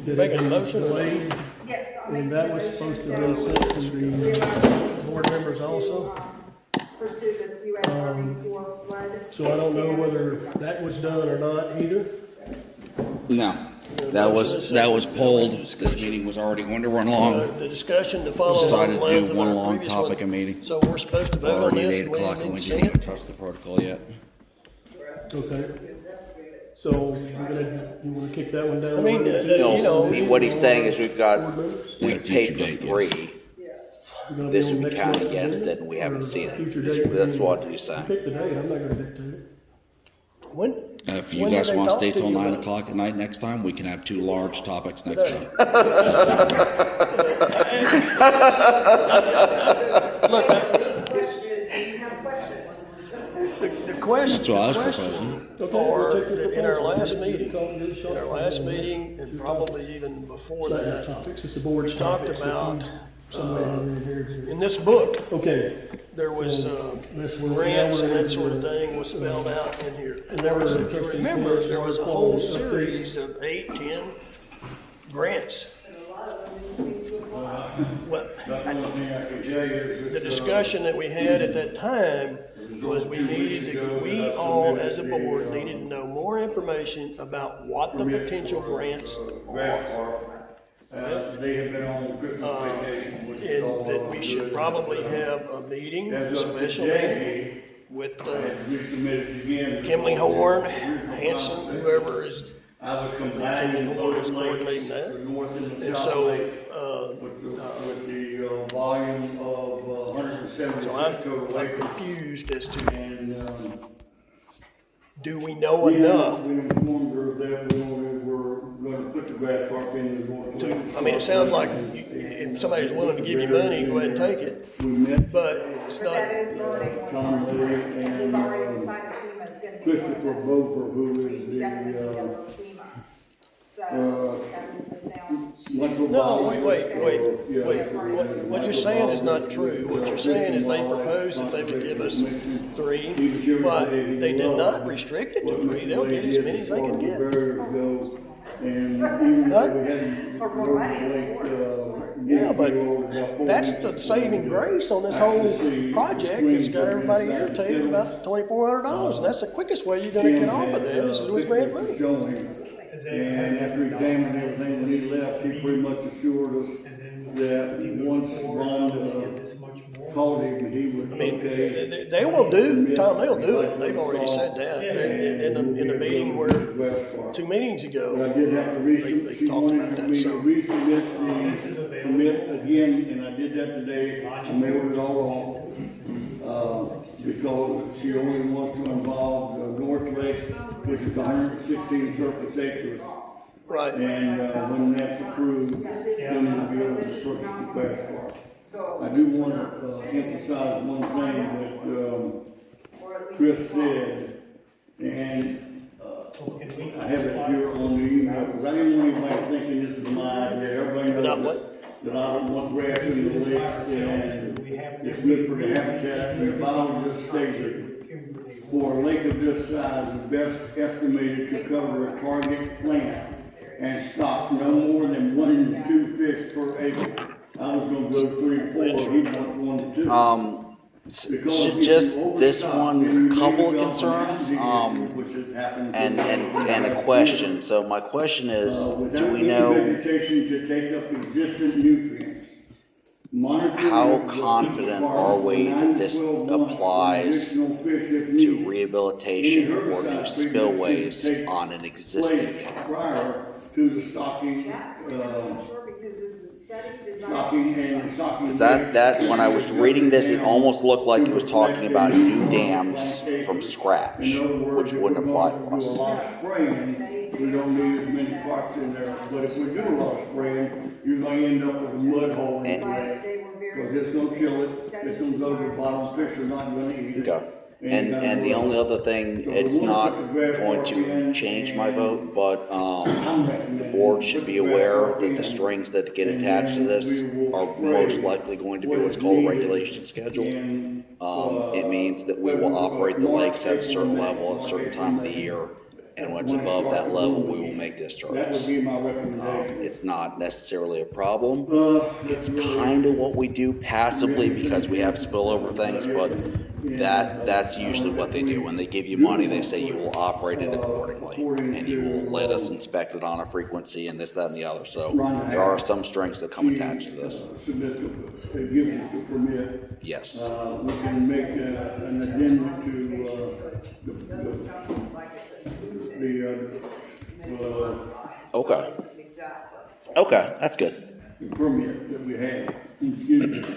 S4: That had
S1: Making a
S4: been
S1: motion or not?
S4: delayed.
S7: Yes,
S4: And that was supposed to have been sent to the board members also.
S7: Pursue this US Army Corps flood.
S4: So I don't know whether that was done or not either.
S2: No, that was pulled. This meeting was already going to run long.
S1: The discussion to follow.
S2: Decided
S1: along
S2: to
S1: lines
S2: do
S1: of
S2: one
S1: our
S2: long
S1: previous
S2: topic
S1: one.
S2: a meeting.
S1: So we're supposed to vote on
S2: Already at
S1: this,
S2: 8
S1: and we
S2: o'clock
S1: haven't
S2: and we
S1: even
S2: didn't
S1: seen
S2: even
S1: it.
S2: touch the protocol yet.
S4: Okay. So you wanna kick that one down?
S1: I mean,
S2: No,
S1: you know.
S2: what he's saying is we've
S4: Board
S2: paid for
S12: date, yes.
S2: 3.
S4: We're gonna
S2: This
S4: be on
S2: would be
S4: next
S2: counted
S4: month's
S2: against
S4: agenda?
S2: it, and we haven't
S4: Or
S2: seen it.
S4: future date?
S2: That's what he's saying.
S4: Pick the date, I'm not gonna dictate it.
S1: When?
S12: If you
S1: when did
S12: guys
S1: they
S12: want to
S1: talk
S12: stay till
S1: you
S12: 9
S1: about it?
S12: o'clock at night next time, we can have 2 large topics next time.
S1: The question,
S12: That's what I was
S1: the question,
S12: proposing.
S4: Okay, we'll
S1: or
S4: take your
S1: that in our
S4: proposal.
S1: last
S4: You
S1: meeting,
S4: call it a short
S1: and probably even before
S4: It's not your
S1: that,
S4: topics, it's the board's
S1: we talked
S4: topics.
S1: about,
S4: Somebody in here.
S1: in this book,
S4: Okay.
S1: there was,
S4: Let's work-
S1: grants and
S4: now we're
S1: that sort of
S4: into-
S1: thing was spelled out in here. And there was, if you remember, there was a whole series of 8, 10 grants. Well,
S10: That's the only thing I can tell you is.
S1: the discussion that we had at that time was we all as a board needed to know more information about what the potential grants
S10: Grass park, they have been on Christmas vacation, which is all
S1: and that
S10: over
S1: we
S10: the
S1: should
S10: good.
S1: probably have a meeting, a
S10: As of
S1: special meeting
S10: today,
S1: with
S10: I had resubmitted again.
S1: Kimley Horn, Hanson, whoever is,
S10: I was
S1: Kimley
S10: combining
S1: Horn is
S10: both
S1: coordinating
S10: lakes,
S1: that.
S10: the north and the
S1: And
S10: south
S1: so,
S10: lake, with the volume of 176
S1: so I'm
S10: total acres.
S1: confused as to,
S10: And,
S1: do we know
S10: we
S1: enough
S10: informed her that we were gonna put the grass park in the north.
S1: to, I mean, it sounds like if somebody's willing to give you money, go ahead and take it,
S10: We met
S1: but it's
S7: But
S1: not,
S7: that is burning.
S10: Tom Lee
S7: We've
S10: and
S7: already decided FEMA's gonna be.
S10: Christopher Bover, who is
S7: We definitely
S10: the,
S7: go with FEMA. So, that moves us down.
S1: no, wait. What you're saying is not true. What you're saying is they proposed that they would give us 3, but they did not restrict it to 3. They'll get as many as they can get.
S10: And even though we hadn't.
S7: For more money, of course.
S1: Yeah, but that's the saving grace on this whole project. It's got everybody irritated about $2,400, and that's the quickest way you're gonna get off of that is with grant money.
S10: And after he examined everything, when he left, he pretty much assured us that once Ron called him, he would.
S1: I mean, they will do, Tom, they'll do it. They've already said that. In the meeting where, 2 meetings ago,
S10: But I did have to
S1: they talked about that,
S10: me to
S1: so.
S10: resubmit the permit again, and I did that today. I mailed it all off. Because she only wants to involve the North Lake, which is 116 surface acres.
S1: Right.
S10: And, when that's approved, then we'll be able to purchase the grass park. I do want to emphasize one thing that Chris said, and I have it here on the email, because I didn't want anybody thinking this is my idea. Everybody knows
S1: Without what?
S10: that I don't want grass in the lake, and it's good for the habitat, and the biology just stated, for a lake of this size, is best estimated to cover a target plant and stock no more than 1 to 2 fish per acre. I was gonna go 3 or 4, he wants 1 to 2.
S2: Just this one couple of concerns, and a question. So my question is, do we know
S10: Vegetation to take up existing nutrients.
S2: how confident are we that this applies to rehabilitation or new spillways on an existing dam?
S10: Prior to the stocking,
S7: Sure, because this is study designed.
S10: stocking.
S2: Because that, when I was reading this, it almost looked like it was talking about new dams from scratch, which wouldn't apply to us.
S10: If we do a lot of spraying, we don't need as many parts in there, but if we do a lot of spraying, you're gonna end up with a mud hole in the lake.
S7: They were very.
S10: Because it's gonna kill it, it's gonna go to the bottom, fish are not gonna eat it.
S2: Okay. And the only other thing, it's not going to change my vote, but, the board should be aware that the strings that get attached to this are most likely going to be what's called a regulation schedule. It means that we will operate the lakes at a certain level at a certain time of the year, And once above that level, we will make
S10: That would
S2: discharges.
S10: be my recommendation.
S2: It's not necessarily a problem. It's kind of what we do passively because we have spillover things, but that's usually what they do. When they give you money, they say you will operate it accordingly, and you will let us inspect it on a frequency and this, that, and the other. So there are some strings that come attached to this.
S10: Submit the, it gives us the permit.
S2: Yes.
S10: We can make an addendum to,
S2: Okay. Okay, that's good.
S10: the permit that we have, excuse me,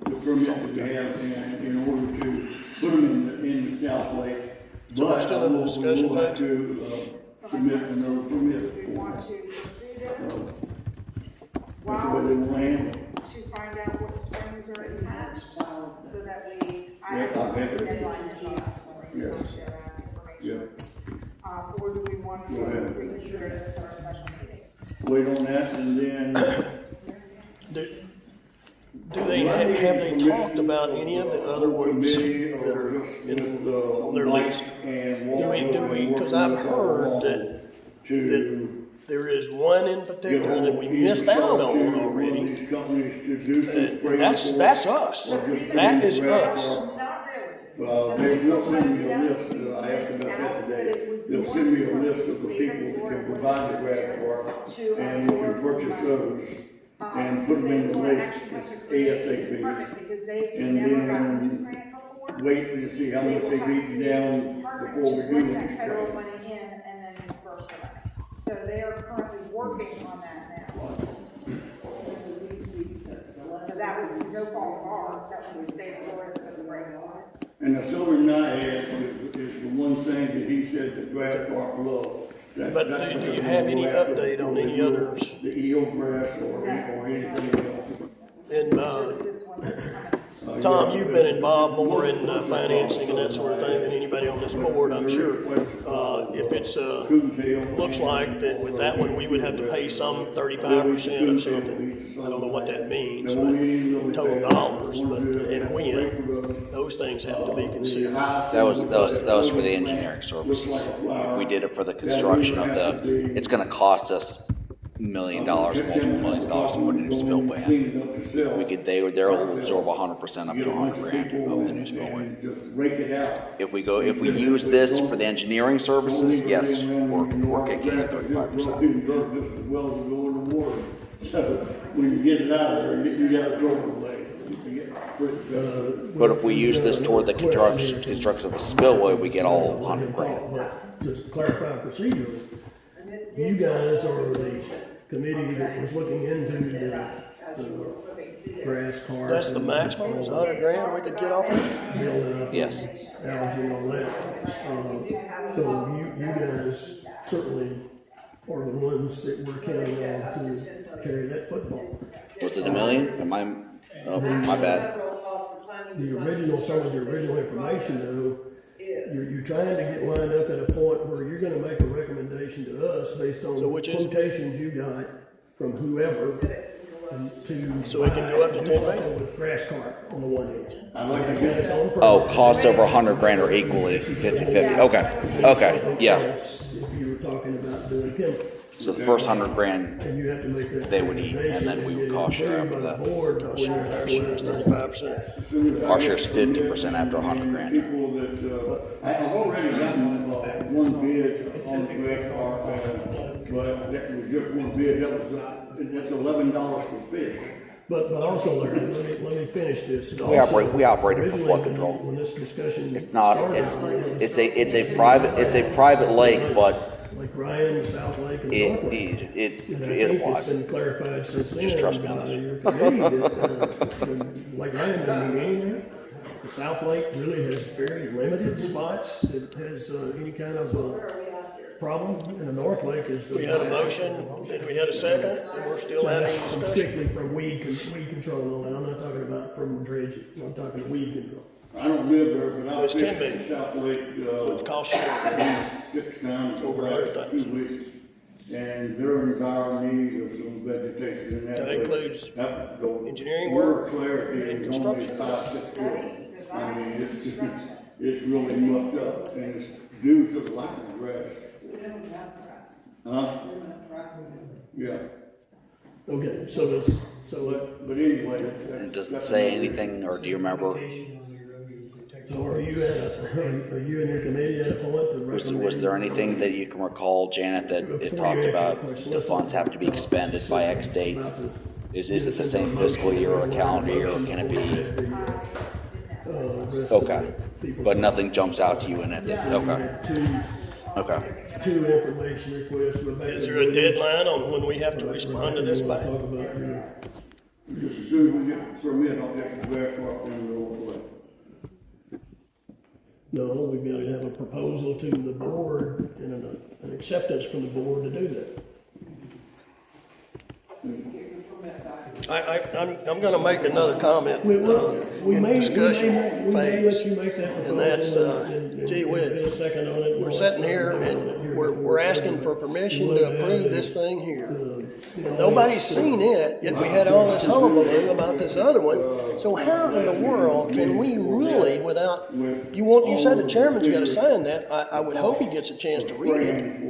S10: the permit that we have in order to put them in the South Lake.
S1: So we're still in the
S10: But
S1: discussion
S10: we'll have
S1: phase?
S10: to, submit another permit.
S7: Do we want to pursue this?
S10: That's the way they will handle it.
S7: To find out what strings are attached, so that we, I
S10: Yeah,
S7: have
S10: I'll have
S7: a
S10: it.
S7: deadline to ask for it,
S10: Yes.
S7: share that
S10: Yeah,
S7: information. Or do we want to
S10: Go ahead.
S7: reconsider this at our special meeting?
S10: wait on that and then,
S1: Do they, have they talked about any of the other ones that are on their list? Do we, because I've heard that there is one in particular that we missed out on already. And that's us. That is us.
S7: Not really.
S10: They will send me a list, I asked about that today. They'll send me a list of the people that can provide the grass park, and we can purchase those and put them in the lake ASAP.
S7: Because they
S10: And
S7: never gotten this
S10: then
S7: grant before.
S10: wait and see how much they beat down before we do
S7: Bring
S10: this
S7: that federal
S10: grant.
S7: money in and then disperse the money. So they are currently working on that now. So that was no fault of ours, that was the state of Florida that put the brakes on it.
S10: And the silver nighthead is the one thing that he said the grass park loved.
S1: But do you have any update on any others?
S10: The eel grass or anything else.
S1: And,
S7: This one that's coming.
S1: Tom, you've been involved more in financing and that sort of thing than anybody on this board, I'm sure. If it's, looks like that with that one, we would have to pay some 35% of something. I don't know what that means, but in total dollars, but, and when, those things have to be considered.
S2: That was for the engineering services. If we did it for the construction of it's gonna cost us $1 million, multiple millions of dollars to put a new spillway in. They'll absorb 100% up to $100,000 of the new spillway.
S10: Just rake it out.
S2: If we use this for the engineering services, yes, we're kicking in 35%.
S10: Just as well as go in the water. So when you get it out of there, you gotta throw it away.
S2: But if we use this toward the construction of the spillway, we get all $100,000.
S4: But just to clarify procedure, you guys are the committee that was looking into the grass carp.
S1: That's the maximum, is $100,000 we could get off of it?
S4: Build
S2: Yes.
S4: algae and all that. So you guys certainly are the ones that we're counting on to carry that football.
S2: Was it $1 million? Oh, my bad.
S4: Some of the original information though, you're trying to get lined up at a point where you're gonna make a recommendation to us based on
S1: So which is?
S4: quotations you got from whoever
S1: So it can go up to 10 million?
S4: with grass carp on the one hand.
S10: I like to get it.
S2: Oh, costs over $100,000 are equally 50-50. Okay, yeah.
S4: If you were talking about doing chemicals.
S2: So the first $100,000
S4: And you have to make that.
S2: they would eat, and then we would cost share after that.
S1: Our share is 35%.
S2: Our share's 50% after $100,000.
S10: People that, I've already gotten one bid on the grass carp, but that was just one bid, that's $11 for fish.
S4: But also, Larry, let me finish this.
S2: We operate it for flood control.
S4: When this discussion.
S2: It's not,
S4: started,
S2: it's a private lake, but
S4: Like Ryan, the South Lake and North Lake.
S2: it
S4: And I think
S2: applies.
S4: it's been clarified since then.
S2: Just trust me on
S4: by
S2: this.
S4: your committee that, Lake Ryan doesn't need anything. The South Lake really has very limited spots that has any kind of problem, and the North Lake is.
S1: We had a motion, and we had a second, and we're still having
S4: I'm
S1: discussion.
S4: strictly from weed control, and I'm not talking about from dredging, I'm talking weed control.
S10: I don't live there, but I
S1: It's 10
S10: fished
S1: million.
S10: in South Lake,
S1: It's cost share.
S10: 6 times
S1: Over
S10: over
S1: 100,000.
S10: 2 weeks. And they're in dire need of some vegetation in that.
S1: That
S10: lake.
S1: includes
S10: That- the
S1: engineering
S10: word
S1: work
S10: clarity
S1: and
S10: is only
S1: construction.
S10: 5-6 feet. I mean, it's really mucked up, and it's due to the lack of grass. Huh? Yeah,
S4: Okay, so it's,
S10: but anyway.
S2: And does it say anything, or do you remember,
S4: so are you in your committee at a point to recommend?
S2: was there anything that you can recall, Janet, that it talked about the funds have to be expended by X date? Is it the same fiscal year or calendar year, or can it be? Okay, but nothing jumps out to you in it, okay.
S4: Two information requests.
S1: Is there a deadline on when we have to respond to this by?
S4: Talk about your,
S10: Just as soon as we get the permit, I'll get the grass walk in the local way.
S4: no, we've got to have a proposal to the board and an acceptance from the board to do that.
S1: I'm gonna make another comment,
S4: We
S1: in
S4: may
S1: discussion
S4: let
S1: phase.
S4: you make that
S1: And that's,
S4: proposal and
S1: gee
S4: get
S1: whiz.
S4: a second on it.
S1: We're sitting here and we're asking for permission to approve this thing here. Nobody's seen it, yet we had all this hullabaloo about this other one. So how in the world can we really, without, you said the chairman's gotta sign that. I would hope he gets a chance to read it.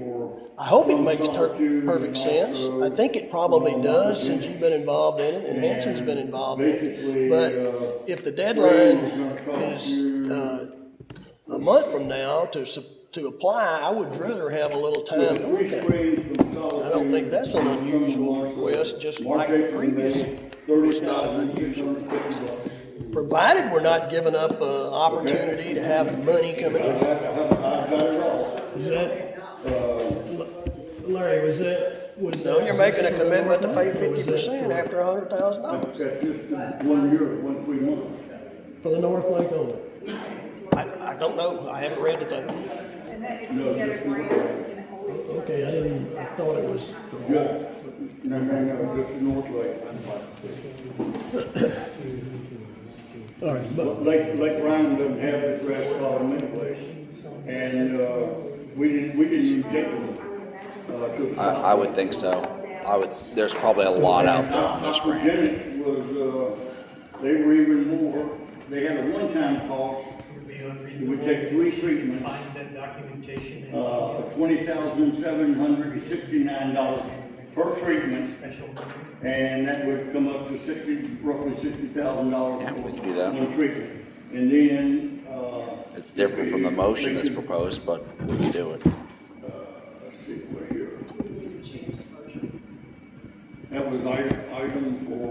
S1: I hope it makes perfect sense. I think it probably does, since you've been involved in it and Hanson's been involved in it. But if the deadline is a month from now to apply, I would rather have a little time to look at it. I don't think that's an unusual request, just like the previous was not an unusual request. Provided we're not giving up an opportunity to have money coming in.
S4: Is that, Larry, was that?
S1: No, you're making a commitment to pay 50% after $100,000.
S10: That's just 1 year, 1 free month.
S4: For the North Lake only?
S1: I don't know, I haven't read the thing.
S7: And that if you get a grant, you can always.
S4: Okay, I thought it was.
S10: Yeah, no, just North Lake.
S4: All right, but,
S10: Lake Ryan doesn't have the grass column anyway, and, we didn't get them.
S2: I would think so. There's probably a lot out there on this grant.
S10: Aquagenics was, they were even more, they had a one-time cost, it would take 3 treatments,
S5: Find that documentation and
S10: $20,769 per treatment,
S5: special.
S10: and that would come up to roughly $60,000.
S2: Yeah, we can do that.
S10: Per treatment. And then,
S2: It's different from the motion that's proposed, but we can do it.
S10: let's see, where here. That was item for,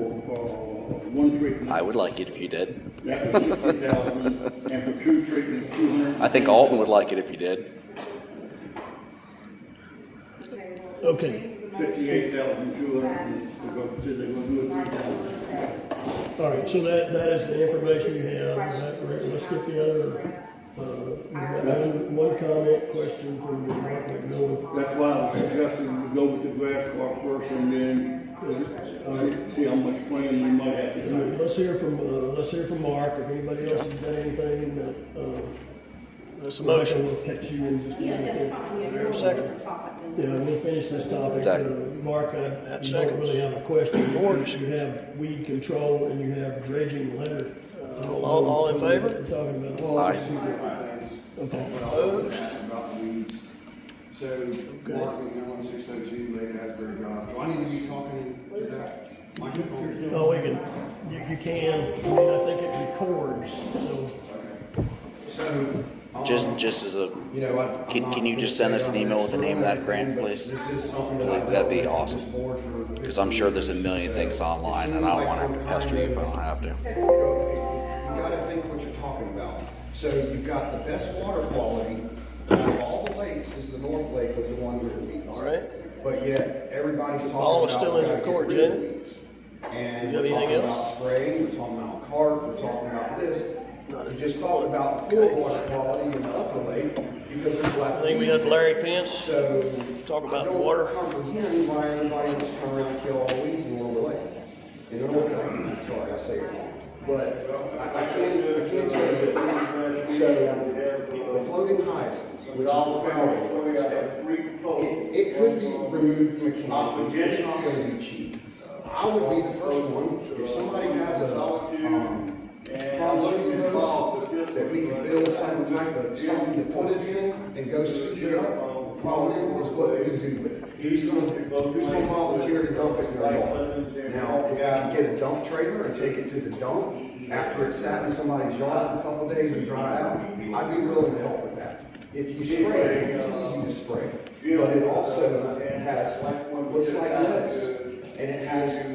S10: 1 treatment.
S2: I would like it if you did.
S10: That was 60,000, and for 2 treatments, 200.
S2: I think Alton would like it if you did.
S4: okay,
S10: 58,200, because they were doing 3,000.
S4: all right, so that is the information you have. Let's get the other, we've got one comment, question from the Mark McMillan.
S10: That's why I was suggesting we go with the grass park first and then, see how much planning we might have to do.
S4: Let's hear from Mark, if anybody else has got anything that,
S1: That's a motion.
S4: We'll catch you in just a minute.
S1: There a second?
S4: Yeah, we'll finish this topic.
S2: Second.
S4: Mark, you don't really have a question. You have weed control and you have dredging litter.
S1: All in favor?
S4: We're talking about.
S2: Aye.
S4: Okay.
S1: Opposed?
S13: About the weeds. So, Mark McMillan, 602, Lake Asbury Drive. Do I need to be talking to that microphone?
S4: Oh, you can, I mean, I think it records, so.
S13: So,
S2: Just as a, can you just send us an email with the name of that grant, please?
S13: this is something that
S2: Please, that'd be awesome. Because I'm sure there's a million things online, and I don't want to have to pester you if I don't have to.
S13: You gotta think what you're talking about. So you've got the best water quality out of all the lakes is the North Lake with the one with the weeds.
S1: All right.
S13: But yet, everybody's talking
S1: Ball is
S13: about.
S1: still in your court, Janet.
S13: weeds. And
S1: You have
S13: we're talking
S1: anything
S13: about spraying, we're talking about carp, we're talking about this. We just talked about the good water quality in the upper lake because there's lack
S1: I
S13: of
S1: think we
S13: weeds.
S1: had Larry Pence
S13: So.
S1: talk about the
S13: I
S1: water.
S13: don't comprehend why everybody wants to turn around and kill all the weeds in the lower lake. In the North Lake, sorry, I say it wrong. But I can't tell you this. So, the floating hyacinths, which is the flowering stuff, it could be removed from a canopy. It's not gonna be cheap. I would be the first one, if somebody has a, project that we can build some type of something to put it in and go scoop it up, problem is what we do with it. Who's gonna volunteer to dump it in their yard? Now, if I can get a dump trailer and take it to the dump after it's sat in somebody's yard for a couple of days and dry out, I'd be willing to help with that. If you spray it, it's easy to spray, but it also has, looks like lettuce, and it has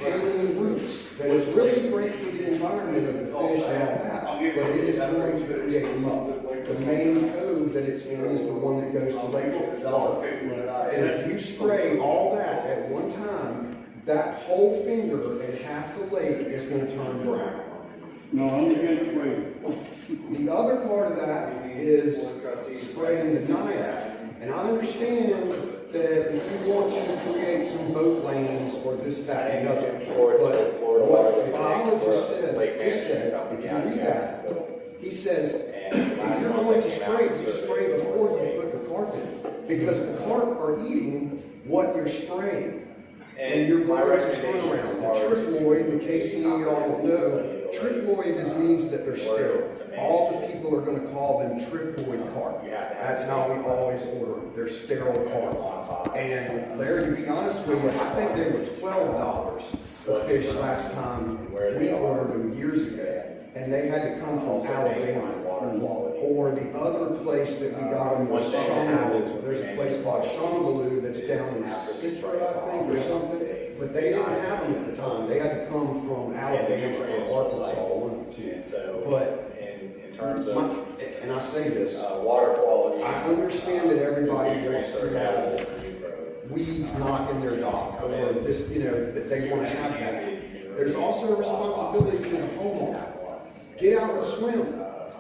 S13: alien roots that is really great for the environment of the fish and all that, but it is going to create muck. The main code that it's in is the one that goes to Lake Water. And if you spray all that at one time, that whole finger and half the lake is gonna turn brown.
S10: No, I'm against spraying.
S13: The other part of that is spraying the NIAC. And I understand that if you want to create some boat lanes or this, that, and the other, but what the biologist said, if you read that, he says, if you're going to spray, you spray before you put the carp in. Because the carp are eating what you're spraying. And you're going to turn around. The triploid, in case any of y'all don't know, triploid means that they're sterile. All the people are going to call them triploid carp. That's how we always order them. They're sterile carp. And Larry, to be honest with you, I think they were $12 a fish last time we ordered them years ago. And they had to come from Alabama. Or the other place that we got them was Shongaloo. There's a place called Shongaloo that's down in Citra, I think, or something. But they didn't have them at the time. They had to come from Alabama or Arkansas, one or two. But in terms of, and I say this, water quality, I understand that everybody wants to have weeds not in their dock, or this, that they want to have that. There's also a responsibility to the homeowner. Get out and swim.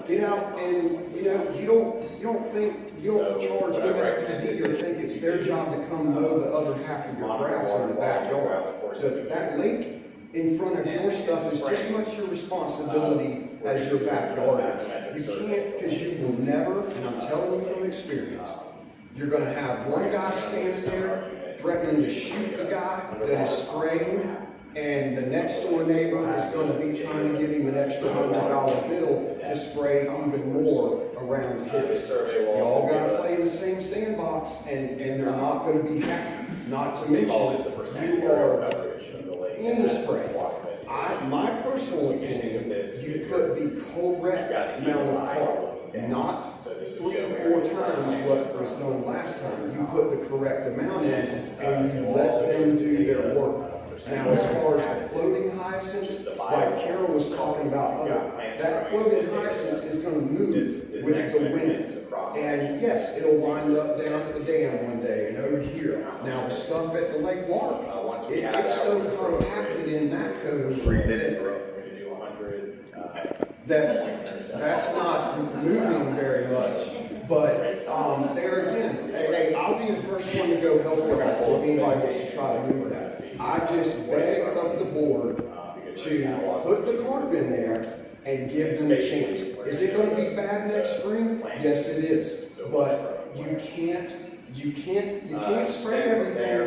S13: Get out and, you don't charge MSPD or think it's their job to come mow the other half of your grass in the backyard. So that lake in front of your stuff is just as much your responsibility as your backyard is. You can't, because you will never, and I'm telling you from experience, you're gonna have one guy standing there threatening to shoot the guy that is spraying, and the next door neighbor is going to be trying to give him an extra $100 bill to spray even more around his. You all got to play in the same sandbox, and they're not going to be happy. Not to mention, you are any spray. My personal opinion, you put the correct amount of carp, not 3 or 4 times what was done last time. You put the correct amount in, and you let them do their work. Now, as far as the floating hyacinths, like Carol was talking about, that floating hyacinth is going to move with the wind. And yes, it'll wind up down at the dam one day and over here. Now, the stuff at the Lake Lark, it's so compacted in that code that's not moving very much. But there again, hey, I'll be the first one to go help them if anybody wants to try to move that. I just begged up the board to put the carp in there and give them a chance. Is it going to be bad next spring? Yes, it is. But you can't spray everything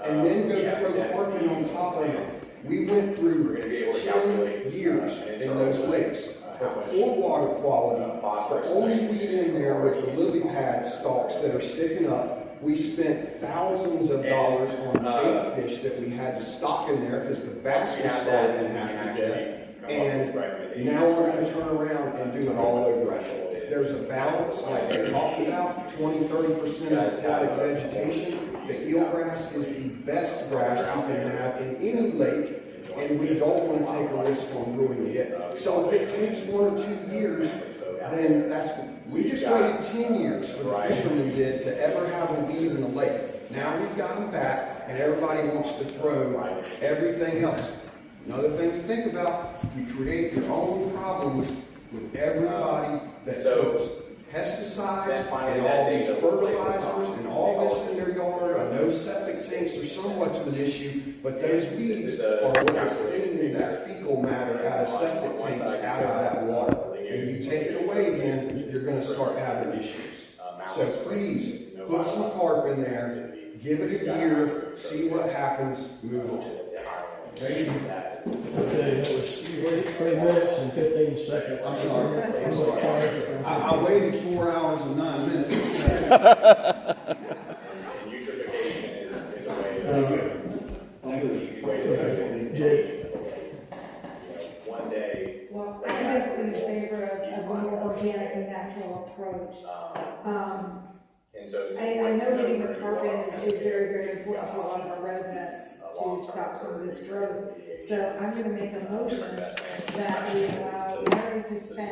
S13: and then go throw carp in on top of it. We went through 10 years in those lakes. The poor water quality, the only weed in there was the lily pad stalks that are sticking up. We spent thousands of dollars on bait fish that we had to stock in there because the bass was starving half to death. And now we're going to turn around and do it all over again. There's a balance, like we talked about, 20-30% aquatic vegetation. The eelgrass is the best grass you can have in any lake. And we don't want to take a risk on ruining it. So if it takes 1 or 2 years, then we just waited 10 years for the fishermen did to ever have a weed in the lake. Now we've got them back, and everybody wants to throw everything else. Another thing to think about, you create your own problems with everybody that puts pesticides and all these fertilizers and all this in their yard. I know septic tanks are somewhat of an issue, but those weeds are what is cleaning that fecal matter out of septic tanks out of that water. And you take it away again, you're going to start having issues. So please, put some carp in there, give it a year, see what happens, move on.
S4: Okay, that was 3 minutes and 15 seconds. I'm sorry.
S13: I waited 4 hours and 9 minutes.
S7: approach.
S8: And so it's.
S7: I know getting the carpet is very, very important to a lot of our residents to stop some of this growth. So I'm gonna make a motion that we allow Larry to spend,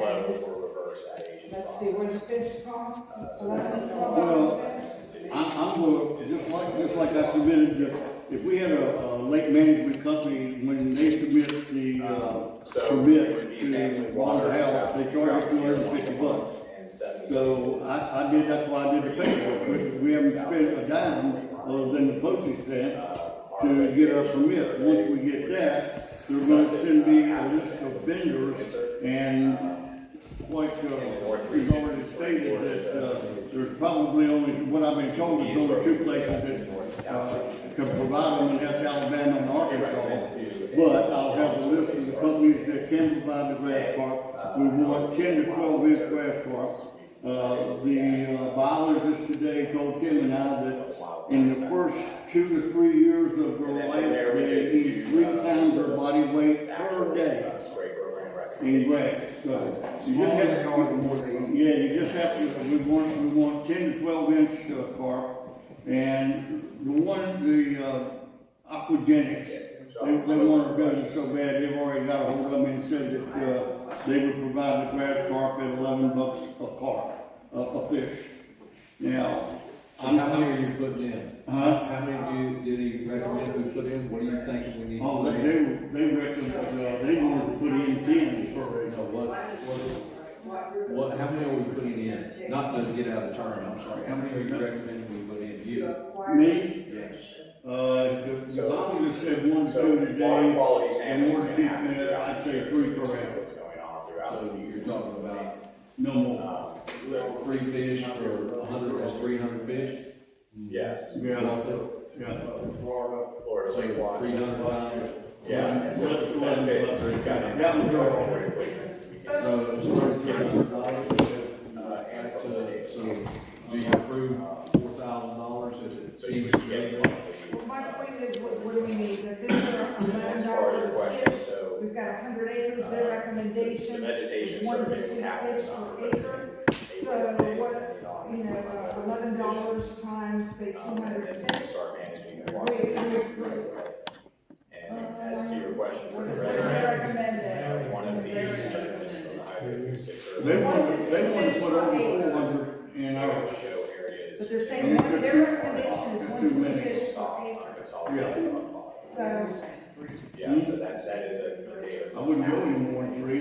S7: let's see, what the fish cost?
S10: Well, I'm going, just like I submitted, if we had a lake management company, when they submit the, permit to water house, they charge us $250. So I did, that's why I did the paperwork. We haven't spent a dime other than the postage stamp to get our permit. Once we get that, they're gonna send me a list of vendors, and like, we've already stated that, there's probably only, what I've been told is only 2 places that, can provide them, and that's Alabama and Arkansas. But I'll have a list of the companies that can provide the grass carp. We want 10 to 12 inch grass carp. The biologist today told Tim and I that in the first 2 to 3 years of their life, they eat 3 pounds their body weight per day in grass. So you just have to, yeah, you just have to, we want 10 to 12 inch carp. And the Aquagenics, they want our business so bad, they've already got a hold of me and said that, they would provide the grass carp at $11 a carp, a fish. Now,
S14: How many are you putting in?
S10: Huh?
S14: How many did he recommend we put in? What do you think we need to
S10: Oh,
S14: put in?
S10: they reckon, they wanted to put in 10 for it.
S14: How many are we putting in? Not to get out of turn, I'm sorry. How many are you recommending we put in? You?
S10: Me?
S14: Yes.
S10: The doctor said 1 to 2 today, and more to keep, I'd say 3 per hour.
S14: So you're talking about
S10: No more.
S14: 3 fish for 100, that's 300 fish?
S8: Yes.
S10: Yeah.
S8: Florida.
S14: So 300 times.
S8: Yeah. So that fit, got it.
S10: That was
S14: So it's $3,300. So do you approve $4,000 if it's each day?
S7: Well, my point is, what do we need? That this is
S8: As far as your question,
S7: $11
S8: so
S7: We've got 100 acres, their recommendation.
S8: the vegetation
S7: is 1 to
S8: survey
S7: 2
S8: would happen
S7: fish per acre. So what's, $11 times, say, 200 fish?
S8: start managing the
S7: We
S8: water.
S7: approve.
S8: And as to your question for the
S7: They
S8: resident,
S7: recommend
S8: one of the judgments from the highway district.
S10: They want to put over 400 in our,
S8: Show areas.
S7: But they're saying their recommendation is 1 to 2 fish per acre.
S10: yeah.
S7: So,
S8: Yeah, so that is a data.
S10: I wouldn't go any more than 3.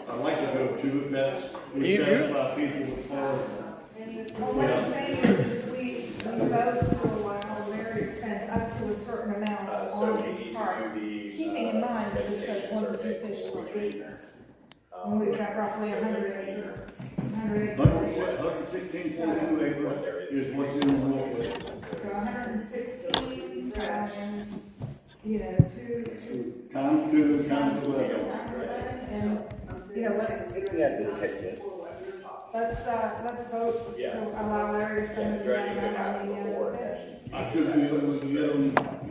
S10: I'd like to go 2 if that would satisfy people as far as.
S7: well, what I'm saying is, we vote to allow Larry to spend up to a certain amount
S8: So
S7: on
S8: we
S7: his
S8: need
S7: part.
S8: to do the.
S7: Keeping in mind that this says
S8: vegetation
S7: 1 to 2
S8: survey
S7: fish
S8: before
S7: per
S8: we
S7: acre. And we've got roughly 100 acres. 100 acres.
S10: 116.2 acres is what's in the northwest.
S7: So 116 times, 2.
S10: Times 2, times 11.
S7: And, let's vote to allow Larry to spend the money on the fish.
S10: I should be able to get them,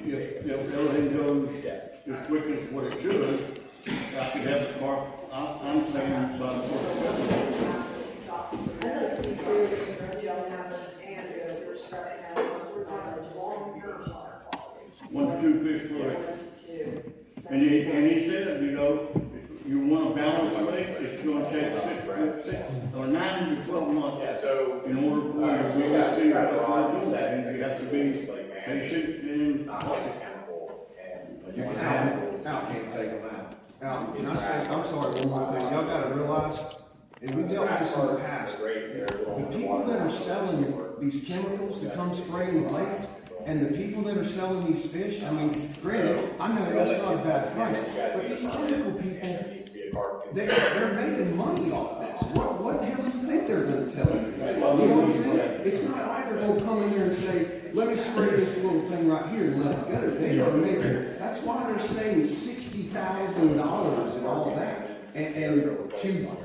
S10: if everything goes as quick as what it should, I could have the car, I'm saying by the 4th. One to 2 fish per acre. And he said, you want a balanced lake, it's gonna take 6 or 9 to 12 months in order for you to really see what we're doing. And you have to be patient and.
S15: Al can't take them out. Al, can I say, I'm sorry, one more thing, y'all gotta realize, and we dealt with this in the past, the people that are selling these chemicals to come spray in the lake, and the people that are selling these fish, I mean, granted, I know that's not a bad price, but these chemical people, they're making money off this. What the hell do you think they're gonna tell you? You know what I'm saying? It's not like they're gonna come in there and say, let me spray this little thing right here and let it go. They are making, that's why they're saying $60,000 and all that. And to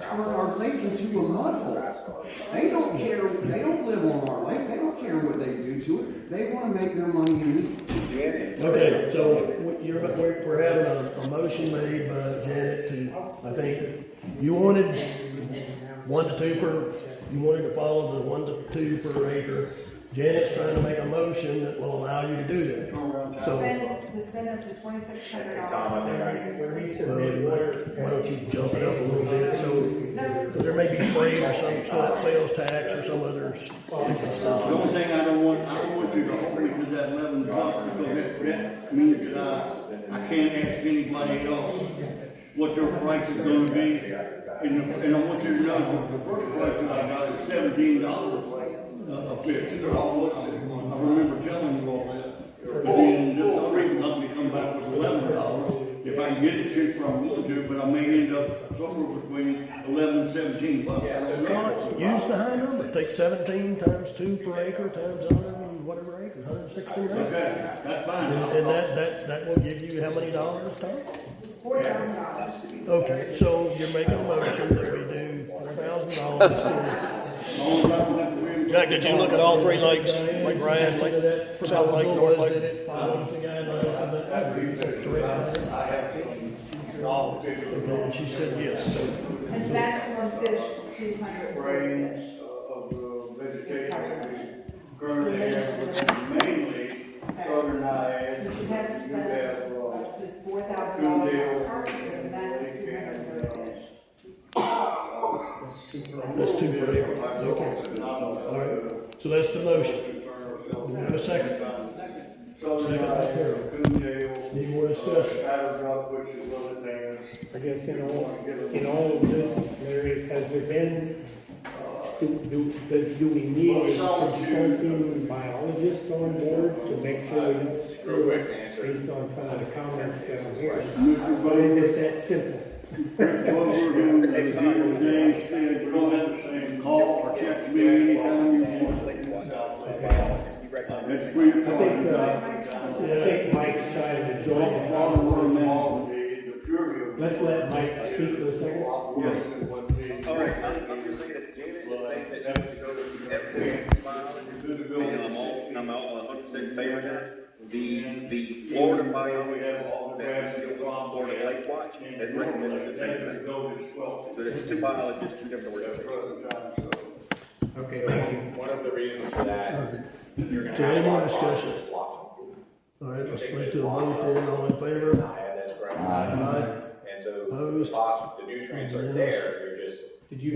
S15: turn our lake into a mud hole. They don't care, they don't live on our lake, they don't care what they do to it. They wanna make their money and leave.
S4: Okay, so we're having a motion made by Janet to, I think, you wanted 1 to 2 per you wanted to follow the 1 to 2 per acre. Janet's trying to make a motion that will allow you to do that. So,
S7: Spend up to $2,600.
S4: why don't you jump it up a little bit, so, because there may be freight or some sales tax or some other stupid
S10: The
S4: stuff.
S10: only thing I don't want you to hold me to that $11, because that means that I can't ask anybody else what their price is gonna be. And I want you to know, the first price that I got is $17 a fish. I remember telling you all that. But then this other company come back with $11. If I can get it cheaper, I'm going to, but I may end up somewhere between 11 and 17 bucks.
S4: Use the high number, take 17 times 2 per acre times 100 and whatever acres, 160 acres.
S10: Okay, that's fine.
S4: And that will give you how many dollars, Tom?
S7: $4,000.
S4: Okay, so you're making a motion that we do $4,000.
S1: Jack, did you look at all 3 lakes, Lake Ryan, Lake, South Lake, North Lake?
S4: Okay, and she said yes, so.
S7: And maximum fish, 200 per fish.
S10: Of the vegetation that we currently have, which is mainly southern naiad.
S7: But you had spent up to $4,000 per target, and that's 200 per fish.
S4: That's 2 per acre. Okay. All right, so that's the motion. We have a second.
S10: Southern naiad, coondale.
S4: Any more discussion?
S10: Atterbuck, which is little dance.
S5: I guess in all of this, Larry, has there been, do we need a consulting biologist on board to make sure we don't screw it based on some of the comments that I'm hearing? Or is it that simple?
S10: What we're doing is today, said, go ahead and call or text me anytime you want. It's free to
S5: I think Mike's trying to join the conversation. Let's let Mike speak for a second.
S10: Yes.
S16: All right, I'm just looking at Janet, saying that she wants to go to every I'm all 100% favor that. The Florida biologist that Florida Lake Watch has recommended the same thing. So it's 2 biologists, 2 different organizations.
S5: Okay.
S17: One of the reasons for that is you're going to
S4: So
S17: have
S4: any
S17: a
S4: more
S17: lot of
S4: discussion?
S17: phosphorus locked.
S4: All right, let's wait till vote then, all in favor?
S17: That's correct.
S4: Aye.
S17: And so
S4: Opposed?
S17: the nutrients are there, they're just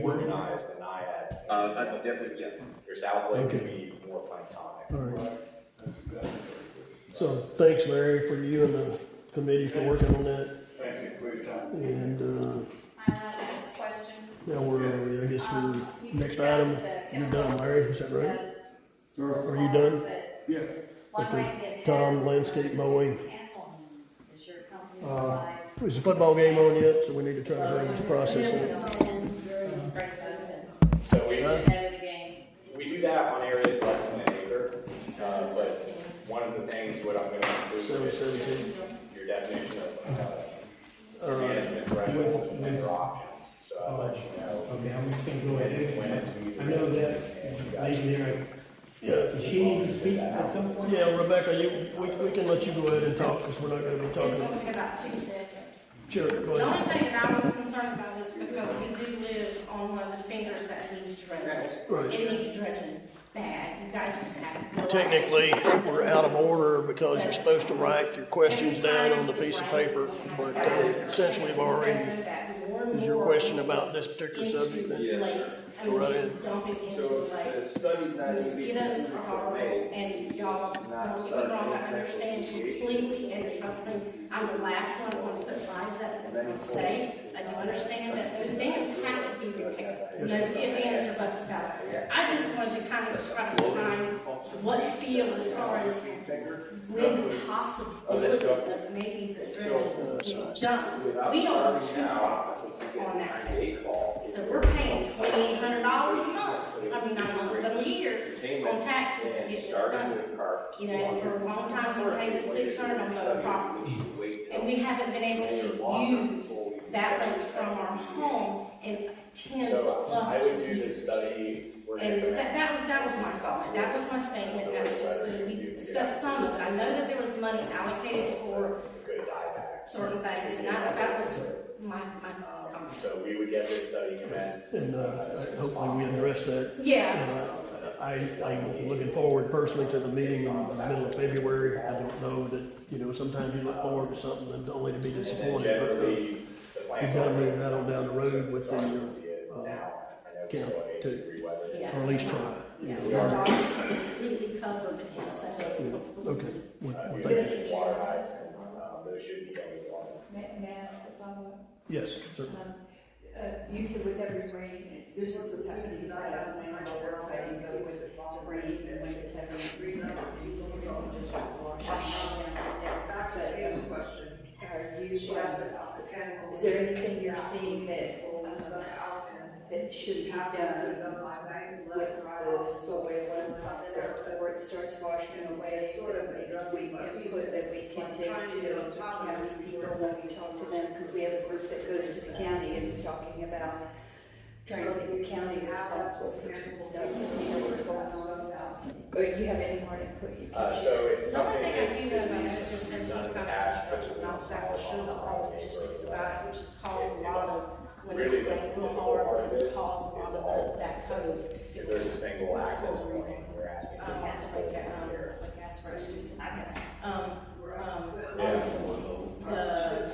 S17: organized and naiad.
S16: Definitely, yes.
S17: Your South Lake
S4: Okay.
S17: could be more planktonic.
S4: All right. So thanks, Larry, for you and the committee for working on that.
S10: Thank you for your time.
S4: And,
S11: I have a question.
S4: now where are we? I guess we're, next item, you're done, Larry, is that right? Are you done?
S10: Yeah.
S4: Okay. Tom, landscape mowing. Is the football game on yet? So we need to try to hurry this process up.
S17: So we do that on areas less than an acre, but one of the things, what I'm going to include is your definition of management threshold and your options. So I'll let you know.
S5: Okay, I'm just gonna go ahead.
S17: When it's feasible.
S5: I know that lady there, does she need to speak at some point?
S4: Yeah, Rebecca, we can let you go ahead and talk, because we're not gonna be talking.
S18: Only about 2 seconds.
S4: Sure, go
S18: The
S4: ahead.
S18: only thing that I was concerned about is because we do live on one of the fingers that needs dredging.
S4: Right.
S18: It needs dredging bad. You guys just have no idea.
S1: Technically, we're out of order because you're supposed to write your questions down on the piece of paper, but essentially we've already, is your question about this particular subject then? Go right in.
S18: Dumping into the lake. Mosquitoes are horrible, and y'all, don't get me wrong, I understand completely, and trust me, I'm the last one to want to put flies up and say, I do understand that those dams have to be repaired. No ifs, ands, or buts about it. I just wanted to kind of try to find what field as far as when the possibility of maybe the dredging will be done. We don't have 2 properties on that field. So we're paying $2,800 a month, I mean, not a month, but a year on taxes to get this done. You know, for a long time, we paid the $600 on those properties. And we haven't been able to use that lake from our home in 10
S17: So I
S18: plus
S17: would do this
S18: years.
S17: study.
S18: And that was my comment, that was my statement, and that's just, so we discussed some of it. I know that there was money allocated for certain things, and that was my
S17: So we would get this study commenced.
S4: And, hopefully we address that.
S18: Yeah.
S4: I'm looking forward personally to the meeting in the middle of February. I don't know that, you know, sometimes you look forward to something and only to be disappointed.
S17: Generally, the
S4: We've
S17: plan.
S4: got to move that on down the road with the, county too,
S18: Yeah.
S4: or at least try.
S18: Yeah, the dog is completely covered in such a.
S4: Okay. Well, thank you.
S17: Existing water rights, those should be going to water.
S6: May I ask a follow-up?
S4: Yes, sir.
S6: You said with every rain, this is what's happening in class, and they might verifying go with the rain and when it's heavy. You just wash Are you, is there anything you're seeing that, that should be done with the soil before it starts washing away? Sort of input that we can take to the county people when we talk to them, because we have a group that goes to the county and is talking about trying to make the county responsible for some stuff, and you know what's going on. Or do you have any more input you can share?
S17: So it's
S18: The only
S17: something
S18: thing I
S17: that
S18: do know is I know
S17: we've
S18: there's been
S17: done
S18: some
S17: in the
S18: kind
S17: past,
S18: of
S17: but
S18: construction,
S17: we
S18: not exactly sure the all logistics about it, which has caused a lot of, when it's
S17: Really, the
S18: raining real
S17: difficult
S18: hard,
S17: part of
S18: it's
S17: this
S18: caused a
S17: is
S18: lot
S17: all
S18: of that code to
S17: If
S18: fit.
S17: there's a single access point, we're asking for multiple
S18: Like,
S17: ones here.
S18: like that's first.
S17: Yeah.
S18: The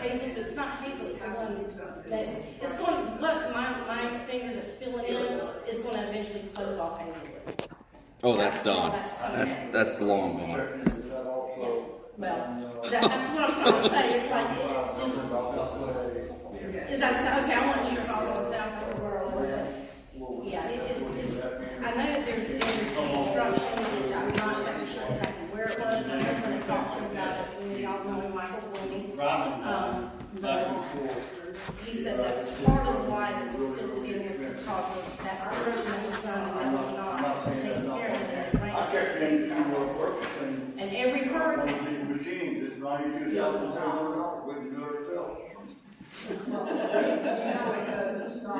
S18: Hazel, it's not Hazel, it's the one that's, it's going, what, my finger that's filling in is gonna eventually close off Hazelwood.
S12: Oh, that's done.
S18: That's coming.
S12: That's long gone.
S18: Well, that's what I'm trying to say, it's like, it's just, is that, okay, I wasn't sure if I was on the south of the world, but, yeah, it's, I know that there's been some construction, and I'm not exactly sure exactly where it was, but I was gonna talk to him about it, when we all know Michael Blooming. But he said that part of why it was still to be here because of that person that was done and that was not taken care of, and it
S10: I checked
S18: rained.
S10: into your work and.
S18: And every hurricane.
S10: One of these machines is $92,700, we can do it ourselves.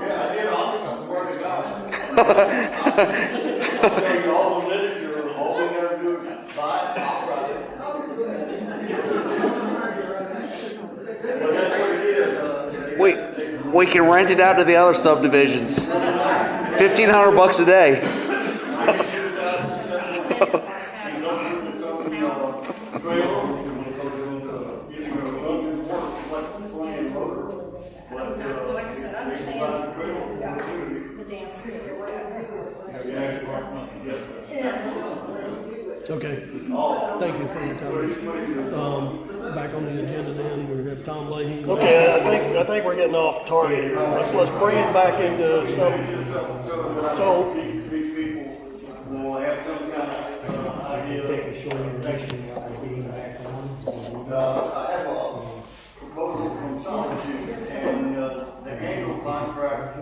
S10: Yeah, I did, I swear to God. I'll show you all the literature, all we gotta do is buy it, I'll write it. But that's what it is,
S2: We can rent it out to the other subdivisions. $1,500 a day.
S18: Like I said, I understand the damn serious
S4: Okay. Thank you for your comment. Back on the agenda then, we have Tom Leahy.
S1: Okay, I think we're getting off target here. Let's bring it back into some, so.
S10: These people will have some kind of idea.
S4: Take a short intermission while we're being back on.
S10: I have a proposal from Solitude, and the annual contract,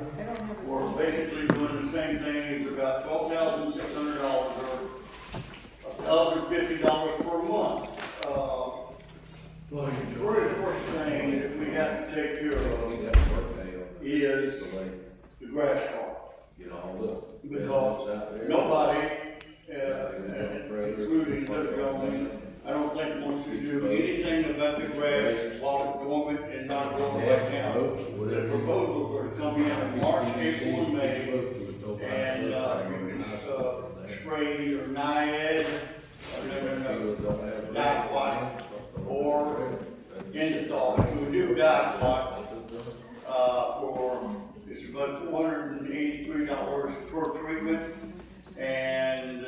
S10: we're basically doing the same thing, it's about $12,600 or $1,050 per month. The very first thing that we have to take care of is the grass carp. Because nobody, including this gentleman, I don't think wants to do anything about the grass while it's dormant and not growing right now. The proposals are coming out in March, April, and May, and you can spray your Naiad, Dicot, or Indithol. If we do Dicot, it's about $483 per treatment, and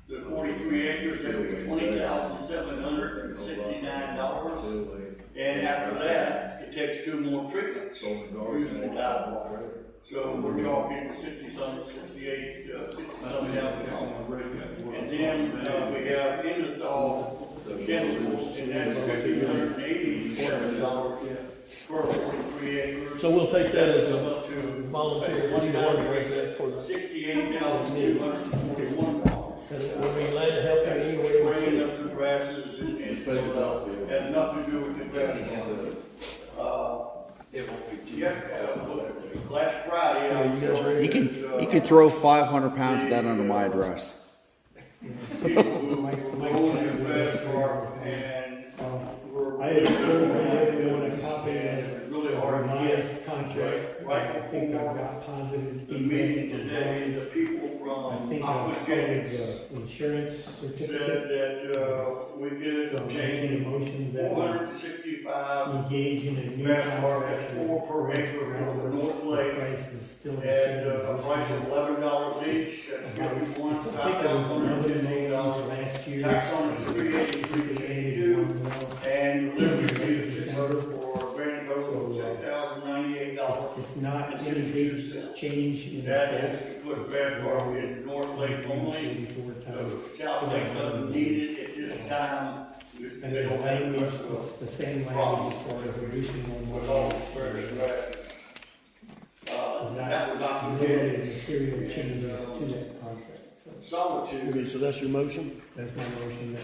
S10: the 43 acres will be $20,769. And after that, it takes 2 more treatments using the Dicot. So we're talking 60-some, 68, 60-some thousand. And then we have Indithol chemicals, and that's $1,587 per 43 acres.
S4: So we'll take that as a
S10: Up to
S4: volunteer. What do you want to raise that for the?
S10: $68,241.
S4: And will we glad to help you anyway?
S10: Spraying up the grasses and has nothing to do with the grass. Last Friday, I was
S2: You can throw 500 pounds of that under my address.
S10: people who own the grass park and were.
S4: I had a
S5: code, insurance
S10: said
S5: certificate.
S10: that, we could
S5: So making a motion that we
S10: 465
S5: engage in a new
S10: grass carp
S5: contract.
S10: at 4 per
S5: with
S10: acre
S5: West
S10: for
S5: Railroad.
S10: North
S5: The
S10: Lake.
S5: price is still the
S10: At
S5: same.
S10: a price of $11 each, that's $51,
S5: I think there was another
S10: $5,115.
S5: last year.
S10: Tax on the $383.82, and delivery fee of $600 for a grand total of $6,098.
S5: It's not any big change in the
S10: That
S5: cost.
S10: is to put grass carp in North Lake only. South Lake doesn't need it at this time.
S5: And there's language, it's the same language as far as reducing
S10: With
S5: one
S10: all
S5: more.
S10: the grass. That was not
S5: Really
S10: intended.
S5: material changes to that contract. So
S10: Solitude.
S1: Okay, so that's your motion?
S5: that's my motion that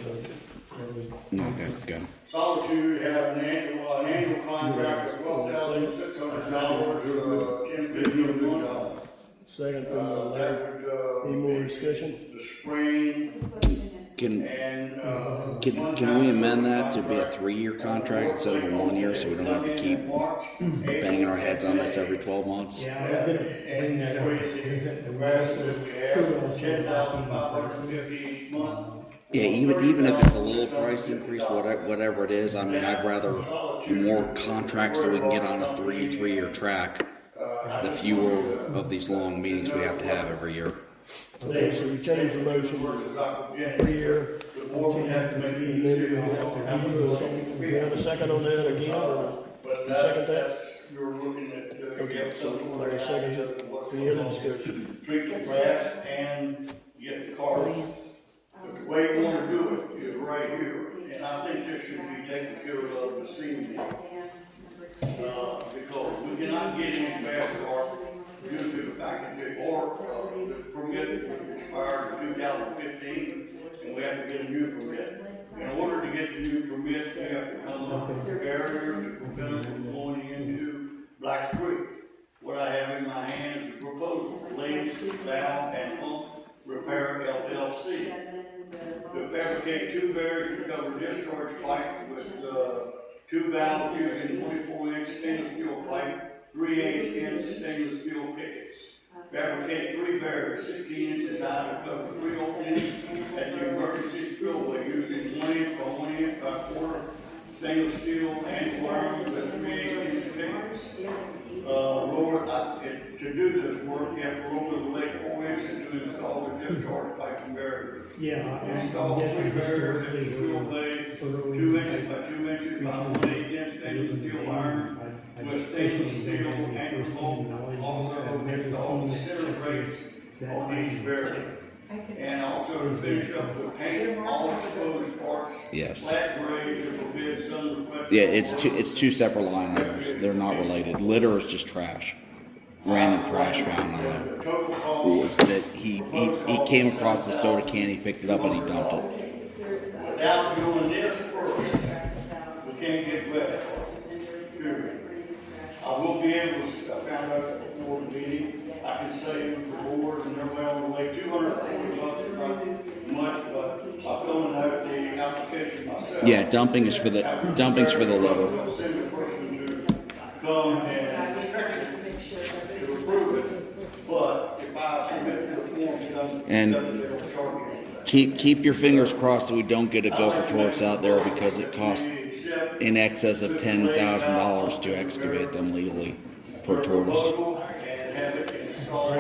S5: we.
S12: Okay, good.
S10: Solitude had an annual contract of $12,600, 10/50 a month.
S1: Second from
S10: That
S1: Larry.
S10: would,
S1: Any more discussion?
S10: the spring
S12: Can,
S10: and,
S12: can we amend that to be a 3-year contract instead of a 1 year, so we don't have to keep banging our heads on this every 12 months?
S5: Yeah, I was gonna bring that up. Is that the rest of the
S10: $10,550 each month.
S12: Yeah, even if it's a little price increase, whatever it is, I mean, I'd rather the more contracts that we can get on a 3-year track, the fewer of these long meetings we have to have every year.
S1: Okay, so we changed the motion to 3 year.
S10: The board would have to make a decision.
S1: We have a second on that again, or
S10: But
S1: you second that?
S10: that's, you're looking at,
S1: Okay, so Larry seconds it. Any other discussion?
S10: treat the grass and get the cars. But the way you wanna do it is right here, and I think this should be taken care of this evening. Because we cannot get any grass cars due to the fact that the permit expired in 2015, and we have to get a new permit. In order to get the new permit, we have to come up with barriers to prevent them from going into Black Creek. What I have in my hand is a proposal, Lace, Valve, and Pump Repair LLC. To fabricate 2 barriers to cover discharge pipe with, 2 valves using 24-inch stainless steel pipe, 3/8-inch stainless steel pickets. Fabricate 3 barriers 16 inches high to cover 3 openings at the emergency spillway using 1 inch by 1 inch by quarter stainless steel and wiring with 3/8-inch pickets. To do this work, you have to lower the lake 4 inches to install the discharge pipe and barrier.
S5: Yeah,
S10: Install 3 barriers at the spillway, 2 inches by 2 inches by 1/8-inch stainless steel iron with stainless steel anchor bolt. Also install the center brace on each barrier. And also to finish up the paint, all exposed parts.
S12: Yes.
S10: Flat grade to forbid sun reflection.
S12: Yeah, it's two separate line items. They're not related. Litter is just trash. Random trash found on there.
S10: The total cost,
S12: That he came across the soda can, he picked it up and he dumped it.
S10: without doing this first, we can't get wet. Period. I will be able to, I found out before the meeting, I can save the board and everybody on the way, $240 is not much, but I'm filling out the application myself.
S12: Yeah, dumping's for the litter.
S10: I'll send a person to come and inspect it, to approve it, but if I submit the form, it doesn't,
S12: And
S10: they'll charge me.
S12: keep your fingers crossed that we don't get a gopher torch out there because it costs in excess of $10,000 to excavate them legally per tortoise.
S10: And have it installed.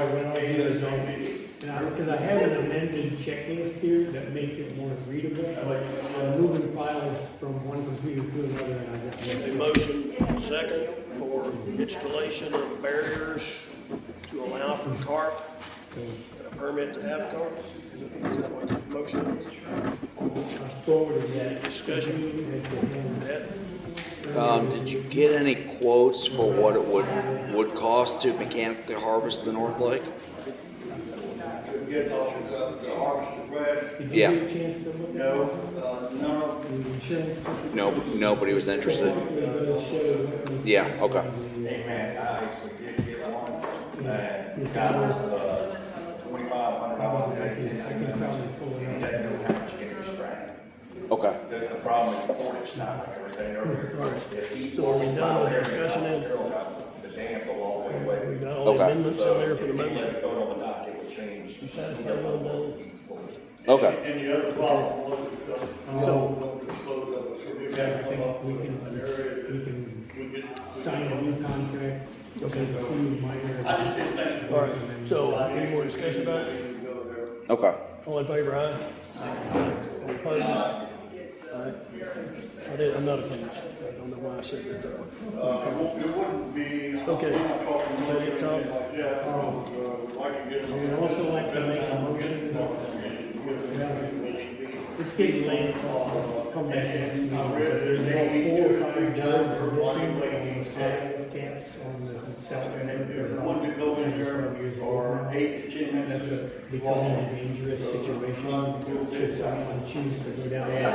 S5: Because I have an amended checklist here that makes it more readable. I'm moving files from one computer to another, and I got
S1: A
S5: this.
S1: motion, second, for installation of barriers to allow for carp, and a permit to have carp. Is that what the motion is?
S5: I forwarded that.
S1: Discussion.
S2: Did you get any quotes for what it would cost to mechanically harvest the North Lake?
S10: To get off the harvest of grass.
S5: Did
S2: Yeah.
S5: you get a chance to look at
S10: No,
S5: it?
S10: none of
S5: The insurance.
S2: No, nobody was interested.
S5: It does show what was-
S2: Yeah, okay.
S17: Hey man, I actually did get one, and got $2,500
S5: I can probably pull it up.
S17: that knew how much interest rate.
S2: Okay.
S17: There's the problem with portage time, like I was saying earlier. If he
S1: So are we done with the discussion then?
S17: the dam will all the way away.
S1: We got all the
S2: Okay.
S1: amendments in there for the motion.
S17: If he let it go on the dock, it would change
S4: You satisfied on that?
S2: Okay.
S10: And the other problem was, don't dispose of it, so we got to come up with an area that
S5: We can sign a new contract, okay, minor.
S10: I just didn't think.
S4: All right, so any more discussion about it?
S2: Okay.
S4: All in favor, aye? All opposed? Aye. I'm not opposed. I don't know why I said that.
S10: It wouldn't be.
S4: Okay.
S10: I'm not talking
S4: Is that
S10: money
S4: it,
S10: or
S4: Tom?
S10: anything like that. Like to get.
S5: I would also like to make a motion. It's getting late, come back next meeting, but there's about 4 or 5 jobs for missing cats on the south end.
S10: One to go in there, or 8 to 10
S5: That's
S10: minutes.
S5: becoming a dangerous situation, should someone choose to go down there.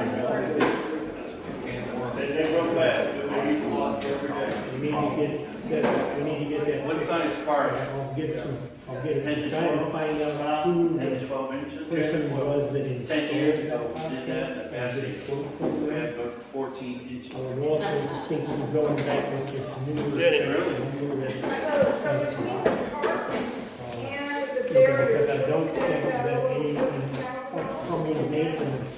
S10: They go fast, but they eat a lot every day.
S5: We need to get that.
S14: What size cars?
S5: I'll get it, trying to find out who the
S14: 12 inches?
S5: person was that installed
S14: 10 years ago,
S5: that
S14: we did that, and the past
S5: Get a quote from
S14: we
S5: them.
S14: had about 14 inches.
S5: I would also think of going back with this new.
S1: Jenny.
S5: Because I don't think that any, from any maintenance.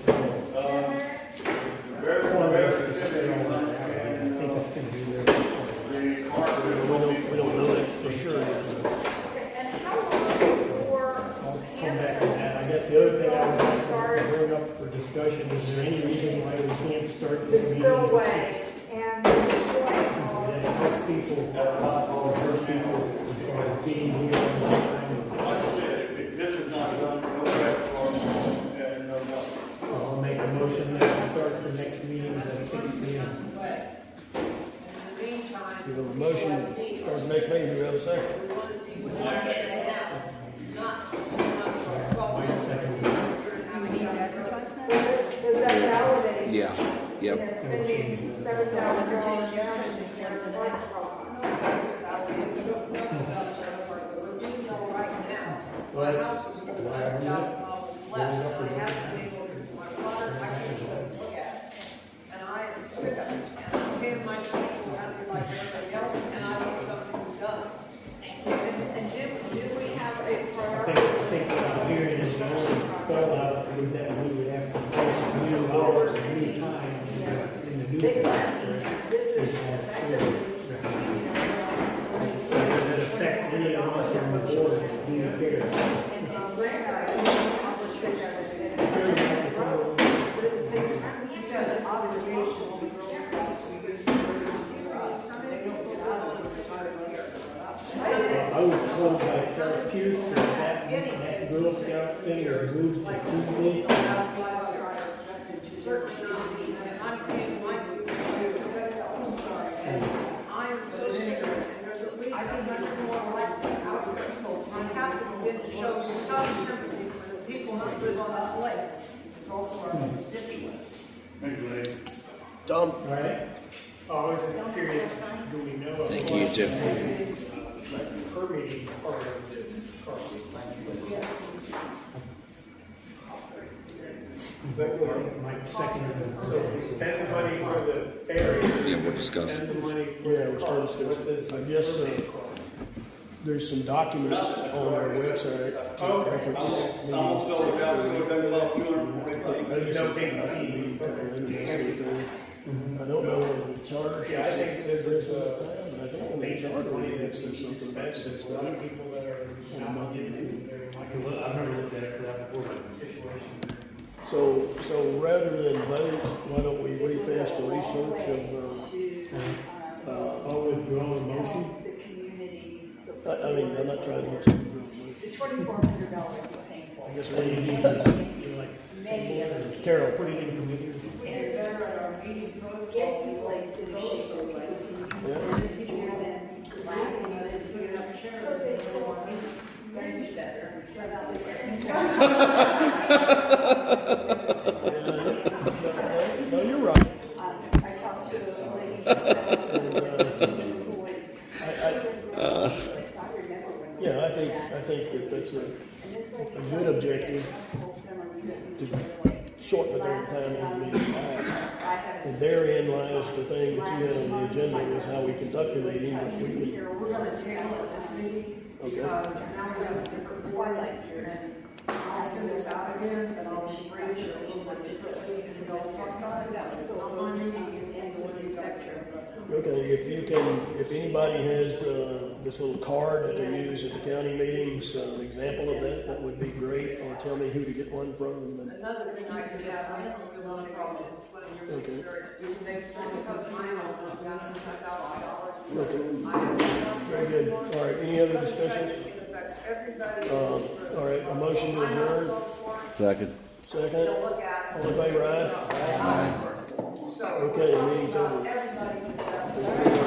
S10: Very,
S5: I
S10: very
S5: think it's gonna be there.
S1: We don't know that for sure.
S7: And how long before
S5: I'll come back to that. I guess the other thing I would like to bring up for discussion, is there any reason why we can't start
S7: the
S5: this meeting? at
S7: spillway
S5: 6?
S7: and the shore?
S5: That help people, hurt people, as far as being here on time.
S10: Like I said, if this is not done, go back for and
S5: I'll make a motion that we start the next meeting at 6 p.m.
S1: You have a motion for the next meeting, do we have a second?
S7: Is that validated?
S12: Yeah, yep.
S7: And spending $7,000 down is
S9: And I am sick of it, and I'm paying my people after like everybody else, and I want something done.
S7: And do we have a
S5: I
S7: priority?
S5: think what I'm hearing is the only fallout is that we would have to post new hours and new time in the newspaper. Is that true? So does it affect any of us on the board that do care?
S7: But at the same time, we've got an obligation to the Girl Scouts.
S5: I was told by Charles Pierce that that Girl Scout thing is moved to Tuesday.
S9: Certainly not, because I'm paying my people too. I am so sick of it, and there's at least, I think that's more like I have to begin to show some sympathy for the people not live on this lake. It's also our constituents.
S1: Tom?
S5: All right. Oh, I was just curious, do we know?
S12: Thank you, too.
S5: Permitting part of this, Carl. Mike seconded. Everybody for the area.
S12: Yeah, we'll discuss.
S4: Yeah, we're still discussing. I guess, there's some documents on our website. to reference I don't know whether the charter says this all the time, but I think when the charter it says something about access.
S5: A lot of people that are not getting it very much. I've never looked at it for that before, but the situation.
S4: So rather than vote, why don't we refresh the research of,
S5: I'll withdraw the motion.
S4: I mean, I'm not trying to get you.
S6: The $2,400 is painful.
S4: I guess what do you need? Carol.
S5: Put it in committee.
S6: Get these lakes in shape so we can use them, people have them laughing at it, put it up chair, so they will always learn better.
S4: No, you're right.
S6: I talked to a lady who was,
S4: Yeah, I think that that's a good objective to shorten the amount of time that we need passed. And therein lies the thing that you had on the agenda is how we conduct the meeting, which we can.
S9: We're gonna table it this meeting,
S1: Okay.
S9: Because now we have a different board, and I'll send this out again, but I'll be pretty sure it will be differently, and we'll talk about it on my meeting and the one spectrum.
S1: Okay, if anybody has, this little card that they use at the county meetings, an example of that, that would be great, or tell me who to get one from. And-
S9: Another thing I could have, I don't know what problem,
S1: Okay.
S9: you can make small because mine also $1,500.
S1: Okay, very good. All right, any other discussions?
S9: It affects everybody.
S1: All right, a motion to adjourn,
S12: Second.
S1: second, all in favor, aye?
S9: So.
S1: Okay, the meeting's over.
S9: Everybody.